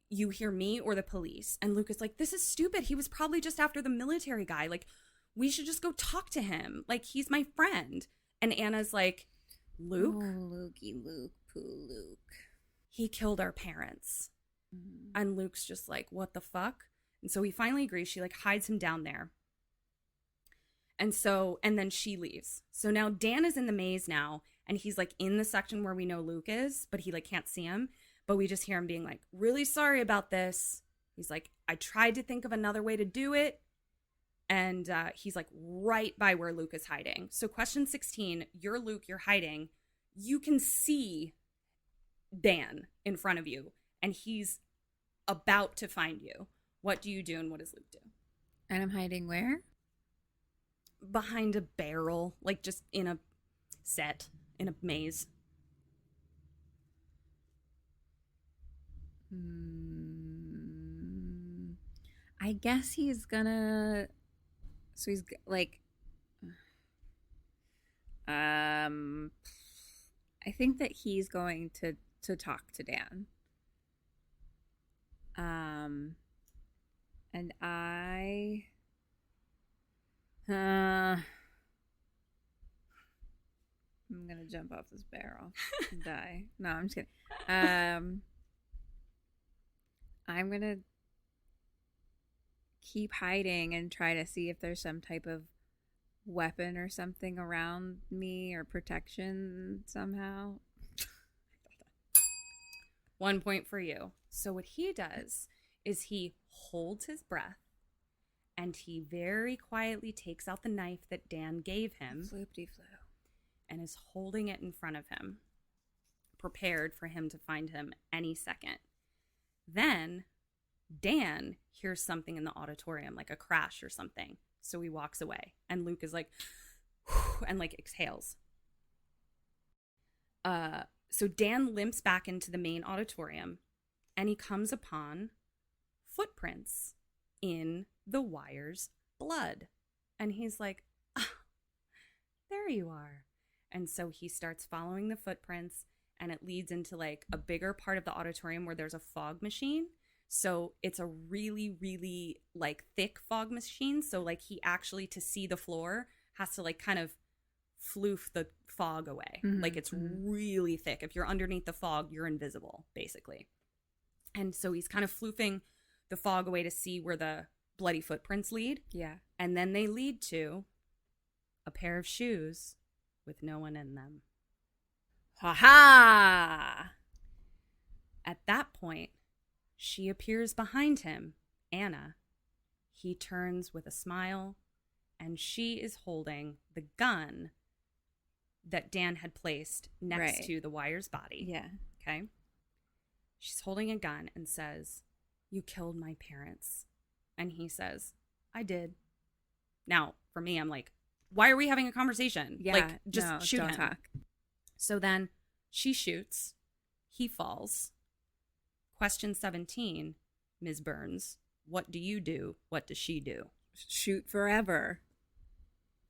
you hear me or the police. And Luke is like, this is stupid. He was probably just after the military guy. Like, we should just go talk to him. Like, he's my friend. And Anna's like, Luke? Oh, Lukey, Luke, poo Luke. He killed our parents. Mm-hmm. And Luke's just like, what the fuck? And so he finally agrees. She like hides him down there. And then she leaves. So now Dan is in the maze now, and he's like in the section where we know Luke is, but he like can't see him. But we just hear him being like, really sorry about this. He's like, I tried to think of another way to do it. And he's like right by where Luke is hiding. So question 16, you're Luke, you're hiding. You can see Dan in front of you, and he's about to find you. What do you do, and what does Luke do? And I'm hiding where? Behind a barrel, like just in a set, in a maze. I guess he's gonna. So he's like, I think that he's going to talk to Dan. And I'm gonna jump off this barrel and die. No, I'm just kidding. I'm gonna keep hiding and try to see if there's some type of weapon or something around me or protection somehow. 1 point for you. So what he does is he holds his breath, and he very quietly takes out the knife that Dan gave him. Floop-de-flu. And is holding it in front of him, prepared for him to find him any second. Then Dan hears something in the auditorium, like a crash or something. So he walks away. And Luke is like, and like exhales. So Dan limps back into the main auditorium, and he comes upon footprints in the wire's blood. And he's like, there you are. And so he starts following the footprints, and it leads into like a bigger part of the auditorium where there's a fog machine. So it's a really, really like thick fog machine. So like he actually, to see the floor, has to like kind of floof the fog away. Like it's really thick. If you're underneath the fog, you're invisible, basically. And so he's kind of floofing the fog away to see where the bloody footprints lead. Yeah. And then they lead to a pair of shoes with no one in them. Ha ha! At that point, she appears behind him, Anna. He turns with a smile, and she is holding the gun that Dan had placed next to the wire's body. Yeah. Okay? She's holding a gun and says, "You killed my parents." And he says, "I did." Now, for me, I'm like, why are we having a conversation? Yeah. Like, just shoot don't him. talk. So then she shoots. He falls. Question 17, Ms. Burns. What do you do? What does she do? Shoot forever.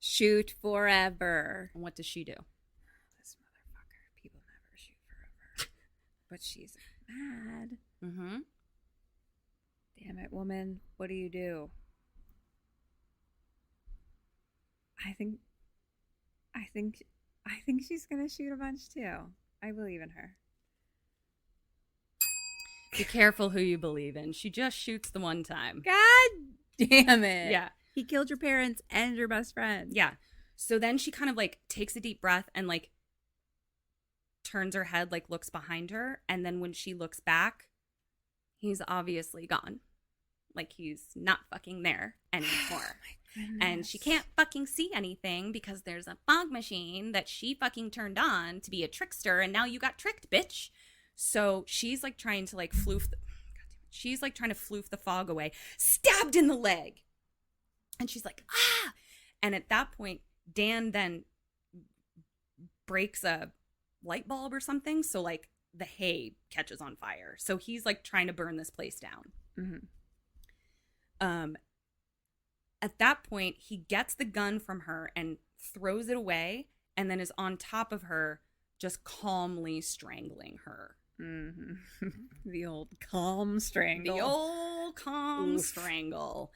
Shoot forever. And what does she do? This motherfucker. People never shoot forever. But she's mad. Mm-hmm. Damn it, woman. What do you do? I think she's gonna shoot a bunch too. I believe in her. Be careful who you believe in. She just shoots the one time. God damn it. Yeah. He killed your parents and your best friend. Yeah. So then she kind of like takes a deep breath and like turns her head, like looks behind her. And then when she looks back, he's obviously gone. Like he's not fucking there anymore. And she can't fucking see anything because there's a fog machine that she fucking turned on to be a trickster. And now you got tricked, bitch. So she's like trying to like floof. She's like trying to floof the fog away. Stabbed in the leg. And she's like, ah. And at that point, Dan then breaks a light bulb or something. So like the hay catches on fire. So he's like trying to burn this place down. Mm-hmm. At that point, he gets the gun from her and throws it away, and then is on top of her, just calmly strangling her. Mm-hmm. The old calm strangle. The old calm strangle.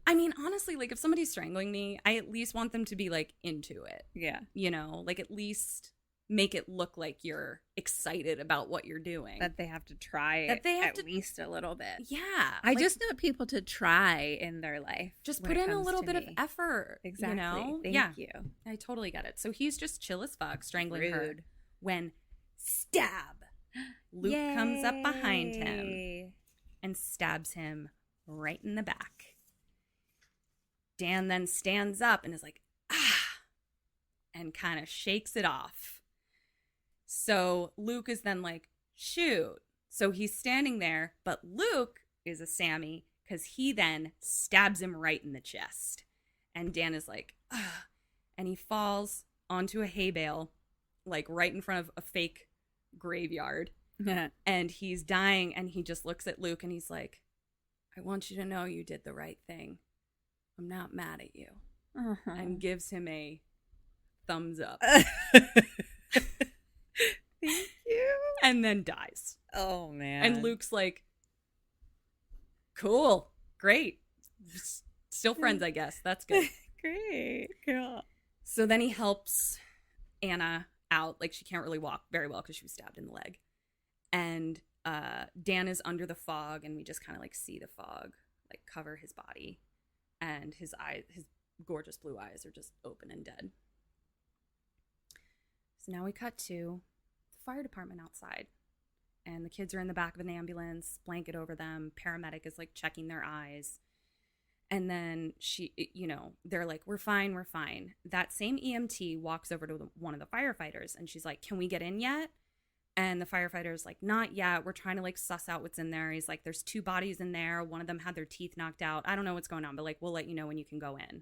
I mean, honestly, like if somebody's strangling me, I at least want them to be like into it. Yeah. You know, like at least make it look like you're excited about what you're doing. That they have to try That they have at to- least a little bit. Yeah. I like, just want people to try in their life. just when put it in a comes little to bit of me. effort. Exactly. You know? Thank you. I totally get it. So he's just chill as fuck, strangling her. Rude. When stab, Luke comes up behind him Yay. and stabs him right in the back. Dan then stands up and is like, ah, and kind of shakes it off. So Luke is then like, shoot. So he's standing there, but Luke is a Sammy because he then stabs him right in the chest. And Dan is like, ah, and he falls onto a hay bale, like right in front of a fake graveyard. And he's dying, and he just looks at Luke and he's like, I want you to know you did the right thing. I'm not mad at you. Uh-huh. And gives him a thumbs up. Thank you. And then dies. Oh, man. And Luke's like, cool, great. Still friends, I guess. That's good. Great. Cool. So then he helps Anna out. Like, she can't really walk very well because she was stabbed in the leg. And Dan is under the fog, and we just kind of like see the fog like cover his body. And his eyes, his gorgeous blue eyes are just open and dead. So now we cut to the fire department outside. And the kids are in the back of an ambulance, blanket over them. Paramedic is like checking their eyes. And then they're like, we're fine, we're fine. That same EMT walks over to one of the firefighters and she's like, can we get in yet? And the firefighter's like, not yet. We're trying to like suss out what's in there. He's like, there's 2 bodies in there. One of them had their teeth knocked out. I don't know what's going on, but like, we'll let you know when you can go in.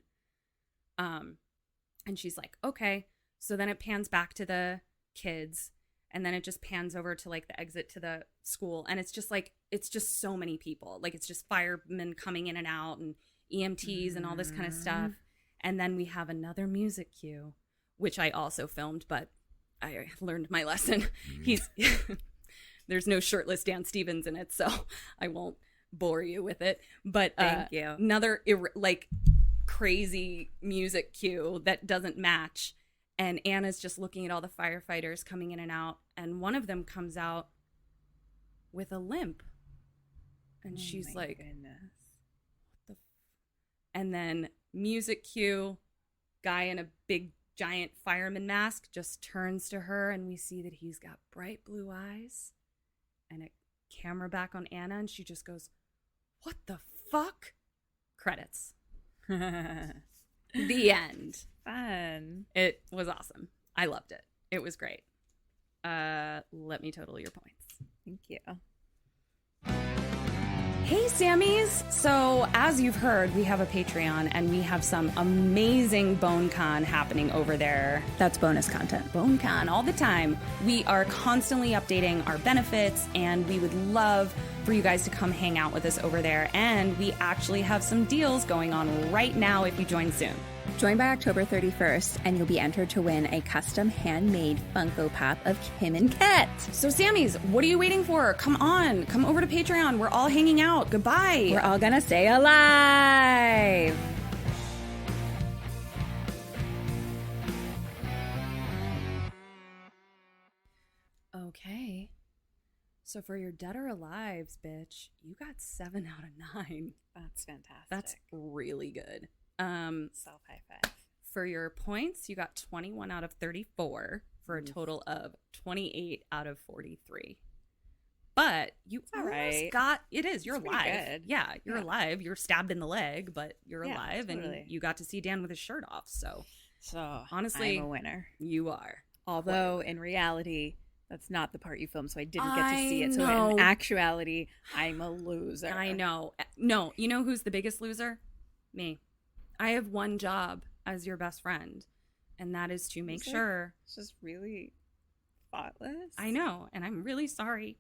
And she's like, okay. So then it pans back to the kids, and then it just pans over to like the exit to the school. And it's just like, it's just so many people. Like it's just firemen coming in and out and EMTs and all this kind of stuff. And then we have another music cue, which I also filmed, but I learned my lesson. There's no shirtless Dan Stevens in it, so I won't bore you with it. But Thank you. Another like crazy music cue that doesn't match. And Anna's just looking at all the firefighters coming in and out, and one of them comes out with a limp. And she's like, goodness. What the and then music cue, guy in a big giant fireman mask just turns to her, and we see that he's got bright blue eyes, and a camera back on Anna, and she just goes, what the fuck? Credits. The end. Fun. It was awesome. I loved it. It was great. Let me total your points. Thank you. Hey, Sammies! So, as you've heard, we have a Patreon, and we have some amazing BoneCon happening over there. That's bonus content. BoneCon all the time. We are constantly updating our benefits, and we would love for you guys to come hang out with us over there. And we actually have some deals going on right now if you join soon. Join by October 31st, and you'll be entered to win a custom handmade Funko Pop of Kim and Ket. So, Sammies, what are you waiting for? Come on. Come over to Patreon. We're all hanging out. Goodbye. We're all gonna stay alive. Okay. So for your dead or alives, bitch, you got 7 out of 9. That's fantastic. That's really good. Self high five. For your points, you got 21 out of 34 for a total of 28 out of 43. But you almost right. got it is. You're It's pretty alive. good. Yeah, you're alive. You're stabbed in the leg, but you're Yeah, alive, totally. and you got to see Dan with his shirt off. So So honestly, I'm a winner. you are. Although in reality, that's not the part you filmed, so I didn't get to see it. So know. in actuality, I'm a loser. I know. No, you know who's the biggest loser? Me. I have one job as your best friend, and that is to make It's like- sure. It's just really thoughtless. I know, and I'm really sorry.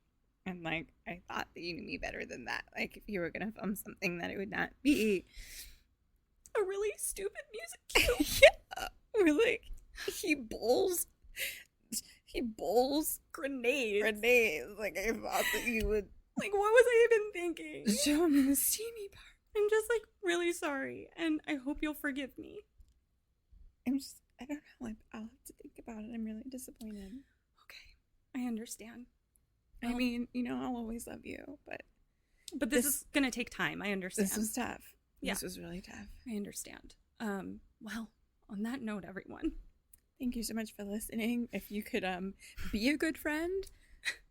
And like, I thought that you knew me better than that. Like, if you were gonna film something, that it would not be A really stupid music cue. yeah, or like he bowls Grenades. Like, I thought that you would Like, what was I even thinking? show me the steamy part. I'm just like really sorry, and I hope you'll forgive me. I don't know. I'll have to think about it. I'm really disappointed. Okay, I understand. I mean, I'll always love you, but But this is gonna take time. I understand. this was tough. Yeah. This was really tough. I understand. Well, on that note, everyone. Thank you so much for listening. If you could be a good friend,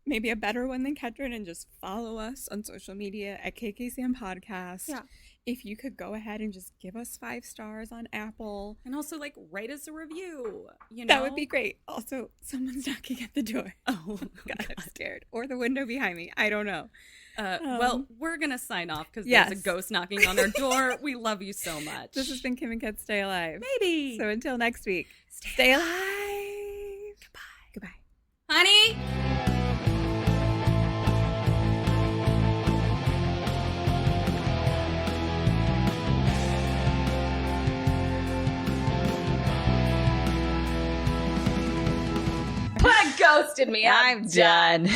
maybe a better one than Ketrin, and just follow us on social media at KKCM Podcast. Yeah. If you could go ahead and just give us 5 stars on Apple, And also, like, write us a review. You know, that would be great. Also, someone's knocking at the door. Oh, God, I'm scared. Or the window behind me. I don't know. Well, we're gonna sign off because yes. there's a ghost knocking on our door. We love you so much. This has been Kim and Ket Stay Alive. Maybe. So until next week, stay alive. Goodbye. Honey. Put a ghost in me. I'm done.